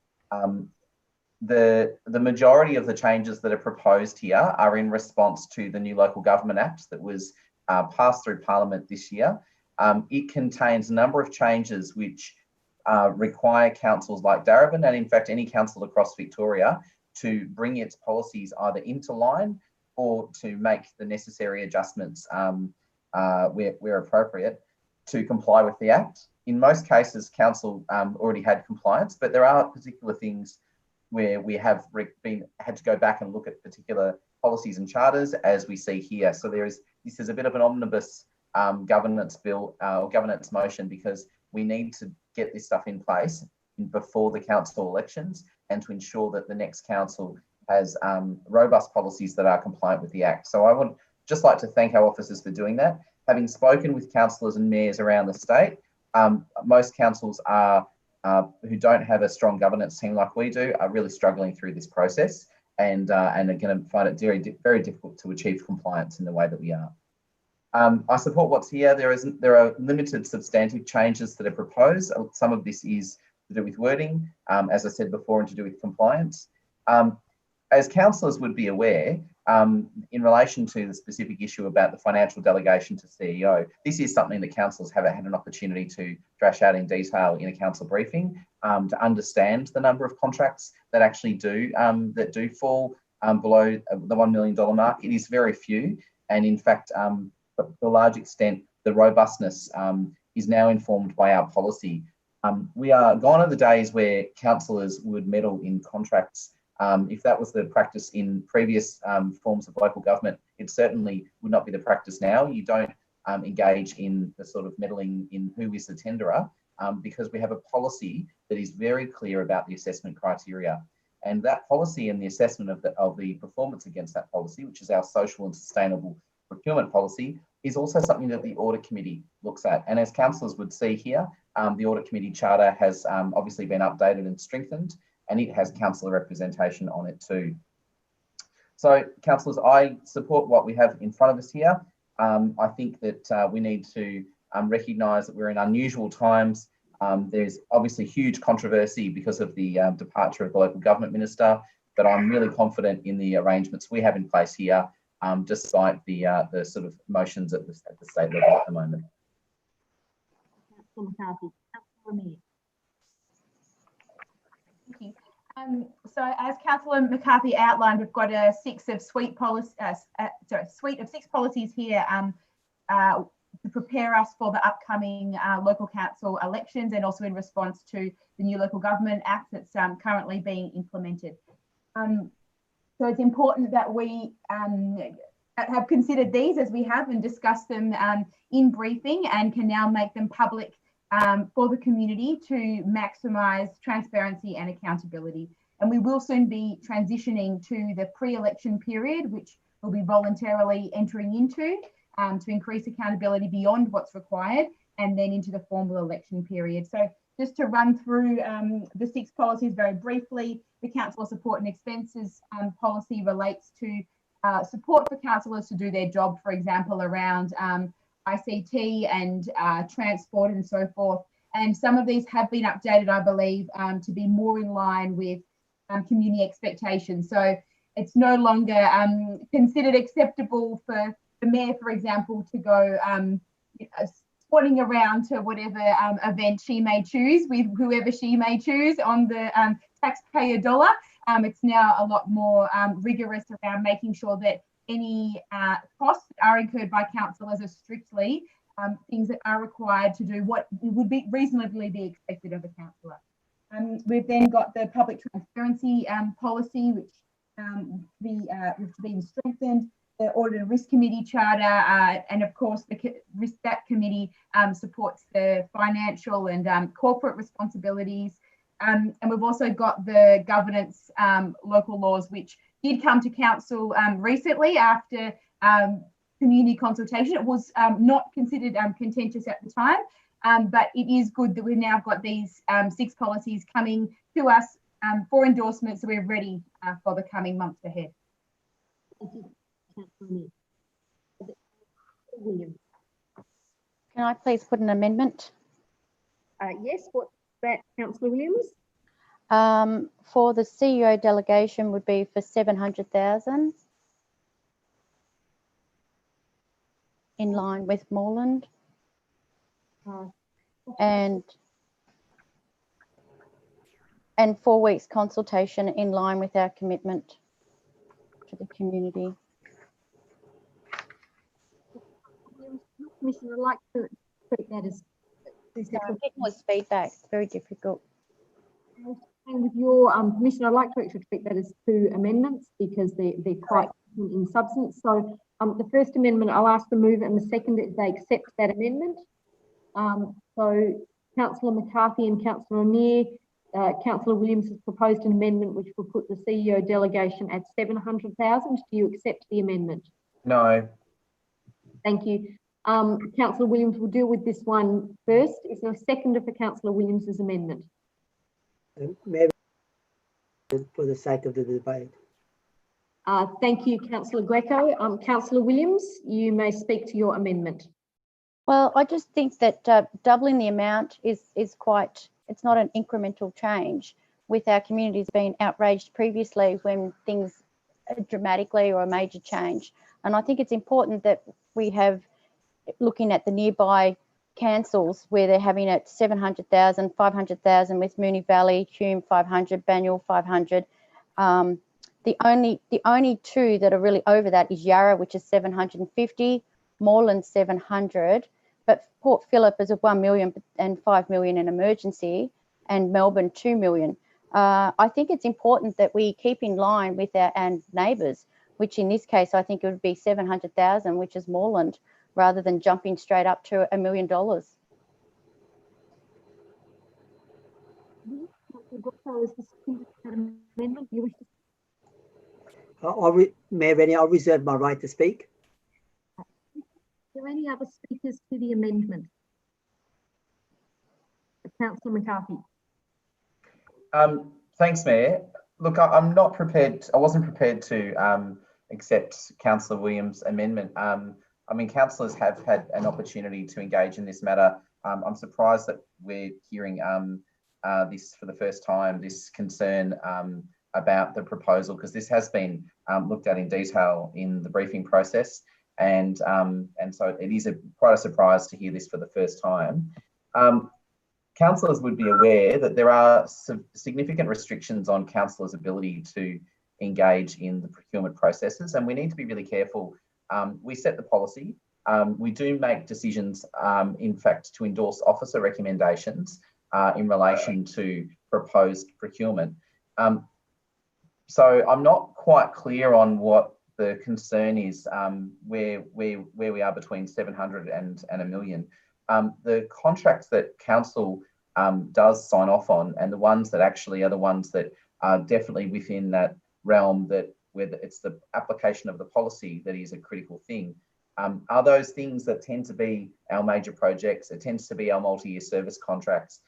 The majority of the changes that are proposed here are in response to the new Local Government Act that was passed through Parliament this year. It contains a number of changes which require councils like Darebin, and in fact any council across Victoria, to bring its policies either into line or to make the necessary adjustments where appropriate to comply with the Act. In most cases, council already had compliance, but there are particular things where we have had to go back and look at particular policies and charters, as we see here. So this is a bit of an omnibus governance bill or governance motion, because we need to get this stuff in place before the council elections and to ensure that the next council has robust policies that are compliant with the Act. So I would just like to thank our officers for doing that. Having spoken with councillors and mayors around the state, most councils who don't have a strong governance team like we do are really struggling through this process and are going to find it very, very difficult to achieve compliance in the way that we are. I support what's here. There are limited substantive changes that are proposed. Some of this is to do with wording, as I said before, and to do with compliance. As councillors would be aware, in relation to the specific issue about the financial delegation to CEO, this is something that councillors have had an opportunity to thrash out in detail in a council briefing, to understand the number of contracts that actually do fall below the $1 million mark. It is very few, and in fact, to a large extent, the robustness is now informed by our policy. We are gone are the days where councillors would meddle in contracts. If that was the practice in previous forms of local government, it certainly would not be the practice now. You don't engage in the sort of meddling in who is the tenderer, because we have a policy that is very clear about the assessment criteria. And that policy and the assessment of the performance against that policy, which is our social and sustainable procurement policy, is also something that the Audit Committee looks at. And as councillors would see here, the Audit Committee charter has obviously been updated and strengthened, and it has councillor representation on it too. So, councillors, I support what we have in front of us here. I think that we need to recognise that we're in unusual times. There's obviously huge controversy because of the departure of the local government minister, but I'm really confident in the arrangements we have in place here, despite the sort of motions at the state level at the moment. Councillor McCarthy. Councillor Amir. Thank you. So as Councillor McCarthy outlined, we've got a suite of six policies here to prepare us for the upcoming local council elections, and also in response to the new Local Government Act that's currently being implemented. So it's important that we have considered these as we have and discussed them in briefing, and can now make them public for the community to maximise transparency and accountability. And we will soon be transitioning to the pre-election period, which we'll be voluntarily entering into to increase accountability beyond what's required, and then into the formal election period. So just to run through the 6 policies very briefly, the Councillor Support and Expenses policy relates to support for councillors to do their job, for example, around ICT and transport and so forth. And some of these have been updated, I believe, to be more in line with community expectations. So it's no longer considered acceptable for the mayor, for example, to go squatting around to whatever event she may choose with whoever she may choose on the taxpayer dollar. It's now a lot more rigorous around making sure that any costs that are incurred by councillors are strictly things that are required to do what would be reasonably be expected of a councillor. We've then got the public transparency policy, which has been strengthened, the Audit and Risk Committee charter, and of course that committee supports the financial and corporate responsibilities. And we've also got the governance local laws, which did come to council recently after community consultation. It was not considered contentious at the time, but it is good that we've now got these 6 policies coming to us for endorsement, so we're ready for the coming months ahead. Thank you, Councillor Williams. Can I please put an amendment? Yes, what's that, Councillor Williams? For the CEO delegation would be for 700,000 in line with Moreland, and 4 weeks consultation in line with our commitment to the community. Commissioner, I'd like to treat that as Getting was feedback, very difficult. And with your permission, I'd like to actually treat that as 2 amendments because they're quite different in substance. So the first amendment, I'll ask the mover, and the second if they accept that amendment. So Councillor McCarthy and Councillor Amir, Councillor Williams has proposed an amendment which will put the CEO delegation at 700,000. Do you accept the amendment? No. Thank you. Councillor Williams will deal with this one first. Is there a seconder for Councillor Williams's amendment? Maybe for the sake of the debate. Thank you, Councillor Greco. Councillor Williams, you may speak to your amendment. Well, I just think that doubling the amount is quite, it's not an incremental change, with our communities being outraged previously when things dramatically or a major change. And I think it's important that we have, looking at the nearby councils where they're having it 700,000, 500,000 with Moonee Valley, Hume 500, Banyule 500. The only 2 that are really over that is Yarra, which is 750, Moreland 700, but Port Phillip is a 1 million and 5 million in emergency, and Melbourne 2 million. I think it's important that we keep in line with our neighbours, which in this case I think it would be 700,000, which is Moreland, rather than jumping straight up to $1 million. Mayor Rennie, I'll reserve my right to speak. Are there any other speakers to the amendment? Councillor McCarthy. Thanks, Mayor. Look, I'm not prepared. I wasn't prepared to accept Councillor Williams' amendment. I mean, councillors have had an opportunity to engage in this matter. I'm surprised that we're hearing this for the first time, this concern about the proposal, because this has been looked at in detail in the briefing process, and so it is quite a surprise to hear this for the first time. councillors would be aware that there are some significant restrictions on councillors' ability to engage in the procurement processes, and we need to be really careful. We set the policy. We do make decisions, in fact, to endorse officer recommendations in relation to proposed procurement. So I'm not quite clear on what the concern is, where we are between 700 and $1 million. The contracts that council does sign off on, and the ones that actually are the ones that are definitely within that realm, that where it's the application of the policy that is a critical thing, are those things that tend to be our major projects. It tends to be our multi-year service contracts.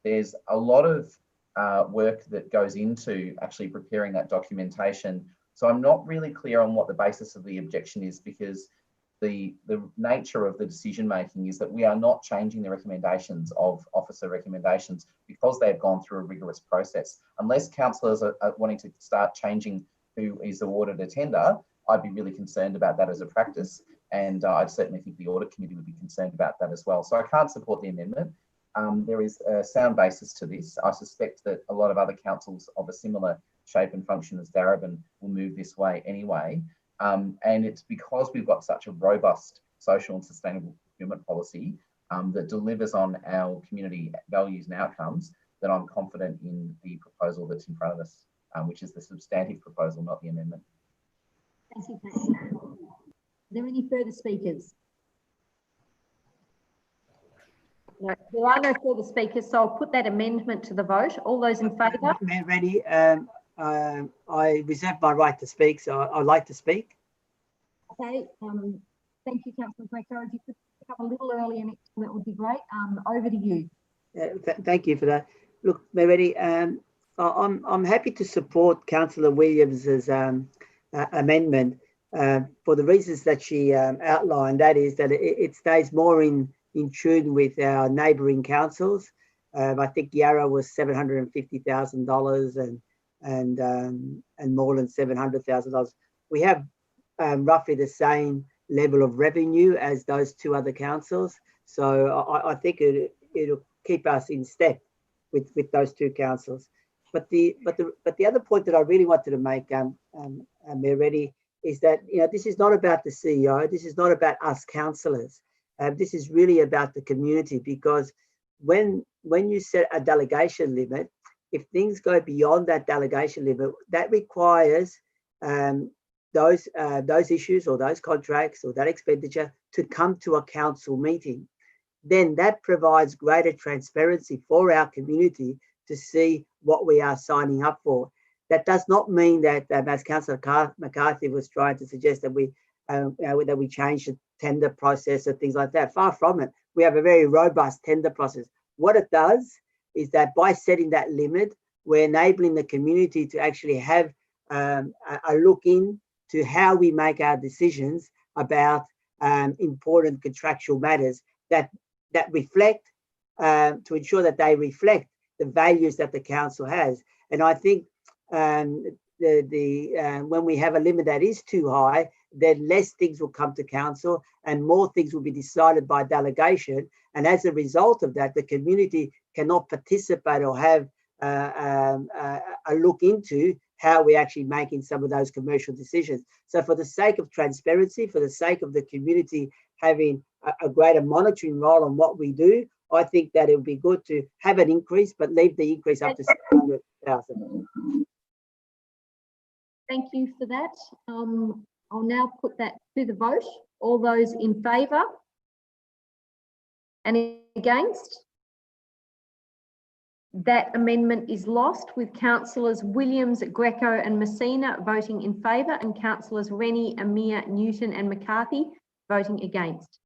There's a lot of work that goes into actually preparing that documentation. So I'm not really clear on what the basis of the objection is, because the nature of the decision making is that we are not changing the recommendations of officer recommendations because they've gone through a rigorous process. Unless councillors are wanting to start changing who is awarded a tender, I'd be really concerned about that as a practice, and I'd certainly think the audit committee would be concerned about that as well. So I can't support the amendment. There is a sound basis to this. I suspect that a lot of other councils of a similar shape and function as Darebin will move this way anyway. And it's because we've got such a robust social and sustainable procurement policy that delivers on our community values and outcomes that I'm confident in the proposal that's in front of us, which is the substantive proposal, not the amendment. Thank you, Pat. Are there any further speakers? No, there are no further speakers, so I'll put that amendment to the vote. All those in favour? Mayor Reddy, I reserve my right to speak, so I'd like to speak. Okay, thank you, Councillor Greco. If you could come a little earlier next time, that would be great. Over to you. Thank you for that. Look, Mayor Reddy, I'm happy to support Councillor Williams's amendment for the reasons that she outlined. That is that it stays more in tune with our neighbouring councils. I think Yarra was $750,000 and Moreland $700,000. We have roughly the same level of revenue as those two other councils, so I think it'll keep us in step with those two councils. But the other point that I really wanted to make, Mayor Reddy, is that this is not about the CEO. This is not about us councillors. This is really about the community, because when you set a delegation limit, if things go beyond that delegation limit, that requires those issues or those contracts or that expenditure to come to a council meeting. Then that provides greater transparency for our community to see what we are signing up for. That does not mean that, as Councillor McCarthy was trying to suggest, that we change the tender process or things like that. Far from it. We have a very robust tender process. What it does is that by setting that limit, we're enabling the community to actually have a look in to how we make our decisions about important contractual matters that reflect, to ensure that they reflect the values that the council has. And I think when we have a limit that is too high, then less things will come to council and more things will be decided by delegation. And as a result of that, the community cannot participate or have a look into how we're actually making some of those commercial decisions. So for the sake of transparency, for the sake of the community having a greater monitoring role on what we do, I think that it would be good to have an increase, but leave the increase up to 600,000. Thank you for that. I'll now put that to the vote. All those in favour and against? That amendment is lost, with councillors Williams, Greco and Messina voting in favour and councillors Rennie, Amir, Newton and McCarthy voting against.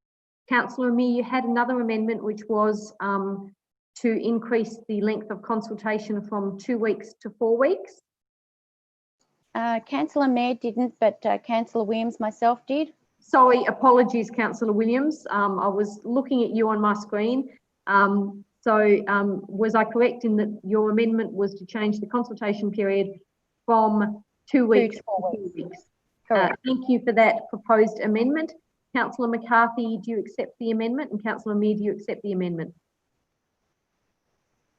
Councillor Amir, you had another amendment which was to increase the length of consultation from 2 weeks to 4 weeks. Councillor Mayor didn't, but Councillor Williams myself did. Sorry, apologies, Councillor Williams. I was looking at you on my screen. Was I correct in that your amendment was to change the consultation period from 2 weeks to 4 weeks? Correct. Thank you for that proposed amendment. Councillor McCarthy, do you accept the amendment? And Councillor Amir, do you accept the amendment?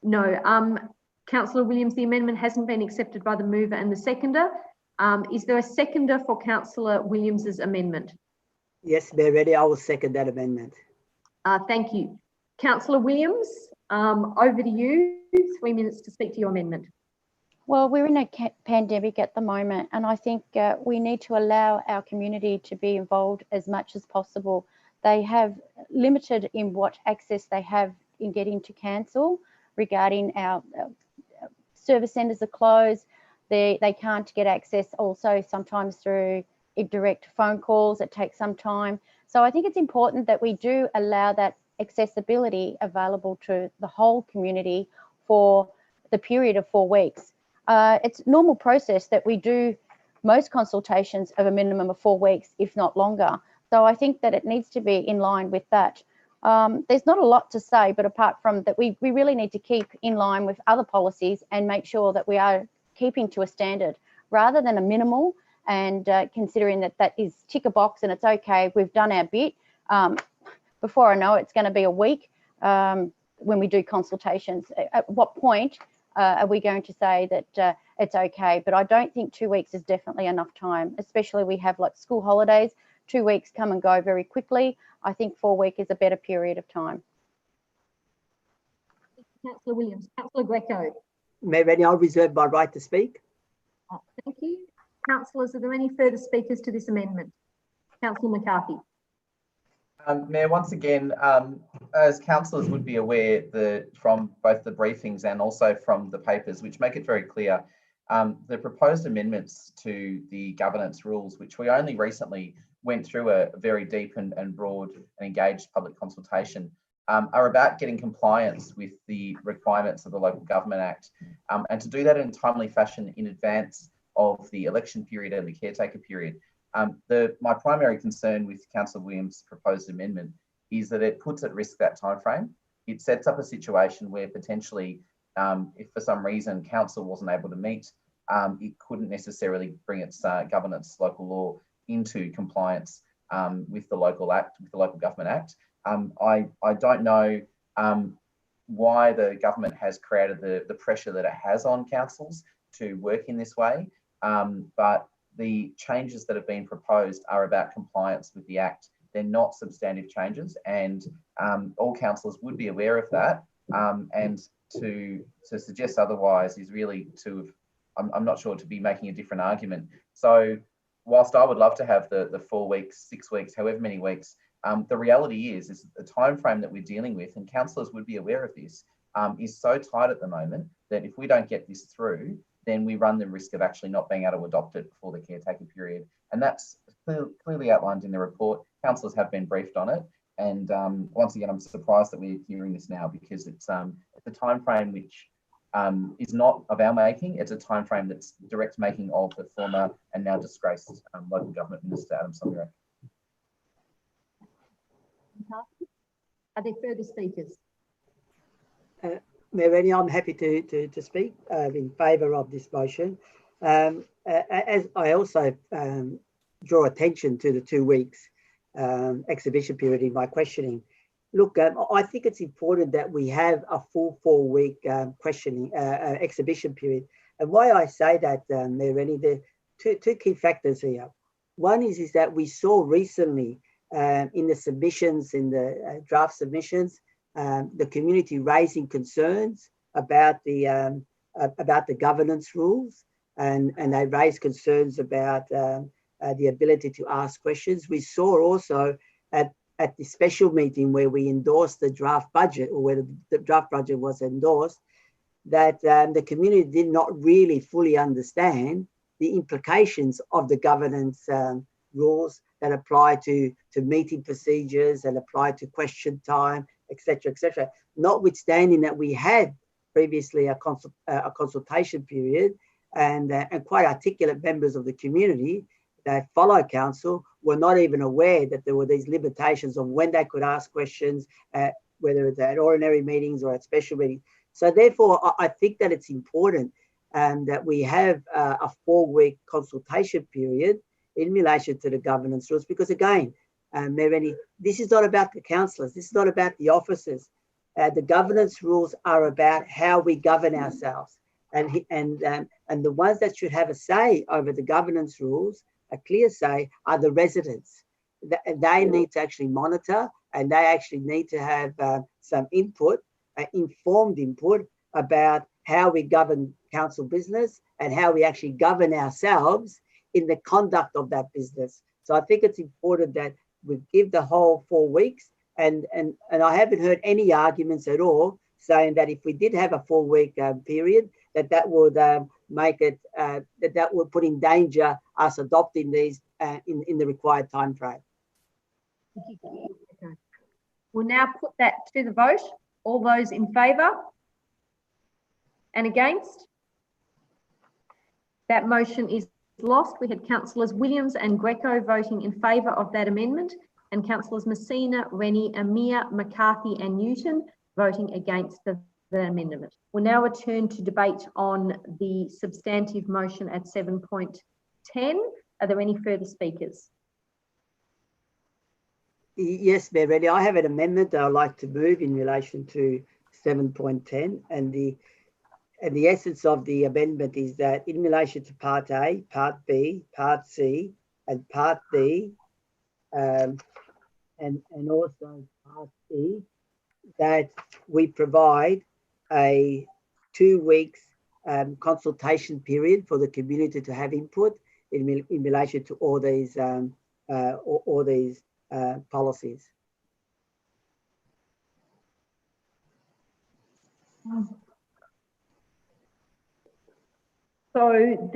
No. Councillor Williams, the amendment hasn't been accepted by the mover and the seconder. Is there a seconder for Councillor Williams's amendment? Yes, Mayor Rennie, I will second that amendment. Thank you. Councillor Williams, over to you. 3 minutes to speak to your amendment. Well, we're in a pandemic at the moment, and I think we need to allow our community to be involved as much as possible. They have limited in what access they have in getting to council regarding our service centres are closed. They can't get access also sometimes through direct phone calls. It takes some time. So I think it's important that we do allow that accessibility available to the whole community for the period of 4 weeks. It's normal process that we do most consultations of a minimum of 4 weeks, if not longer. So I think that it needs to be in line with that. There's not a lot to say, but apart from that, we really need to keep in line with other policies and make sure that we are keeping to a standard rather than a minimal, and considering that that is tick a box and it's okay, we've done our bit. Before I know it's going to be a week when we do consultations. At what point are we going to say that it's okay? But I don't think 2 weeks is definitely enough time, especially we have like school holidays. 2 weeks come and go very quickly. I think 4 weeks is a better period of time. Councillor Williams. Councillor Greco. Mayor Rennie, I'll reserve my right to speak. Thank you. Councillors, are there any further speakers to this amendment? Councillor McCarthy. Mayor, once again, as councillors would be aware, from both the briefings and also from the papers, which make it very clear, the proposed amendments to the governance rules, which we only recently went through a very deep and broad and engaged public consultation, are about getting compliance with the requirements of the Local Government Act, and to do that in a timely fashion in advance of the election period and the caretaker period. My primary concern with Councillor Williams' proposed amendment is that it puts at risk that timeframe. It sets up a situation where potentially, if for some reason council wasn't able to meet, it couldn't necessarily bring its governance local law into compliance with the Local Government Act. I don't know why the government has created the pressure that it has on councils to work in this way, but the changes that have been proposed are about compliance with the Act. They're not substantive changes, and all councillors would be aware of that. And to suggest otherwise is really I'm not sure, to be making a different argument. So whilst I would love to have the 4 weeks, 6 weeks, however many weeks, the reality is the time frame that we're dealing with, and councillors would be aware of this, is so tight at the moment that if we don't get this through, then we run the risk of actually not being able to adopt it before the caretaker period. And that's clearly outlined in the report. Councillors have been briefed on it. And once again, I'm surprised that we're hearing this now, because it's a time frame which is not of our making. It's a time frame that's direct making of the former and now disgraced local government minister, Adam Somyurek. Are there further speakers? Mayor Rennie, I'm happy to speak in favour of this motion. As I also draw attention to the 2 weeks exhibition period in my questioning. Look, I think it's important that we have a full 4 week exhibition period. And why I say that, Mayor Rennie, there are two key factors here. One is that we saw recently in the submissions, in the draft submissions, the community raising concerns about the governance rules, and they raised concerns about the ability to ask questions. We saw also at the special meeting where we endorsed the draft budget, or where the draft budget was endorsed, that the community did not really fully understand the implications of the governance rules that apply to meeting procedures, and apply to question time, etc., etc. Notwithstanding that we had previously a consultation period, and quite articulate members of the community that follow council were not even aware that there were these limitations on when they could ask questions, whether it's at ordinary meetings or at special meetings. So therefore, I think that it's important that we have a 4 week consultation period in relation to the governance rules, because again, Mayor Rennie, this is not about the councillors, this is not about the officers. The governance rules are about how we govern ourselves. And the ones that should have a say over the governance rules, a clear say, are the residents. They need to actually monitor, and they actually need to have some input, informed input about how we govern council business and how we actually govern ourselves in the conduct of that business. So I think it's important that we give the whole 4 weeks, and I haven't heard any arguments at all saying that if we did have a 4-week period, that would make it, that would put in danger us adopting these in the required time frame. We'll now put that to the vote. All those in favour and against? That motion is lost. We had councillors Williams and Greco voting in favour of that amendment, and councillors Messina, Rennie, Amir, McCarthy and Newton voting against the amendment. We'll now return to debate on the substantive motion at 7.10. Are there any further speakers? Yes, Mayor Rennie, I have an amendment that I'd like to move in relation to 7.10, and the essence of the amendment is that in relation to Part A, Part B, Part C, and Part D, and also Part E, that we provide a 2 weeks consultation period for the community to have input in relation to all these policies. So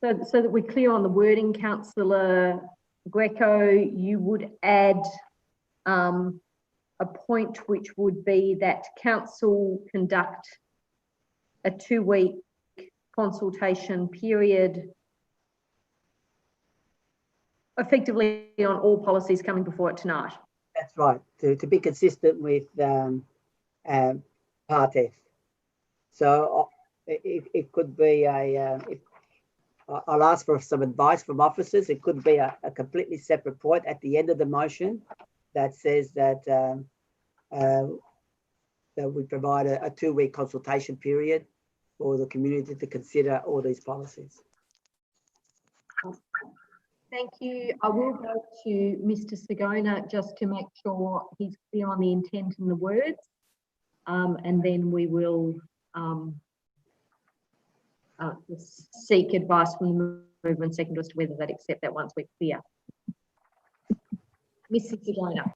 that we're clear on the wording, Councillor Greco, you would add a point which would be that council conduct a 2-week consultation period effectively on all policies coming before it tonight. That's right, to be consistent with Part F. So it could be I'll ask for some advice from officers. It could be a completely separate point at the end of the motion that says that that we provide a 2-week consultation period for the community to consider all these policies. Thank you. I will go to Mr. Sigona just to make sure he's clear on the intent and the words, and then we will seek advice from the movement second as to whether they'd accept that once we're clear. Mr. Sigona.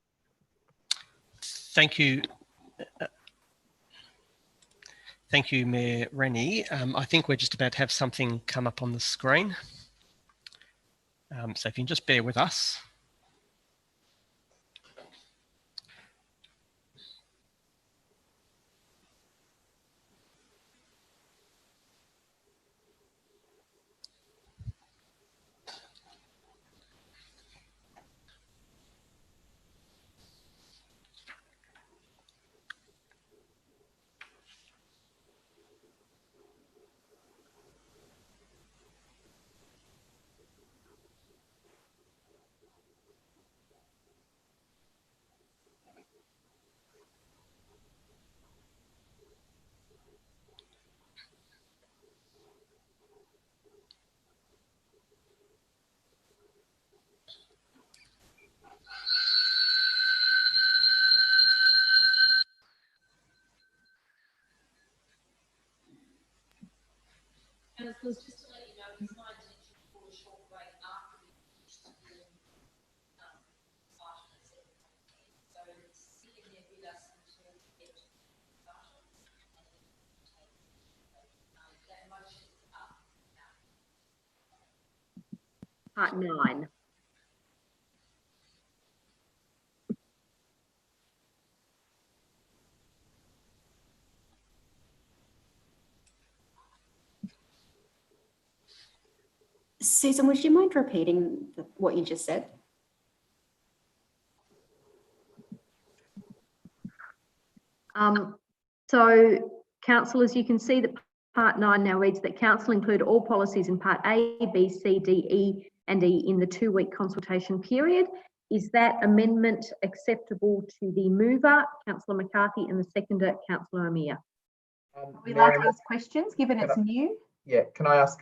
Thank you. Thank you, Mayor Rennie. I think we're just about to have something come up on the screen. So if you can just bear with us. Councillors, just to let you know, it's my intention for a short break after we finish the item at 7:10. So sit in there with us until we get to the item, and then take that motion up now. Part 9. Susan, would you mind repeating what you just said? So, councillors, you can see that Part 9 now reads that council include all policies in Part A, B, C, D, E and E in the 2-week consultation period. Is that amendment acceptable to the mover, Councillor McCarthy, and the seconder, Councillor Amir? Are we allowed to ask questions, given it's new? Yeah, can I ask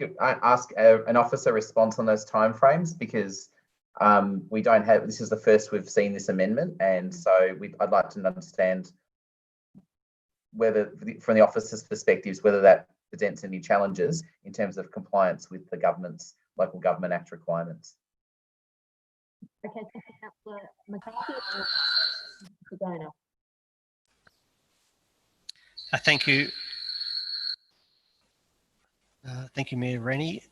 an officer response on those timeframes, because we don't have, this is the first we've seen this amendment, and so I'd like to understand whether, from the officer's perspectives, whether that presents any challenges in terms of compliance with the government's Local Government Act requirements. Okay, thank you, Councillor McCarthy. Sedona. Thank you. Thank you, Mayor Rennie.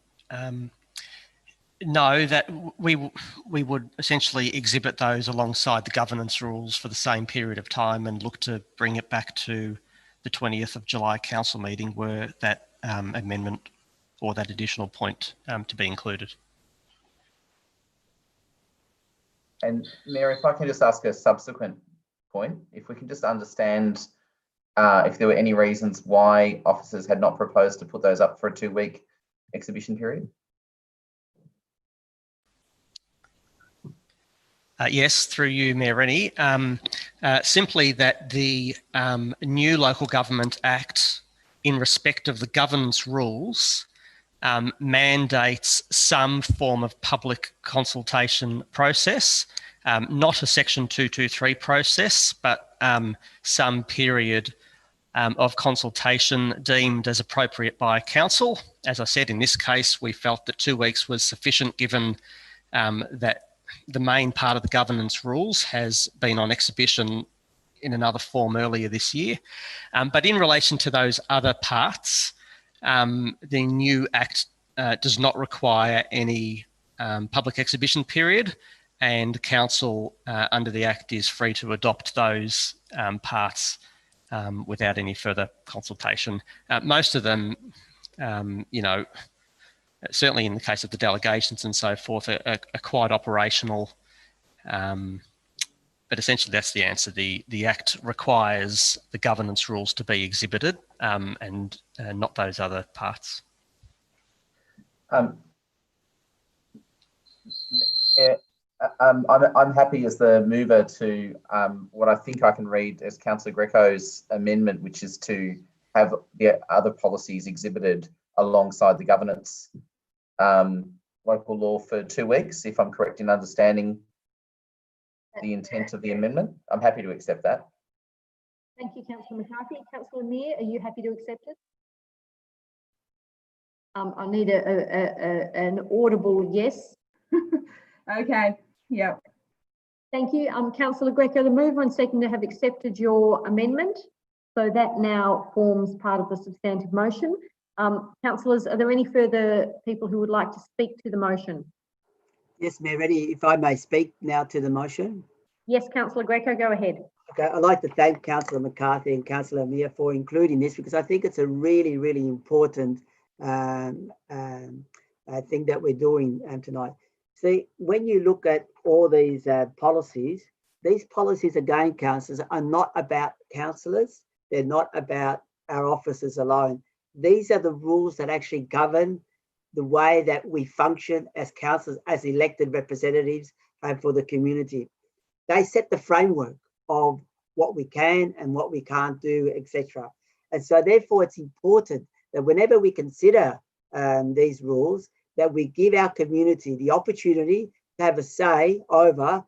No, that we would essentially exhibit those alongside the governance rules for the same period of time and look to bring it back to the 20th of July council meeting, were that amendment or that additional point to be included. And Mayor, if I can just ask a subsequent point, if we can just understand if there were any reasons why officers had not proposed to put those up for a 2-week exhibition period? Yes, through you, Mayor Rennie. Simply that the new Local Government Act, in respect of the governance rules, mandates some form of public consultation process, not a Section 223 process, but some period of consultation deemed as appropriate by council. As I said, in this case, we felt that 2 weeks was sufficient, given that the main part of the governance rules has been on exhibition in another form earlier this year. But in relation to those other parts, the new Act does not require any public exhibition period, and council under the Act is free to adopt those parts without any further consultation. Most of them, you know, certainly in the case of the delegations and so forth, are quite operational. But essentially that's the answer. The Act requires the governance rules to be exhibited and not those other parts. Yeah, I'm happy as the mover to what I think I can read as Councillor Greco's amendment, which is to have the other policies exhibited alongside the governance local law for 2 weeks, if I'm correct in understanding the intent of the amendment. I'm happy to accept that. Thank you, Councillor McCarthy. Councillor Amir, are you happy to accept it? I need an audible yes. Okay, yeah. Thank you. Councillor Greco, the mover and seconder have accepted your amendment, so that now forms part of the substantive motion. Councillors, are there any further people who would like to speak to the motion? Yes, Mayor Rennie, if I may speak now to the motion. Yes, Councillor Greco, go ahead. Okay, I'd like to thank Councillor McCarthy and Councillor Amir for including this, because I think it's a really, really important thing that we're doing tonight. See, when you look at all these policies again, councillors, are not about councillors. They're not about our officers alone. These are the rules that actually govern the way that we function as councillors, as elected representatives for the community. They set the framework of what we can and what we can't do, etc. And so therefore it's important that whenever we consider these rules, that we give our community the opportunity to have a say over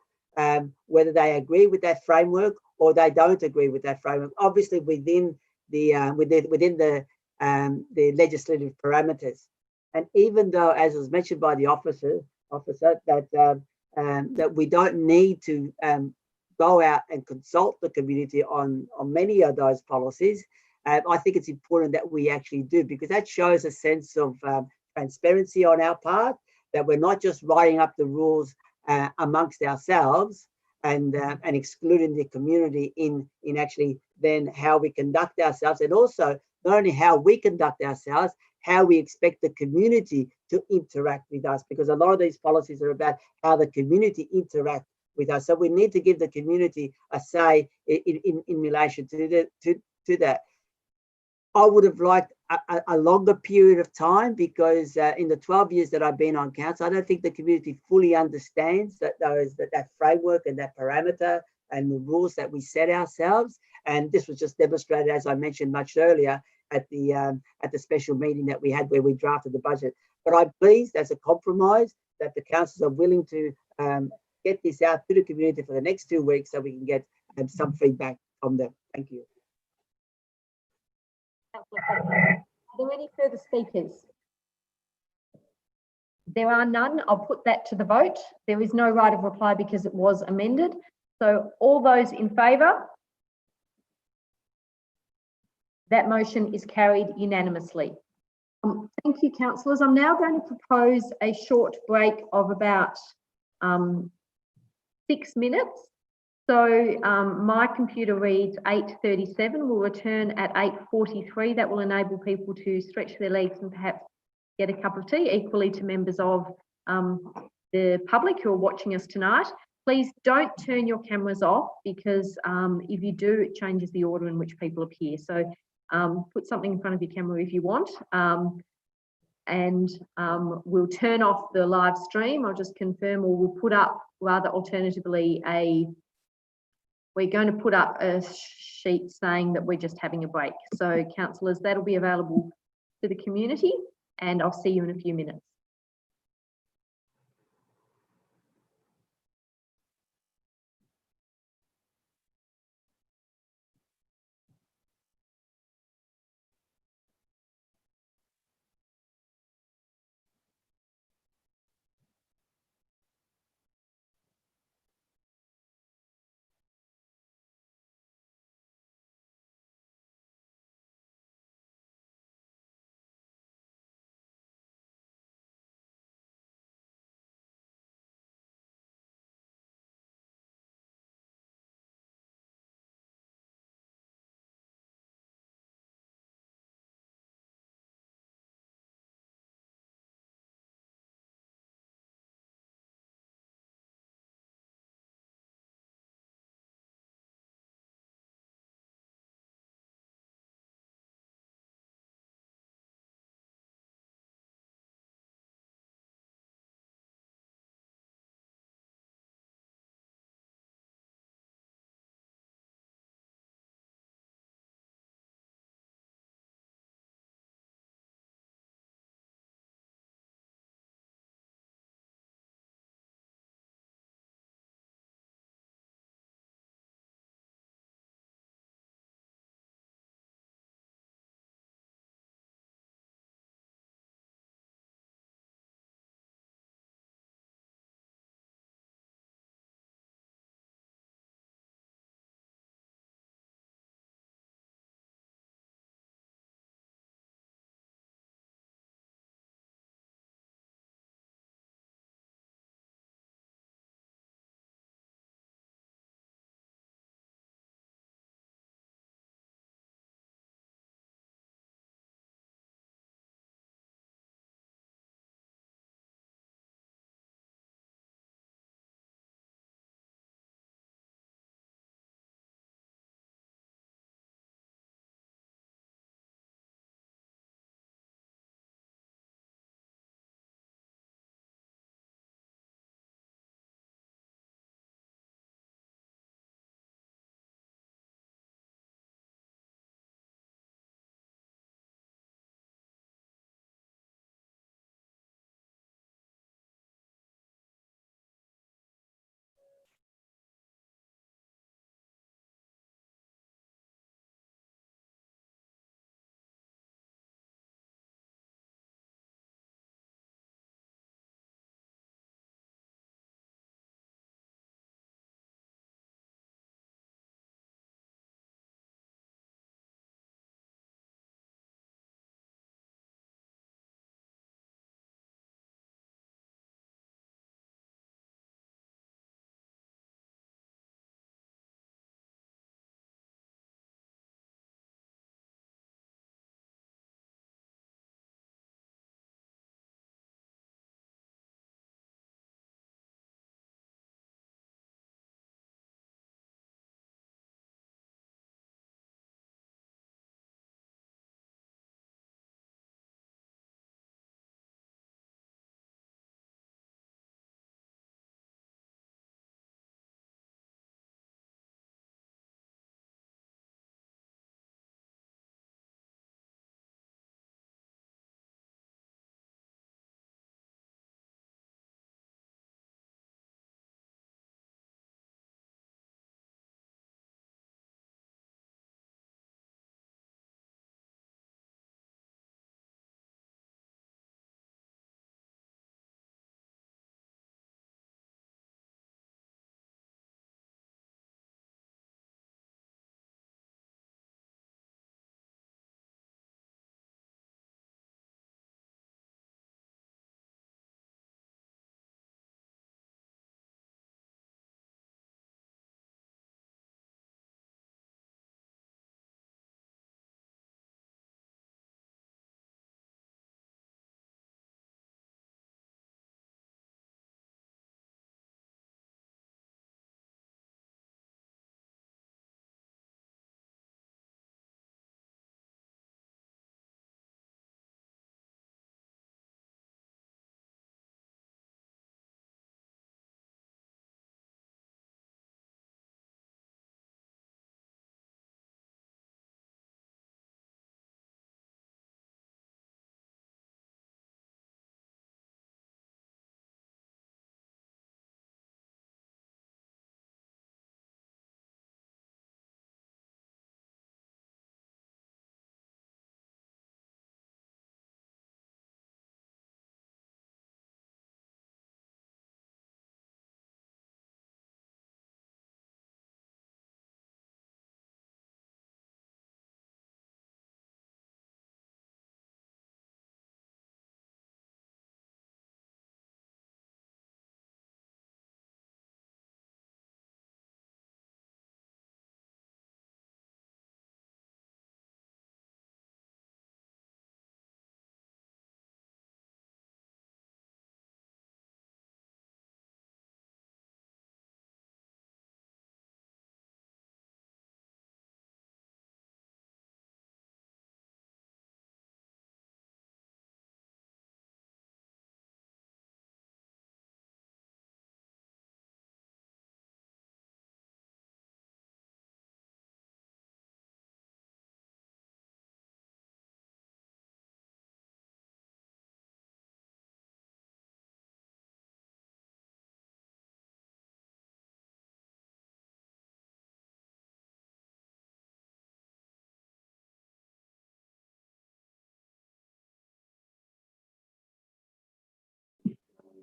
whether they agree with that framework or they don't agree with that framework, obviously within the legislative parameters. And even though, as was mentioned by the officer that we don't need to go out and consult the community on many of those policies, I think it's important that we actually do, because that shows a sense of transparency on our part, that we're not just writing up the rules amongst ourselves and excluding the community in actually then how we conduct ourselves, and also not only how we conduct ourselves, how we expect the community to interact with us, because a lot of these policies are about how the community interact with us. So we need to give the community a say in relation to that. I would have liked a longer period of time, because in the 12 years that I've been on council, I don't think the community fully understands that framework and that parameter and the rules that we set ourselves. And this was just demonstrated, as I mentioned much earlier, at the special meeting that we had where we drafted the budget. But I'm pleased, as a compromise, that the councils are willing to get this out to the community for the next 2 weeks so we can get some feedback from them. Thank you. Are there any further speakers? There are none. I'll put that to the vote. There is no right of reply because it was amended. So all those in favour? That motion is carried unanimously. Thank you, councillors. I'm now going to propose a short break of about 6 minutes. So my computer reads 8:37. We'll return at 8:43. That will enable people to stretch their legs and perhaps get a cup of tea, equally to members of the public who are watching us tonight. Please don't turn your cameras off, because if you do, it changes the order in which people appear. So put something in front of your camera if you want. And we'll turn off the live stream. I'll just confirm, or we'll put up, rather alternatively, we're going to put up a sheet saying that we're just having a break. So councillors, that'll be available to the community, and I'll see you in a few minutes.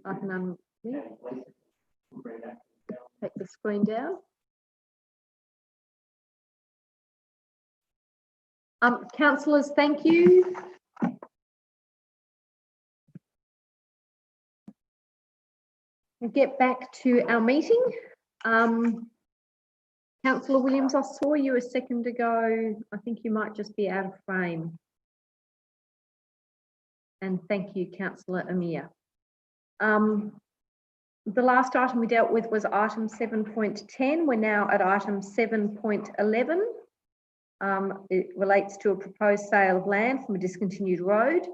I can unmute. Take the screen down. Councillors, thank you. We'll get back to our meeting. Councillor Williams, I saw you a second ago. I think you might just be out of frame. And thank you, Councillor Amir. The last item we dealt with was item 7.10. We're now at item 7.11. It relates to a proposed sale of land from a discontinued road.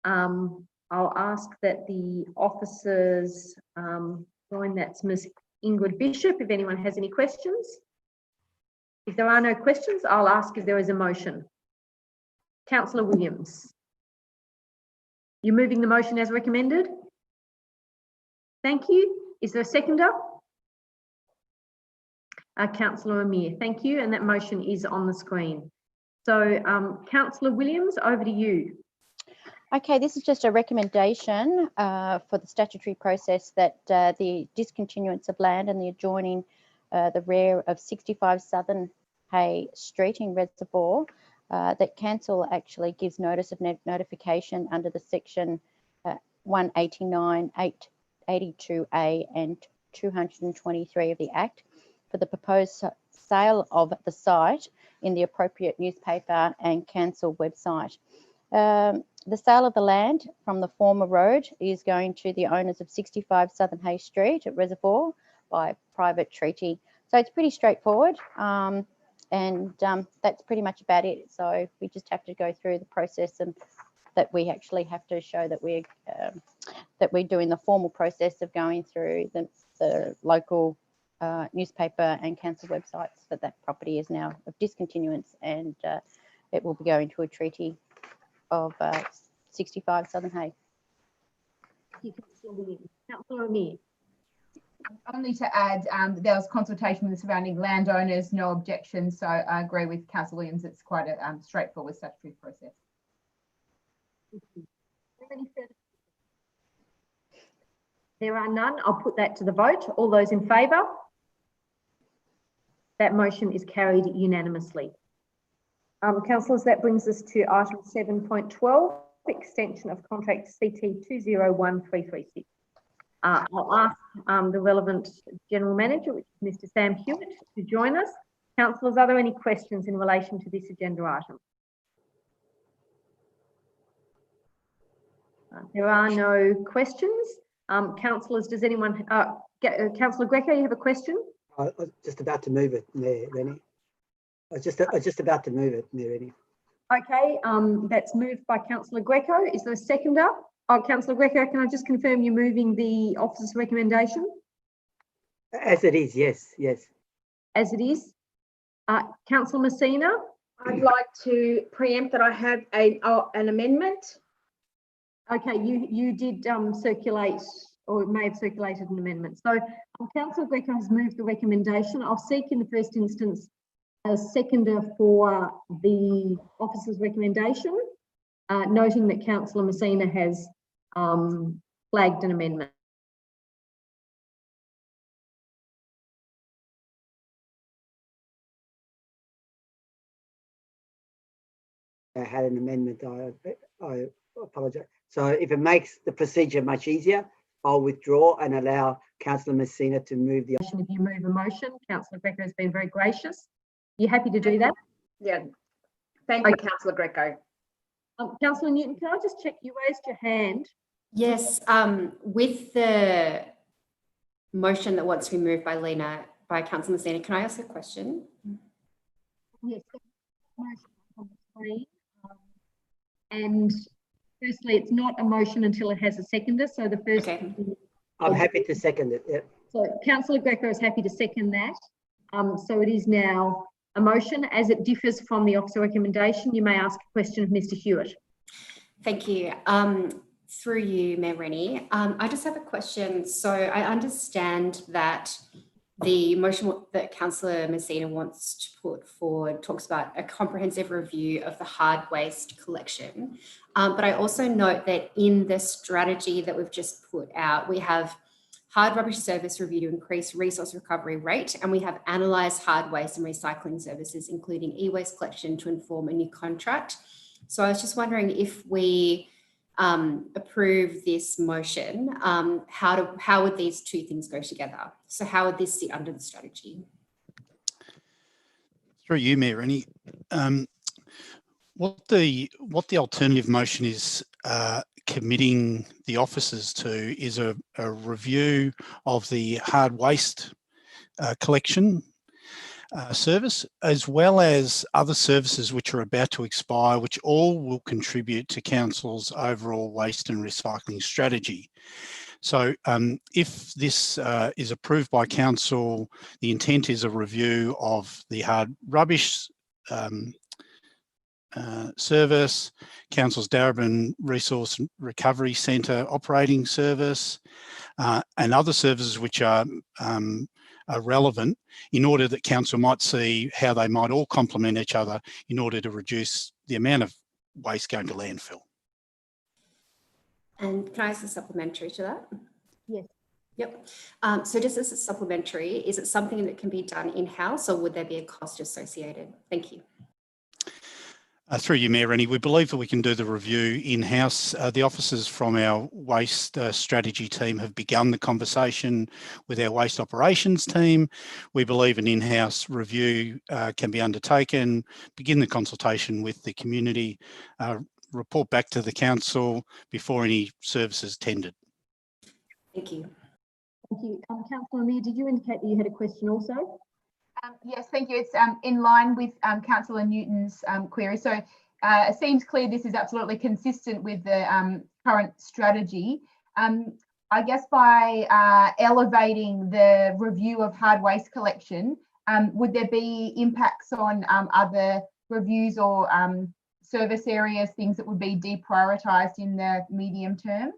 I'll ask that the officers join. That's Ms. Ingrid Bishop, if anyone has any questions. If there are no questions, I'll ask if there is a motion. Councillor Williams. You're moving the motion as recommended? Thank you. Is there a seconder? Councillor Amir, thank you. And that motion is on the screen. So Councillor Williams, over to you. Okay, this is just a recommendation for the statutory process that the discontinuance of land and the adjoining the rear of 65 Southern Hay Street in Reservoir, that council actually gives notice of notification under the section 189, 882A and 223 of the Act for the proposed sale of the site in the appropriate newspaper and council website. The sale of the land from the former road is going to the owners of 65 Southern Hay Street at Reservoir by private treaty. So it's pretty straightforward, and that's pretty much about it. So we just have to go through the process, and that we actually have to show that we're doing the formal process of going through the local newspaper and council websites that property is now of discontinuance, and it will be going to a treaty of 65 Southern Hay. Thank you, Councillor Williams. Councillor Amir. Only to add, there was consultation with the surrounding landowners, no objections. So I agree with Councillor Williams. It's quite a straightforward statutory process. There are none. I'll put that to the vote. All those in favour? That motion is carried unanimously. Councillors, that brings us to item 7.12, extension of contract CT 201336. I'll ask the relevant General Manager, which is Mr. Sam Hewitt, to join us. Councillors, are there any questions in relation to this agenda item? There are no questions. Councillors, does anyone, Councillor Greco, you have a question? I was just about to move it, Mayor Rennie. I was just about to move it, Mayor Rennie. Okay, that's moved by Councillor Greco. Is there a seconder? Oh, Councillor Greco, can I just confirm you're moving the officer's recommendation? As it is, yes, yes. As it is. Councillor Messina? I'd like to preempt that I have an amendment. Okay, you did circulate, or may have circulated an amendment. So Councillor Greco has moved the recommendation. I'll seek in the first instance a seconder for the officer's recommendation, noting that Councillor Messina has flagged an amendment. I had an amendment. I apologise. So if it makes the procedure much easier, I'll withdraw and allow Councillor Messina to move the. If you move a motion, Councillor Greco has been very gracious. You happy to do that? Yeah. Thank you, Councillor Greco. Councillor Newton, can I just check, you raised your hand? Yes, with the motion that wants to be moved by Councillor Messina, can I ask a question? Yes. And firstly, it's not a motion until it has a seconder. So the first. Okay. I'm happy to second it. Yeah. So Councillor Greco is happy to second that. So it is now a motion. As it differs from the officer recommendation, you may ask a question of Mr. Hewitt. Thank you. Through you, Mayor Rennie, I just have a question. So I understand that the motion that Councillor Messina wants to put forward talks about a comprehensive review of the hard waste collection. But I also note that in the strategy that we've just put out, we have hard rubbish service review to increase resource recovery rate, and we have analysed hard waste and recycling services, including e-waste collection, to inform a new contract. So I was just wondering if we approve this motion, how would these two things go together? So how would this sit under the strategy? Through you, Mayor Rennie. What the alternative motion is committing the officers to is a review of the hard waste collection service, as well as other services which are about to expire, which all will contribute to Council's overall waste and recycling strategy. So if this is approved by Council, the intent is a review of the hard rubbish service, Council's Darebin Resource Recovery Centre operating service, and other services which are relevant, in order that Council might see how they might all complement each other in order to reduce the amount of waste going to landfill. And can I ask a supplementary to that? Yes. Yep. So just as a supplementary, is it something that can be done in-house, or would there be a cost associated? Thank you. Through you, Mayor Rennie, we believe that we can do the review in-house. The officers from our waste strategy team have begun the conversation with our waste operations team. We believe an in-house review can be undertaken, begin the consultation with the community, report back to the Council before any services tendered. Thank you. Thank you. Councillor Amir, did you indicate that you had a question also? Yes, thank you. It's in line with Councillor Newton's query. So it seems clear this is absolutely consistent with the current strategy. I guess by elevating the review of hard waste collection, would there be impacts on other reviews or service areas, things that would be deprioritised in the medium term?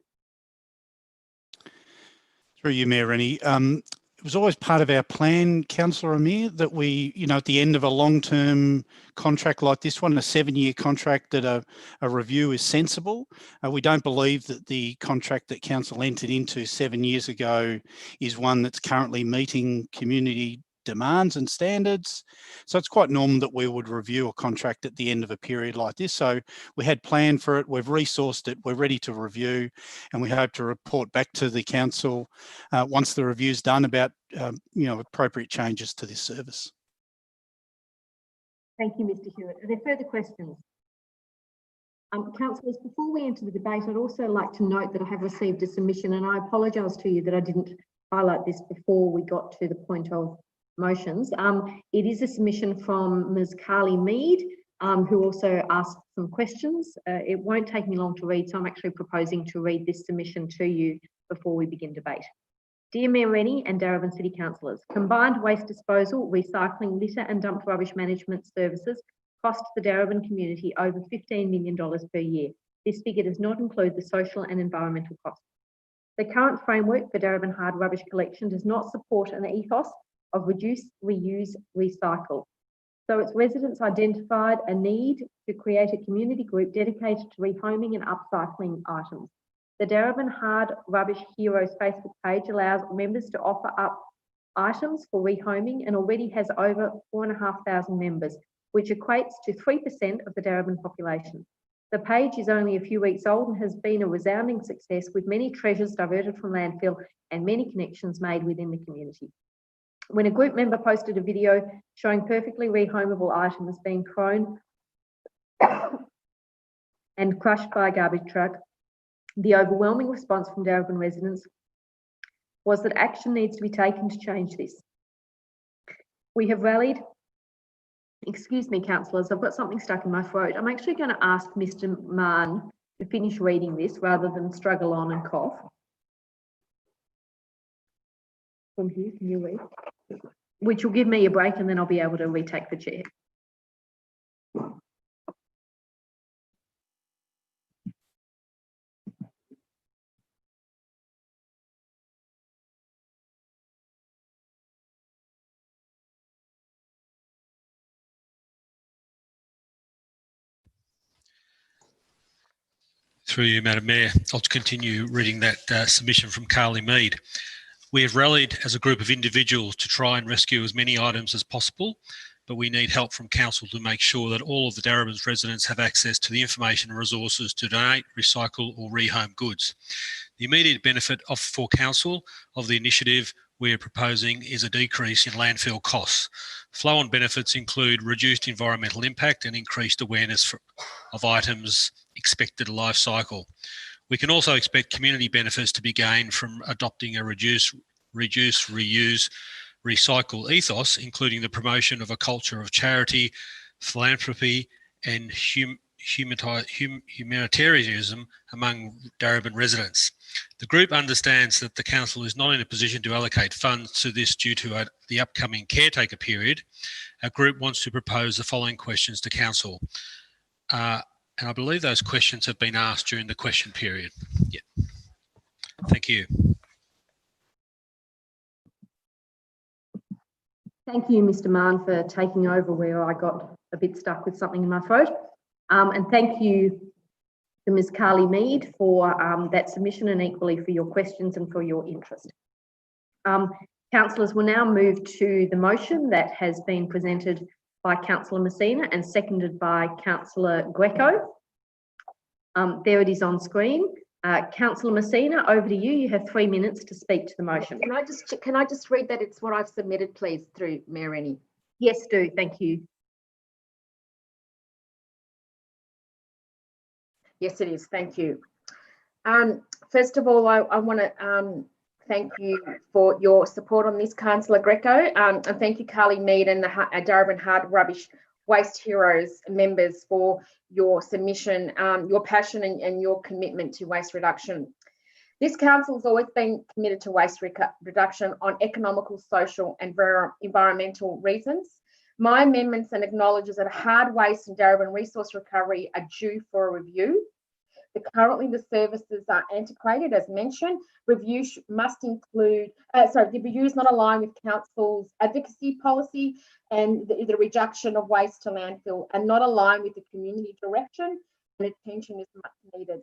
Through you, Mayor Rennie. It was always part of our plan, Councillor Amir, that we, at the end of a long-term contract like this one, a 7-year contract, that a review is sensible. We don't believe that the contract that Council entered into 7 years ago is one that's currently meeting community demands and standards. So it's quite normal that we would review a contract at the end of a period like this. So we had planned for it, we've resourced it, we're ready to review, and we hope to report back to the Council once the review's done about appropriate changes to this service. Thank you, Mr. Hewitt. Are there further questions? Councillors, before we enter the debate, I'd also like to note that I have received a submission, and I apologise to you that I didn't highlight this before we got to the point of motions. It is a submission from Ms. Carly Mead, who also asked some questions. It won't take me long to read, so I'm actually proposing to read this submission to you before we begin debate. Dear Mayor Rennie and Darebin City Councillors, combined waste disposal, recycling, litter and dump rubbish management services cost the Darebin community over $15 million per year. This figure does not include the social and environmental costs. The current framework for Darebin hard rubbish collection does not support an ethos of reduce, reuse, recycle. So its residents identified a need to create a community group dedicated to rehoming and upcycling items. The Darebin Hard Rubbish Heroes Facebook page allows members to offer up items for rehoming and already has over 4,500 members, which equates to 3% of the Darebin population. The page is only a few weeks old and has been a resounding success, with many treasures diverted from landfill and many connections made within the community. When a group member posted a video showing perfectly rehomable items being thrown and crushed by a garbage truck, the overwhelming response from Darebin residents was that action needs to be taken to change this. We have rallied, excuse me, councillors, I've got something stuck in my throat. I'm actually going to ask Mr. Mann to finish reading this rather than struggle on and cough. From here, can you read? Which will give me a break and then I'll be able to retake the chair. Through you, Madam Mayor, I'll continue reading that submission from Carly Mead. We have rallied as a group of individuals to try and rescue as many items as possible, but we need help from Council to make sure that all of the Darebin's residents have access to the information and resources to donate, recycle or rehome goods. The immediate benefit for Council of the initiative we are proposing is a decrease in landfill costs. Flow-on benefits include reduced environmental impact and increased awareness of items' expected life cycle. We can also expect community benefits to be gained from adopting a reduce, reuse, recycle ethos, including the promotion of a culture of charity, philanthropy and humanitarianism among Darebin residents. The group understands that the Council is not in a position to allocate funds to this due to the upcoming caretaker period. Our group wants to propose the following questions to Council. And I believe those questions have been asked during the question period. Yeah. Thank you. Thank you, Mr. Mann, for taking over where I got a bit stuck with something in my throat. And thank you to Ms. Carly Mead for that submission, and equally for your questions and for your interest. Councillors will now move to the motion that has been presented by Councillor Messina and seconded by Councillor Greco. There it is on screen. Councillor Messina, over to you. You have 3 minutes to speak to the motion. Can I just read that it's what I've submitted, please, through Mayor Rennie? Yes, do. Thank you. Yes, it is. Thank you. First of all, I want to thank you for your support on this, Councillor Greco, and thank you, Carly Mead and the Darebin Hard Rubbish Waste Heroes members for your submission, your passion and your commitment to waste reduction. This council has always been committed to waste reduction on economical, social and environmental reasons. My amendments and acknowledges that hard waste and Darebin resource recovery are due for a review. Currently, the services are antiquated, as mentioned. Review must include, the review is not aligned with Council's advocacy policy and the reduction of waste to landfill, and not aligned with the community direction, and attention is much needed.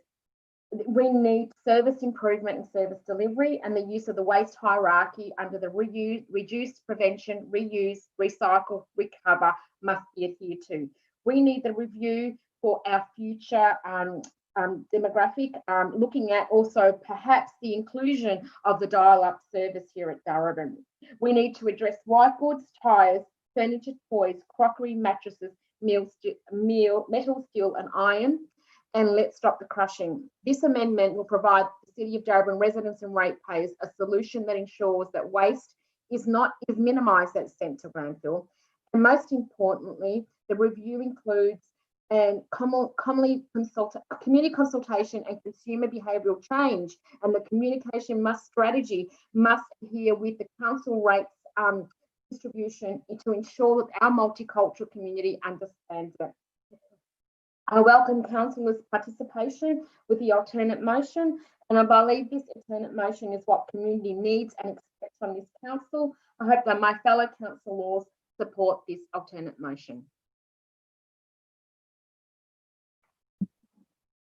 We need service improvement and service delivery, and the use of the waste hierarchy under the reuse, reduce, prevention, reuse, recycle, recover must be adhered to. We need the review for our future demographic, looking at also perhaps the inclusion of the dial-up service here at Darebin. We need to address white goods, tyres, furniture, toys, crockery, mattresses, metal, steel and iron, and let's stop the crushing. This amendment will provide the City of Darebin residents and ratepayers a solution that ensures that waste is minimised at sent to landfill. And most importantly, the review includes and commonly community consultation and consumer behavioural change, and the communication strategy must adhere with the council rates distribution to ensure that our multicultural community understands it. I welcome councillors' participation with the alternate motion, and I believe this alternate motion is what community needs and expects from this council. I hope that my fellow councillors support this alternate motion.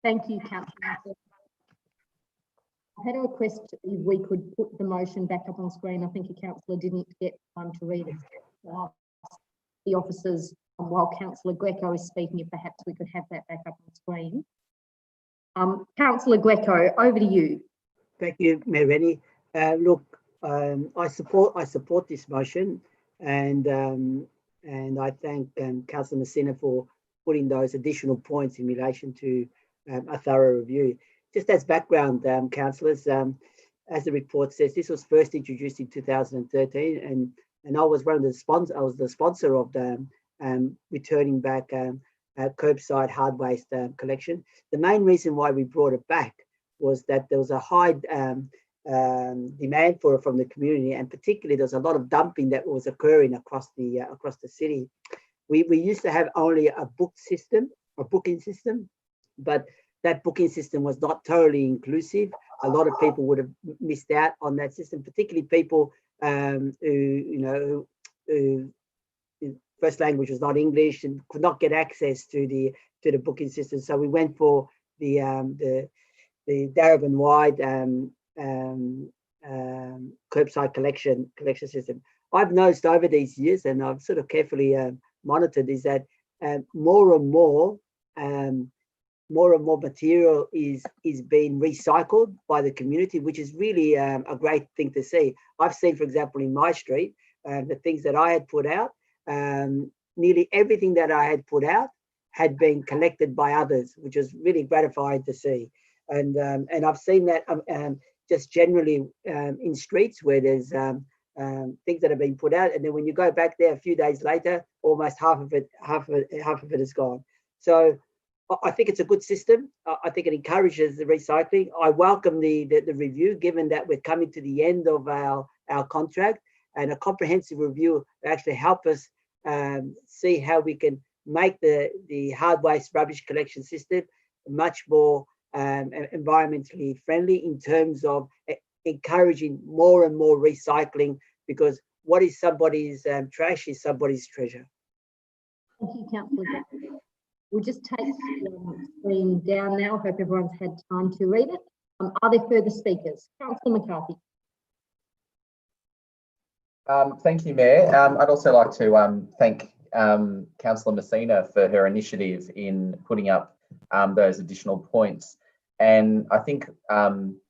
Thank you, Councillor. I had a request if we could put the motion back up on screen. I think a councillor didn't get time to read it. The officers, while Councillor Greco is speaking, if perhaps we could have that back up on screen. Councillor Greco, over to you. Thank you, Mayor Rennie. Look, I support this motion, and I thank Councillor Messina for putting those additional points in relation to a thorough review. Just as background, councillors, as the report says, this was first introduced in 2013, and I was one of the sponsors. I was the sponsor of the returning back curbside hard waste collection. The main reason why we brought it back was that there was a high demand for it from the community, and particularly there's a lot of dumping that was occurring across the city. We used to have only a booking system, but that booking system was not totally inclusive. A lot of people would have missed out on that system, particularly people who first language was not English and could not get access to the booking system. So we went for Darebin-wide curbside collection system. I've noticed over these years, and I've sort of carefully monitored, is that more and more material is being recycled by the community, which is really a great thing to see. I've seen, for example, in my street, the things that I had put out, nearly everything that I had put out had been collected by others, which was really gratifying to see. And I've seen that just generally in streets where there's things that have been put out, and then when you go back there a few days later, almost half of it is gone. So I think it's a good system. I think it encourages the recycling. I welcome the review, given that we're coming to the end of our contract, and a comprehensive review actually help us see how we can make the hard waste rubbish collection system much more environmentally friendly in terms of encouraging more and more recycling, because what is somebody's trash is somebody's treasure. Thank you, Councillor Jackson. We'll just take the screen down now. Hope everyone's had time to read it. Are there further speakers? Councillor McCarthy. Thank you, Mayor. I'd also like to thank Councillor Messina for her initiative in putting up those additional points. And I think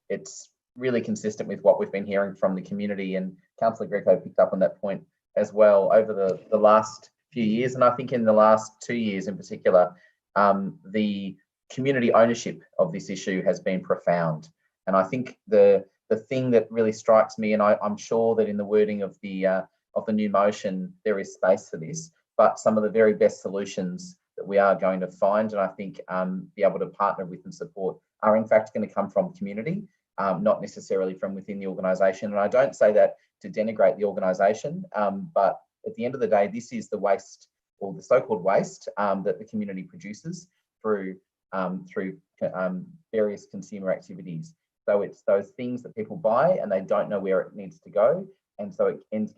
it's really consistent with what we've been hearing from the community, and Councillor Greco picked up on that point as well over the last few years. And I think in the last 2 years in particular, the community ownership of this issue has been profound. And I think the thing that really strikes me, and I'm sure that in the wording of the new motion, there is space for this, but some of the very best solutions that we are going to find, and I think be able to partner with and support, are in fact going to come from community, not necessarily from within the organisation. And I don't say that to denigrate the organisation, but at the end of the day, this is the waste, or the so-called waste, that the community produces through various consumer activities. So it's those things that people buy and they don't know where it needs to go, and so it ends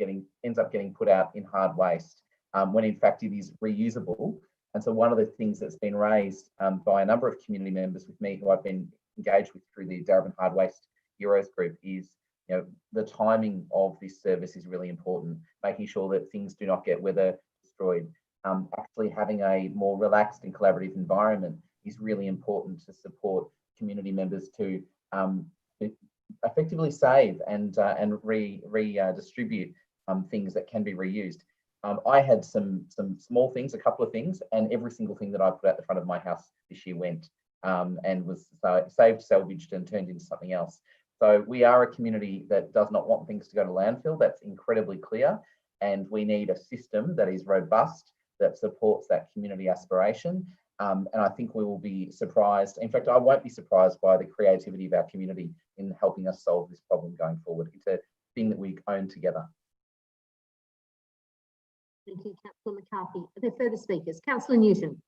up getting put out in hard waste, when in fact it is reusable. And so one of the things that's been raised by a number of community members with me, who I've been engaged with through the Darebin Hard Waste Heroes group, is the timing of this service is really important, making sure that things do not get weather destroyed. Actually having a more relaxed and collaborative environment is really important to support community members to effectively save and redistribute things that can be reused. I had some small things, a couple of things, and every single thing that I put out the front of my house this year went and was saved, salvaged, and turned into something else. So we are a community that does not want things to go to landfill. That's incredibly clear. And we need a system that is robust, that supports that community aspiration. And I think we will be surprised. In fact, I won't be surprised by the creativity of our community in helping us solve this problem going forward. It's a thing that we own together. Thank you, Councillor McCarthy. Are there further speakers? Councillor Newton.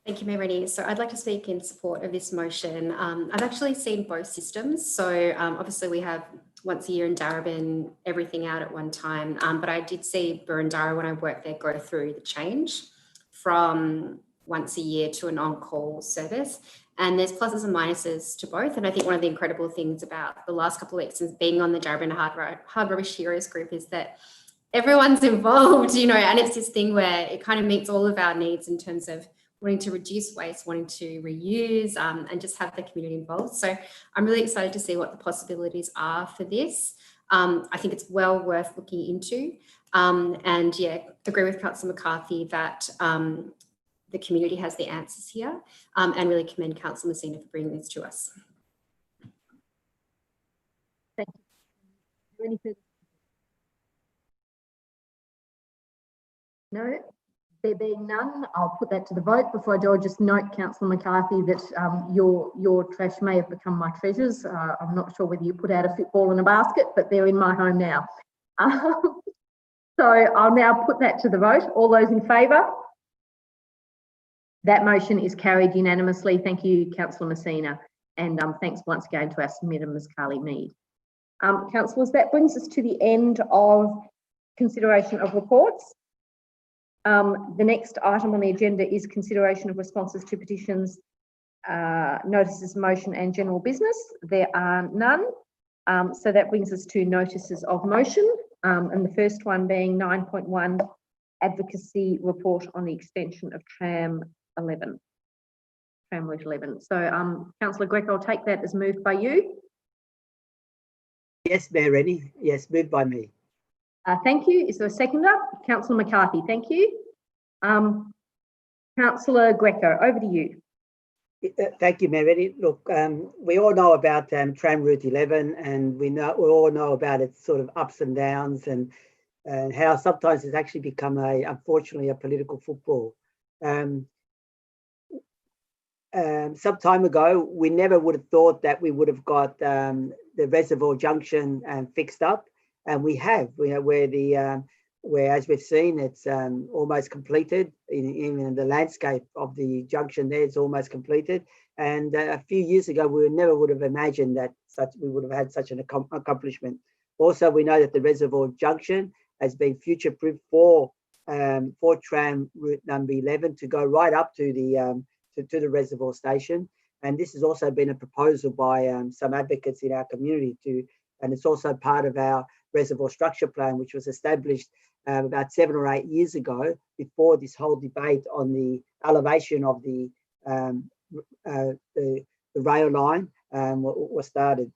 Thank you, Mayor Rennie. So I'd like to speak in support of this motion. I've actually seen both systems. So obviously we have once a year in Darebin, everything out at one time. But I did see Burundara, when I worked there, go through the change from once a year to an on-call service. And there's pluses and minuses to both. And I think one of the incredible things about the last couple of weeks since being on the Darebin Hard Rubbish Heroes group is that everyone's involved, and it's this thing where it kind of meets all of our needs in terms of wanting to reduce waste, wanting to reuse, and just have the community involved. So I'm really excited to see what the possibilities are for this. I think it's well worth looking into. And yeah, agree with Councillor McCarthy that the community has the answers here, and really commend Councillor Messina for bringing this to us. Thank you. Any further? No? There being none, I'll put that to the vote. Before I do, I'll just note, Councillor McCarthy, that your trash may have become my treasures. I'm not sure whether you put out a football in a basket, but they're in my home now. So I'll now put that to the vote. All those in favour? That motion is carried unanimously. Thank you, Councillor Messina. And thanks once again to our submitter, Ms. Carly Mead. Councillors, that brings us to the end of consideration of reports. The next item on the agenda is consideration of responses to petitions notices, motion and general business? There are none. So that brings us to notices of motion. And the first one being 9.1, advocacy report on the extension of tram route 11. So Councillor Greco, I'll take that as moved by you. Yes, Mayor Rennie. Yes, moved by me. Thank you. Is there a seconder? Councillor McCarthy, thank you. Councillor Greco, over to you. Thank you, Mayor Rennie. Look, we all know about tram route 11, and we all know about its sort of ups and downs, and how sometimes it's actually become unfortunately, a political football. Some time ago, we never would have thought that we would have got the Reservoir Junction fixed up, and we have. Where, as we've seen, it's almost completed. Even in the landscape of the junction there, it's almost completed. And a few years ago, we never would have imagined that we would have had such an accomplishment. Also, we know that the Reservoir Junction has been future-proof for tram route number 11 to go right up to the reservoir station. And this has also been a proposal by some advocates in our community and it's also part of our reservoir structure plan, which was established about 7 or 8 years ago, before this whole debate on the elevation of the rail line was started.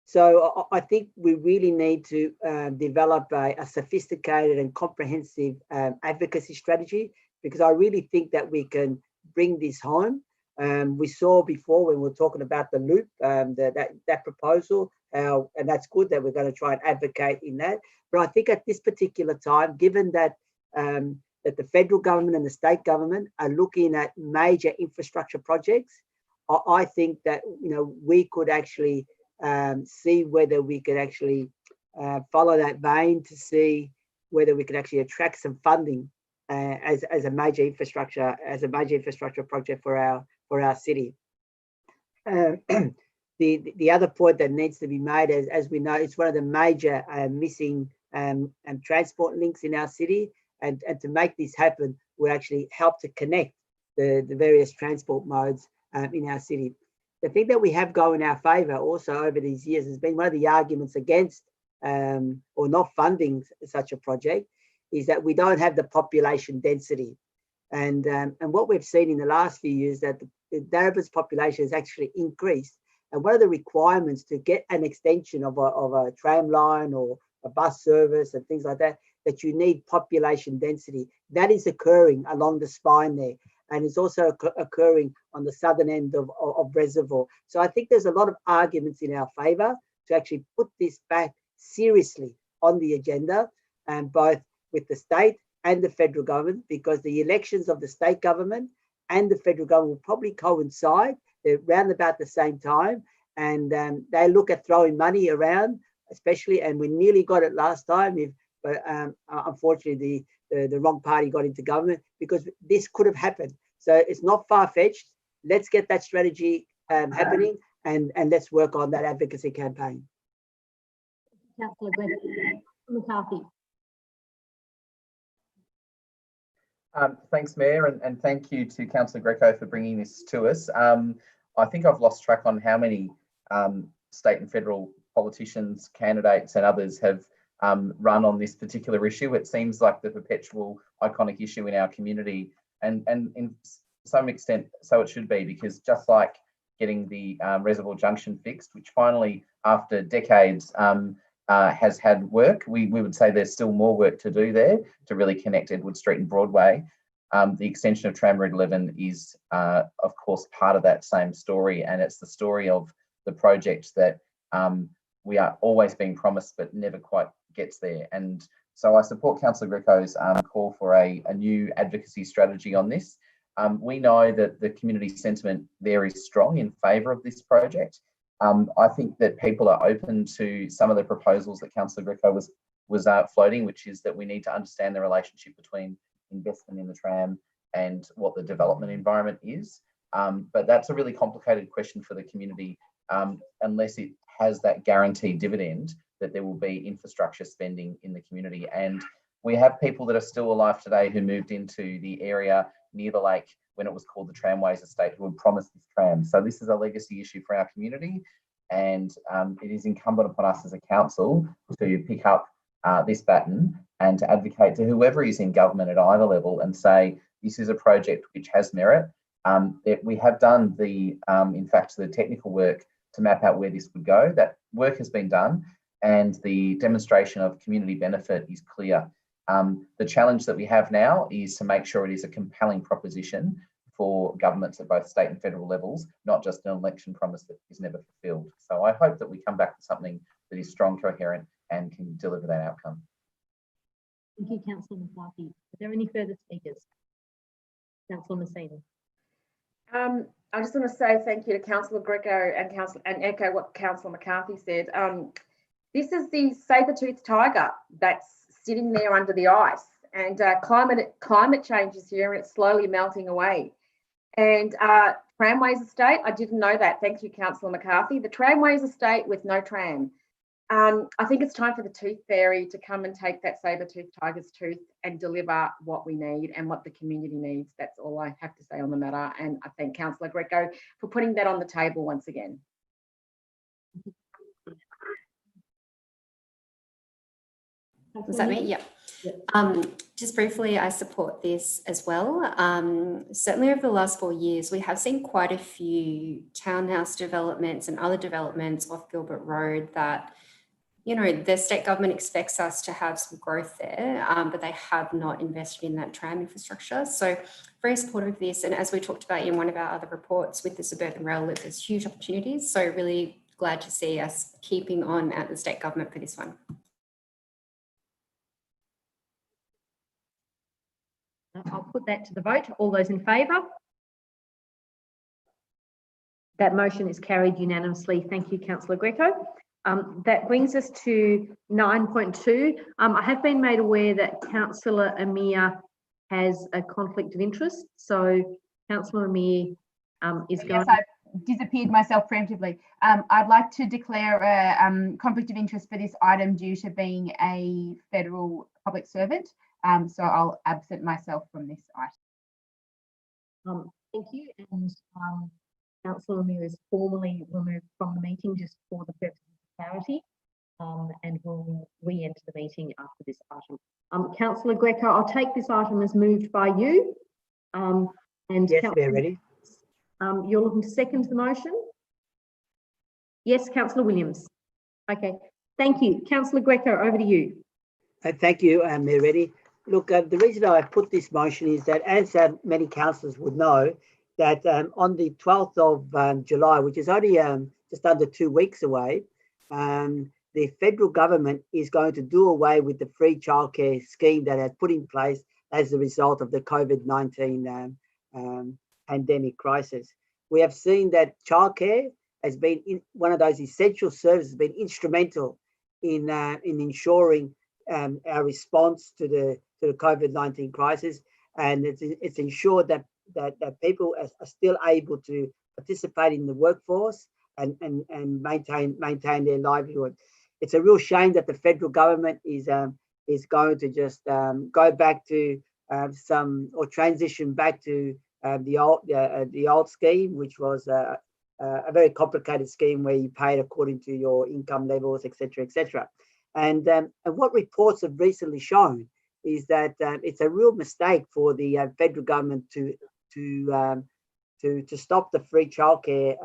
So I think we really need to develop a sophisticated and comprehensive advocacy strategy, because I really think that we can bring this home. We saw before when we were talking about the loop, that proposal, and that's good that we're going to try and advocate in that. But I think at this particular time, given that that the federal government and the state government are looking at major infrastructure projects, I think that we could actually see whether we could actually follow that vein to see whether we could actually attract some funding as a major infrastructure project for our city. The other point that needs to be made, as we know, it's one of the major missing transport links in our city, and to make this happen, we actually help to connect the various transport modes in our city. The thing that we have go in our favour also over these years has been one of the arguments against or not funding such a project, is that we don't have the population density. And what we've seen in the last few years, that the Darebin's population has actually increased. And one of the requirements to get an extension of a tram line or a bus service and things like that, that you need population density. That is occurring along the spine there. And it's also occurring on the southern end of Reservoir. So I think there's a lot of arguments in our favour to actually put this back seriously on the agenda, and both with the state and the federal government, because the elections of the state government and the federal government will probably coincide. They're around about the same time, and they look at throwing money around, especially, and we nearly got it last time, but unfortunately the wrong party got into government, because this could have happened. So it's not far-fetched. Let's get that strategy happening, and let's work on that advocacy campaign. Councillor McCarthy. Thanks, Mayor, and thank you to Councillor Greco for bringing this to us. I think I've lost track on how many state and federal politicians, candidates and others have run on this particular issue. It seems like the perpetual iconic issue in our community, and in some extent so it should be, because just like getting the Reservoir Junction fixed, which finally after decades has had work, we would say there's still more work to do there to really connect Edward Street and Broadway. The extension of tram route 11 is of course part of that same story, and it's the story of the project that we are always being promised but never quite gets there. And so I support Councillor Greco's call for a new advocacy strategy on this. We know that the community sentiment there is strong in favour of this project. I think that people are open to some of the proposals that Councillor Greco was floating, which is that we need to understand the relationship between investment in the tram and what the development environment is. But that's a really complicated question for the community, unless it has that guaranteed dividend that there will be infrastructure spending in the community. And We have people that are still alive today who moved into the area near the lake when it was called the Tramways Estate, who were promised this tram. So this is a legacy issue for our community, and it is incumbent upon us as a council to pick up this baton and to advocate to whoever is in government at either level and say, this is a project which has merit. We have done in fact, the technical work to map out where this would go. That work has been done, and the demonstration of community benefit is clear. The challenge that we have now is to make sure it is a compelling proposition for governments at both state and federal levels, not just an election promise that is never fulfilled. So I hope that we come back to something that is strong, coherent, and can deliver that outcome. Thank you, Councillor McCarthy. Are there any further speakers? Councillor Messina. I just want to say thank you to Councillor Greco and echo what Councillor McCarthy said. This is the saber-toothed tiger that's sitting there under the ice, and climate change is here and it's slowly melting away. And Tramways Estate, I didn't know that. Thank you, Councillor McCarthy. The Tramways Estate with no tram. I think it's time for the Tooth Fairy to come and take that saber-toothed tiger's tooth and deliver what we need and what the community needs. That's all I have to say on the matter. And I thank Councillor Greco for putting that on the table once again. Was that me? Yep. Just briefly, I support this as well. Certainly over the last 4 years, we have seen quite a few townhouse developments and other developments off Gilbert Road that, you know, the state government expects us to have some growth there, but they have not invested in that tram infrastructure. So very supportive of this. And as we talked about in one of our other reports with the Suburban Rail Loop, there's huge opportunities. So really glad to see us keeping on at the state government for this one. I'll put that to the vote. All those in favour? That motion is carried unanimously. Thank you, Councillor Greco. That brings us to 9.2. I have been made aware that Councillor Amir has a conflict of interest. So Councillor Amir is going... Yes, I've disappeared myself preemptively. I'd like to declare a conflict of interest for this item due to being a federal public servant. So I'll absent myself from this item. Thank you. And Councillor Amir is formally removed from the meeting just for the purpose of clarity, and will re-enter the meeting after this item. Councillor Greco, I'll take this item as moved by you. And yes, we're ready. You're looking to second the motion? Yes, Councillor Williams. Okay, thank you. Councillor Greco, over to you. Thank you, we're ready. Look, the reason I put this motion is that, as many councillors would know, that on the 12th of July, which is only just under 2 weeks away, the federal government is going to do away with the free childcare scheme that has put in place as a result of the COVID-19 pandemic crisis. We have seen that childcare has been one of those essential services, been instrumental in ensuring our response to the COVID-19 crisis, and it's ensured that people are still able to participate in the workforce and maintain their livelihood. It's a real shame that the federal government is going to just go back to or transition back to the old scheme, which was a very complicated scheme where you paid according to your income levels, etc., etc. And what reports have recently shown is that it's a real mistake for the federal government to stop the free childcare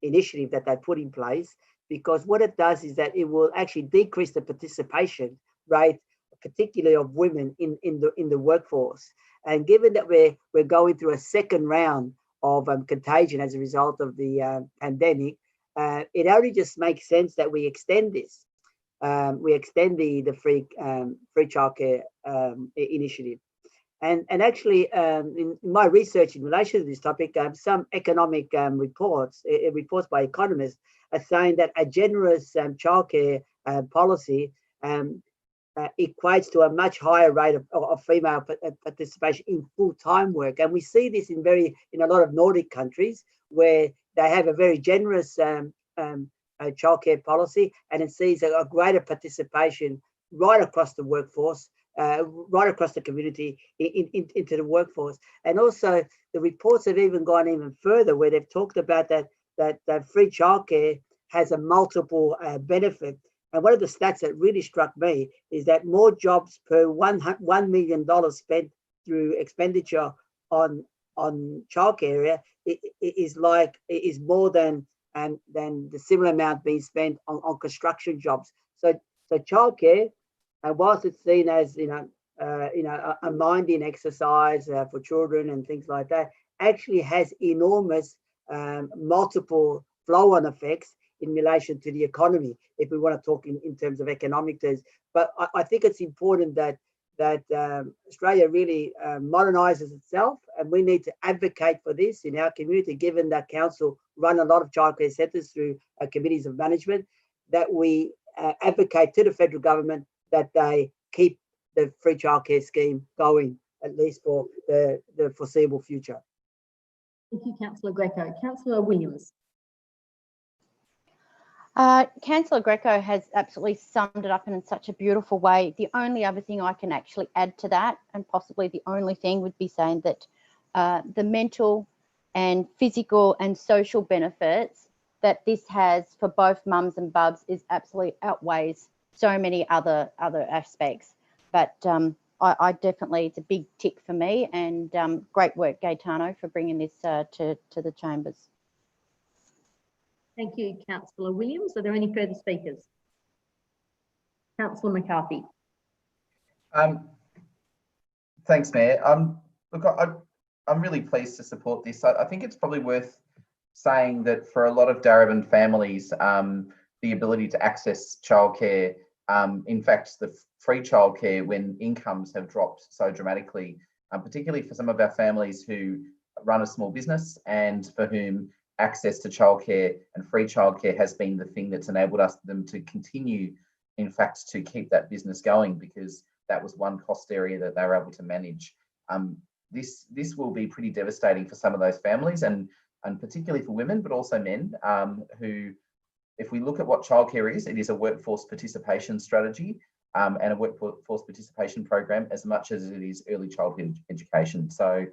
initiative that they put in place, because what it does is that it will actually decrease the participation rate, particularly of women in the workforce. And given that we're going through a second round of contagion as a result of the pandemic, it only just makes sense that we extend this. We extend the free childcare initiative. And actually, in my research in relation to this topic, some economic reports by economists are saying that a generous childcare policy equates to a much higher rate of female participation in full-time work. And we see this in a lot of Nordic countries where they have a very generous childcare policy, and it sees a greater participation right across the workforce, right across the community into the workforce. And also the reports have even gone even further, where they've talked about that free childcare has a multiple benefit. And one of the stats that really struck me is that more jobs per $1 million spent through expenditure on childcare area is more than the similar amount being spent on construction jobs. So childcare, whilst it's seen as a minding exercise for children and things like that, actually has enormous multiple flow-on effects in relation to the economy, if we want to talk in terms of economic terms. But I think it's important that Australia really modernises itself, and we need to advocate for this in our community, given that council run a lot of childcare centres through committees of management, that we advocate to the federal government that they keep the free childcare scheme going, at least for the foreseeable future. Thank you, Councillor Greco. Councillor Williams. Councillor Greco has absolutely summed it up in such a beautiful way. The only other thing I can actually add to that, and possibly the only thing, would be saying that the mental and physical and social benefits that this has for both mums and bubs is absolutely outweighs so many other aspects. But I definitely, it's a big tick for me, and great work, Gaetano, for bringing this to the chambers. Thank you, Councillor Williams. Are there any further speakers? Councillor McCarthy. Thanks, Mayor. Look, I'm really pleased to support this. I think it's probably worth saying that for a lot of Darebin families, the ability to access childcare, in fact, the free childcare when incomes have dropped so dramatically, particularly for some of our families who run a small business and for whom access to childcare and free childcare has been the thing that's enabled them to continue, in fact, to keep that business going, because that was one cost area that they were able to manage. This will be pretty devastating for some of those families, and particularly for women, but also men who, if we look at what childcare is, it is a workforce participation strategy and a workforce participation program as much as it is early childhood education. So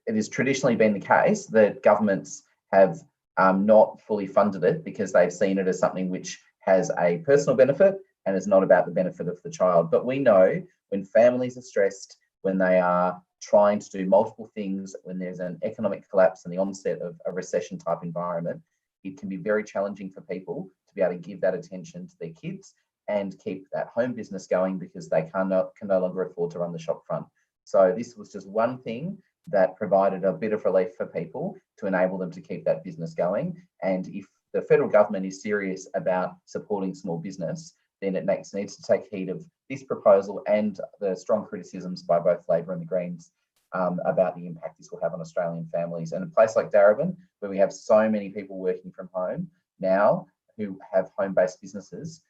it has traditionally been the case that governments have not fully funded it because they've seen it as something which has a personal benefit and is not about the benefit of the child. But we know when families are stressed, when they are trying to do multiple things, when there's an economic collapse and the onset of a recession type environment, it can be very challenging for people to be able to give that attention to their kids and keep that home business going because they can no longer afford to run the shop front. So this was just one thing that provided a bit of relief for people to enable them to keep that business going. And if the federal government is serious about supporting small business, then it needs to take heed of this proposal and the strong criticisms by both Labor and the Greens about the impact this will have on Australian families. And a place like Darebin, where we have so many people working from home now who have home-based businesses,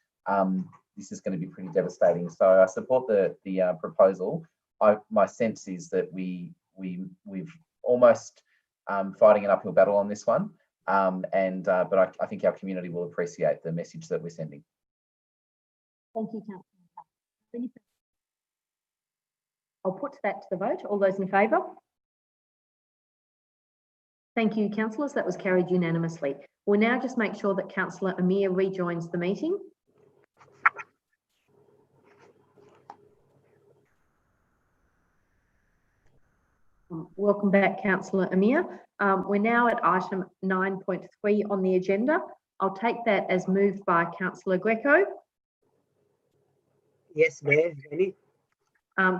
this is going to be pretty devastating. So I support the proposal. My sense is that we've almost fighting an uphill battle on this one, but I think our community will appreciate the message that we're sending. Thank you, Councillor. I'll put that to the vote. All those in favour? Thank you, councillors. That was carried unanimously. We'll now just make sure that Councillor Amir rejoins the meeting. Welcome back, Councillor Amir. We're now at item 9.3 on the agenda. I'll take that as moved by Councillor Greco. Yes, Mayor.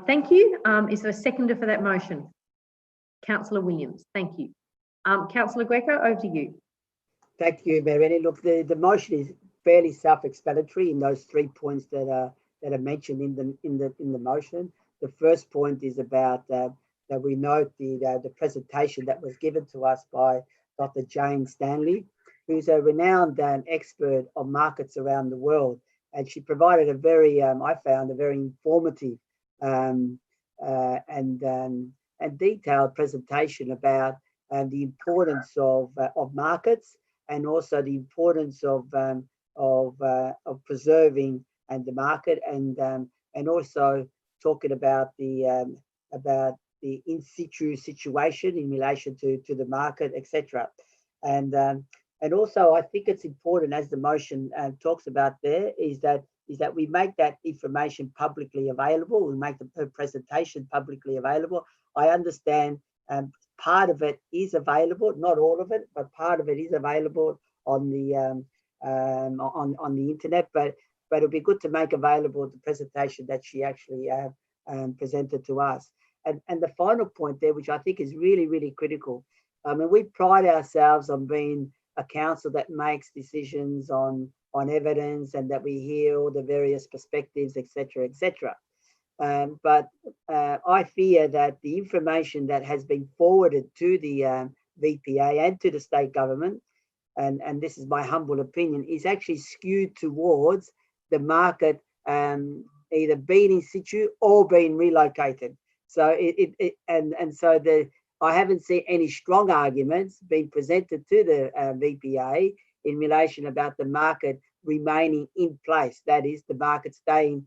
Thank you. Is there a seconder for that motion? Councillor Williams. Thank you. Councillor Greco, over to you. Thank you, Mayor. Look, the motion is fairly self-explanatory in those 3 points that are mentioned in the motion. The first point is about that we note the presentation that was given to us by Dr. Jane Stanley, who's a renowned expert on markets around the world, and she provided a very, I found, a very informative and detailed presentation about the importance of markets, and also the importance of preserving the market, and also talking about the in situ situation in relation to the market, etc. And also, I think it's important, as the motion talks about there, is that we make that information publicly available. We make the presentation publicly available. I understand part of it is available, not all of it, but part of it is available on the internet. But it'll be good to make available the presentation that she actually presented to us. And the final point there, which I think is really, really critical. I mean, we pride ourselves on being a council that makes decisions on evidence, and that we hear all the various perspectives, etc., etc. But I fear that the information that has been forwarded to the VPA and to the state government, and this is my humble opinion, is actually skewed towards the market either being in situ or being relocated. So I haven't seen any strong arguments being presented to the VPA in relation about the market remaining in place. That is, the market staying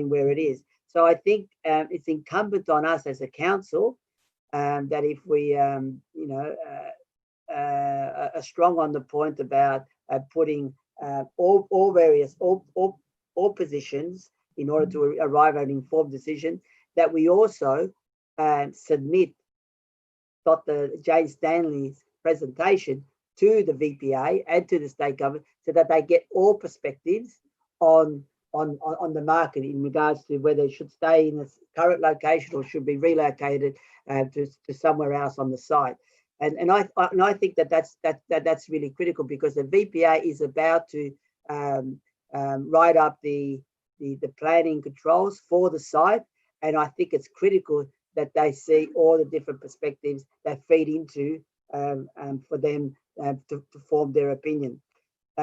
where it is. So I think it's incumbent on us as a council that if we, are strong on the point about putting all positions in order to arrive at an informed decision, that we also submit Dr. Jane Stanley's presentation to the VPA and to the state government, so that they get all perspectives on the market in regards to whether it should stay in its current location or should be relocated to somewhere else on the site. And I think that's really critical, because the VPA is about to write up the planning controls for the site, and I think it's critical that they see all the different perspectives that feed into for them to form their opinion.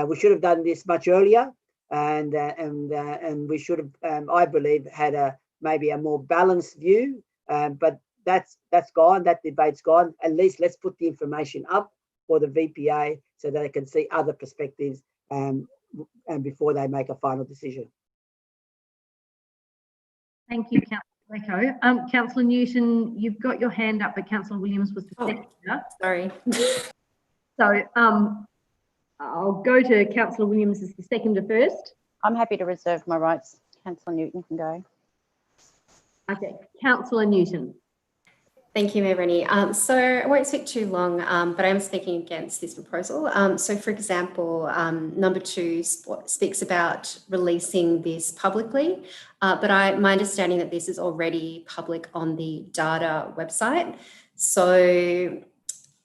We should have done this much earlier, and we should have, I believe, had maybe a more balanced view. But that's gone. That debate's gone. At least let's put the information up for the VPA so that they can see other perspectives and before they make a final decision. Thank you, Councillor Greco. Councillor Newton, you've got your hand up, but Councillor Williams was the second. Sorry. So I'll go to Councillor Williams as the seconder first. I'm happy to reserve my rights. Councillor Newton can go. Okay, Councillor Newton. Thank you, Mayor Rennie. So I won't speak too long, but I am speaking against this proposal. So, for example, number 2 speaks about releasing this publicly, but my understanding that this is already public on the data website. So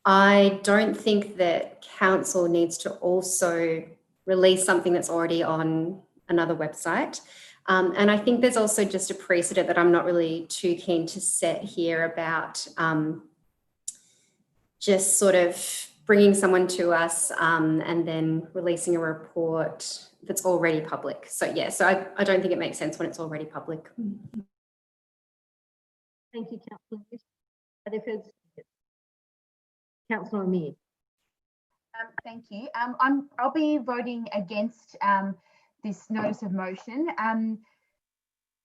I don't think that council needs to also release something that's already on another website. And I think there's also just a precedent that I'm not really too keen to set here about just sort of bringing someone to us and then releasing a report that's already public. So yeah, so I don't think it makes sense when it's already public. Thank you, Councillor Newton. Are there further speakers? Councillor Amir. Thank you. I'll be voting against this notice of motion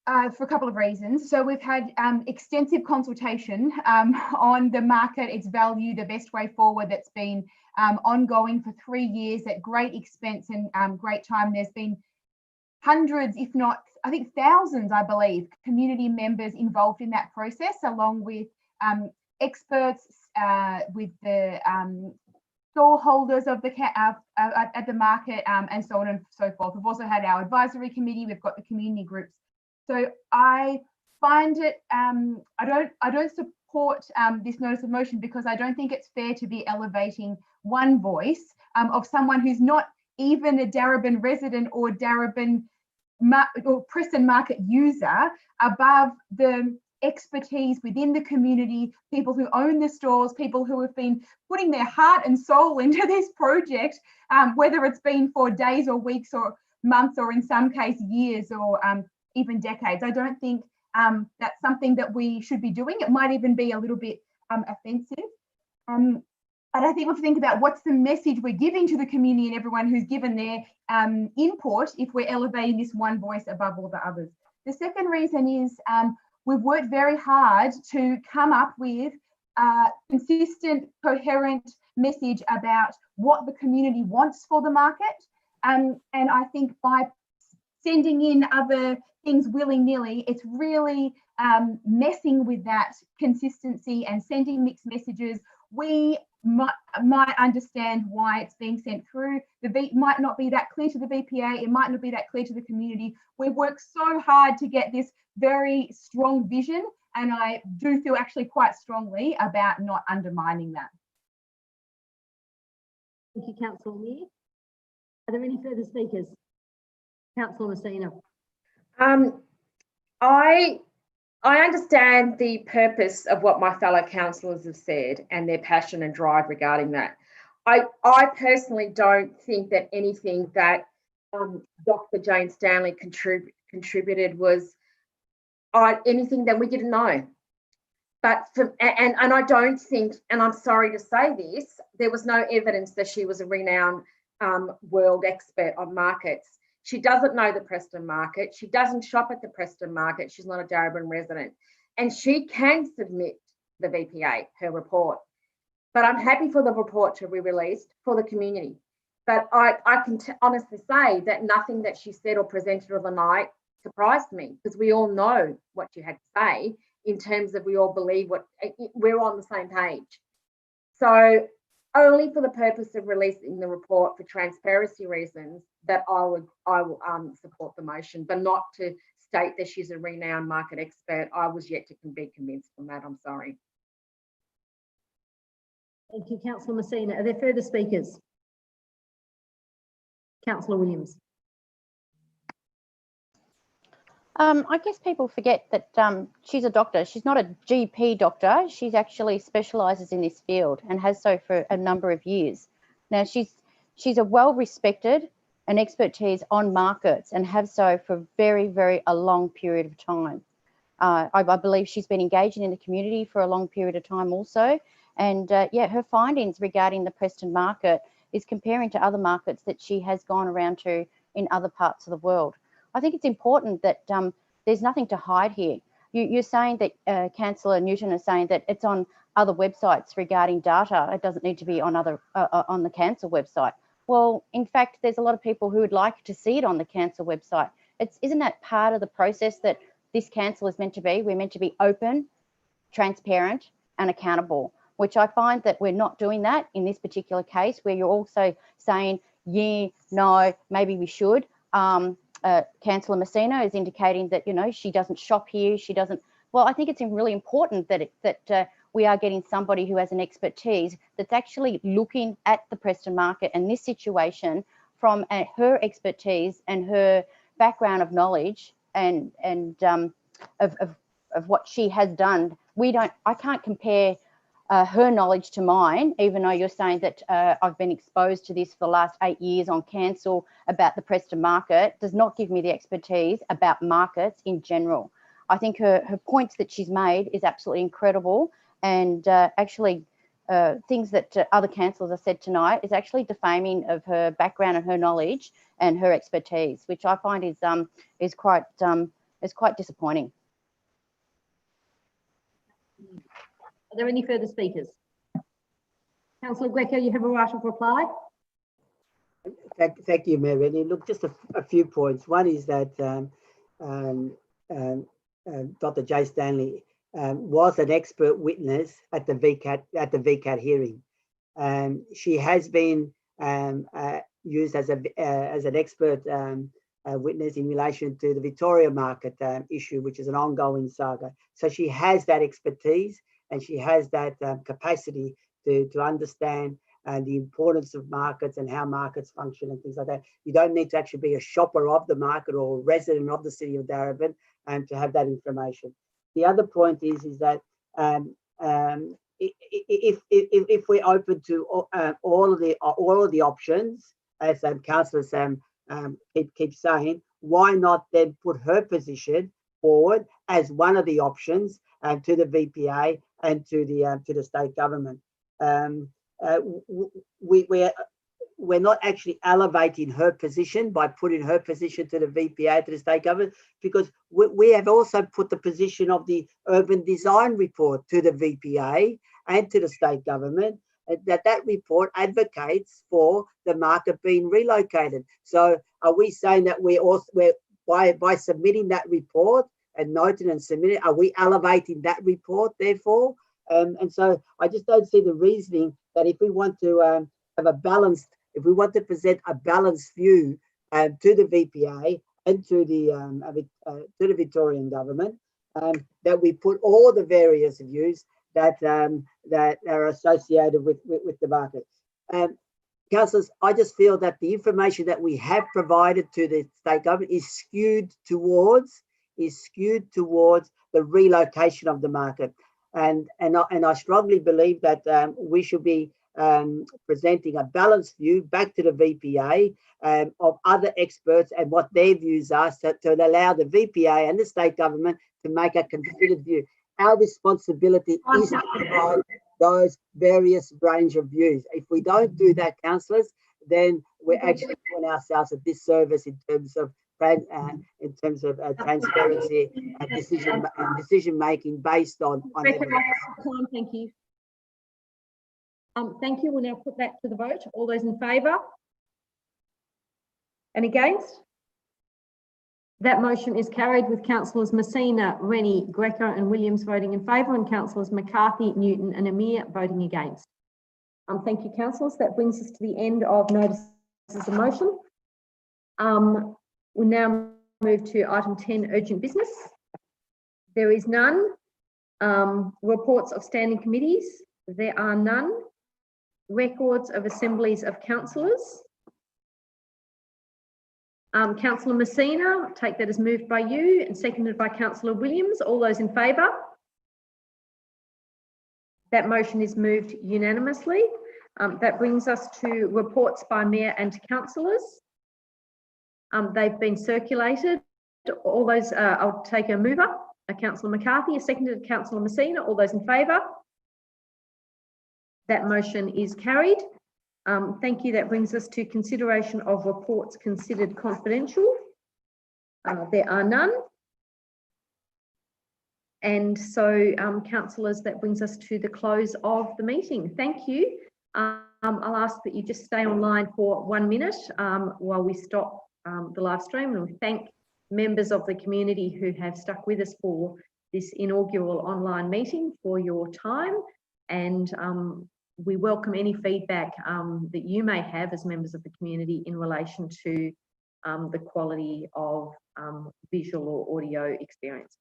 for a couple of reasons. So we've had extensive consultation on the market, its value, the best way forward, that's been ongoing for 3 years at great expense and great time. There's been hundreds, if not, I think thousands, I believe, community members involved in that process, along with experts, with the stall holders of the at the market, and so on and so forth. We've also had our advisory committee. We've got the community groups. So I find it. I don't support this notice of motion, because I don't think it's fair to be elevating one voice of someone who's not even a Darebin resident or Preston market user above the expertise within the community, people who own the stores, people who have been putting their heart and soul into this project, whether it's been for days or weeks or months, or in some case years, or even decades. I don't think that's something that we should be doing. It might even be a little bit offensive. But I think we have to think about what's the message we're giving to the community and everyone who's given their input if we're elevating this one voice above all the others. The second reason is we've worked very hard to come up with a consistent, coherent message about what the community wants for the market. And I think by sending in other things willy-nilly, it's really messing with that consistency and sending mixed messages. We might understand why it's being sent through. Might not be that clear to the VPA. It might not be that clear to the community. We've worked so hard to get this very strong vision, and I do feel actually quite strongly about not undermining that. Thank you, Councillor Mears. Are there any further speakers? Councillor Messina. I understand the purpose of what my fellow councillors have said and their passion and drive regarding that. I personally don't think that anything that Dr. Jane Stanley contributed was anything that we didn't know. But and I don't think, and I'm sorry to say this, there was no evidence that she was a renowned world expert on markets. She doesn't know the Preston market. She doesn't shop at the Preston market. She's not a Darebin resident. And she can submit the VPA, her report. But I'm happy for the report to be released for the community. But I can honestly say that nothing that she said or presented on the night surprised me, because we all know what she had to say in terms of we all believe we're on the same page. So only for the purpose of releasing the report for transparency reasons that I will support the motion, but not to state that she's a renowned market expert. I was yet to be convinced on that. I'm sorry. Thank you, Councillor Messina. Are there further speakers? Councillor Williams. I guess people forget that she's a doctor. She's not a GP doctor. She actually specialises in this field and has so for a number of years. Now, she's a well-respected and expertise on markets and have so for a long period of time. I believe she's been engaging in the community for a long period of time also. And yeah, her findings regarding the Preston market is comparing to other markets that she has gone around to in other parts of the world. I think it's important that there's nothing to hide here. You're saying that Councillor Newton is saying that it's on other websites regarding data. It doesn't need to be on on the council website. Well, in fact, there's a lot of people who would like to see it on the council website. Isn't that part of the process that this council is meant to be? We're meant to be open, transparent, and accountable, which I find that we're not doing that in this particular case, where you're also saying, yeah, no, maybe we should. Councillor Messina is indicating that, you know, she doesn't shop here, she doesn't. Well, I think it's really important that we are getting somebody who has an expertise that's actually looking at the Preston market and this situation from her expertise and her background of knowledge and of what she has done. I can't compare her knowledge to mine, even though you're saying that I've been exposed to this for the last 8 years on council about the Preston market, does not give me the expertise about markets in general. I think her points that she's made is absolutely incredible, and actually things that other councillors have said tonight is actually defaming of her background and her knowledge and her expertise, which I find is quite disappointing. Are there any further speakers? Councillor Greco, you have a right of reply. Thank you, Mayor Rennie. Look, just a few points. One is that Dr. J. Stanley was an expert witness at the VCAT hearing. She has been used as an expert witness in relation to the Victoria market issue, which is an ongoing saga. So she has that expertise and she has that capacity to understand the importance of markets and how markets function and things like that. You don't need to actually be a shopper of the market or a resident of the city of Darebin to have that information. The other point is that if we're open to all of the options, as councillors keep saying, why not then put her position forward as one of the options to the VPA and to the state government? we're not actually elevating her position by putting her position to the VPA, to the state government, because we have also put the position of the urban design report to the VPA and to the state government, that report advocates for the market being relocated. So are we saying that by submitting that report and noting and submitting, are we elevating that report therefore? And so I just don't see the reasoning that if we want to have a balanced, if we want to present a balanced view to the VPA and to the Victorian government, that we put all the various views that are associated with the market. Councillors, I just feel that the information that we have provided to the state government is skewed towards the relocation of the market, and I strongly believe that we should be presenting a balanced view back to the VPA of other experts and what their views are, to allow the VPA and the state government to make a considered view. Our responsibility is to provide those various range of views. If we don't do that, councillors, then we're actually doing ourselves a disservice in terms of transparency and decision making based on evidence. Thank you. Thank you. We'll now put that to the vote. All those in favour? And against? That motion is carried with councillors Messina, Rennie, Greco and Williams voting in favour, and councillors McCarthy, Newton and Amir voting against. Thank you, councillors. That brings us to the end of notices of motion. We'll now move to item 10, urgent business. There is none. Reports of standing committees. There are none. Records of assemblies of councillors. Councillor Messina, take that as moved by you and seconded by Councillor Williams. All those in favour? That motion is moved unanimously. That brings us to reports by Mayor and councillors. They've been circulated. All those, I'll take a mover, Councillor McCarthy, a seconded Councillor Messina. All those in favour? That motion is carried. Thank you. That brings us to consideration of reports considered confidential. There are none. And so, councillors, that brings us to the close of the meeting. Thank you. I'll ask that you just stay online for 1 minute while we stop the live stream, and we thank members of the community who have stuck with us for this inaugural online meeting for your time, and we welcome any feedback that you may have as members of the community in relation to the quality of visual or audio experience.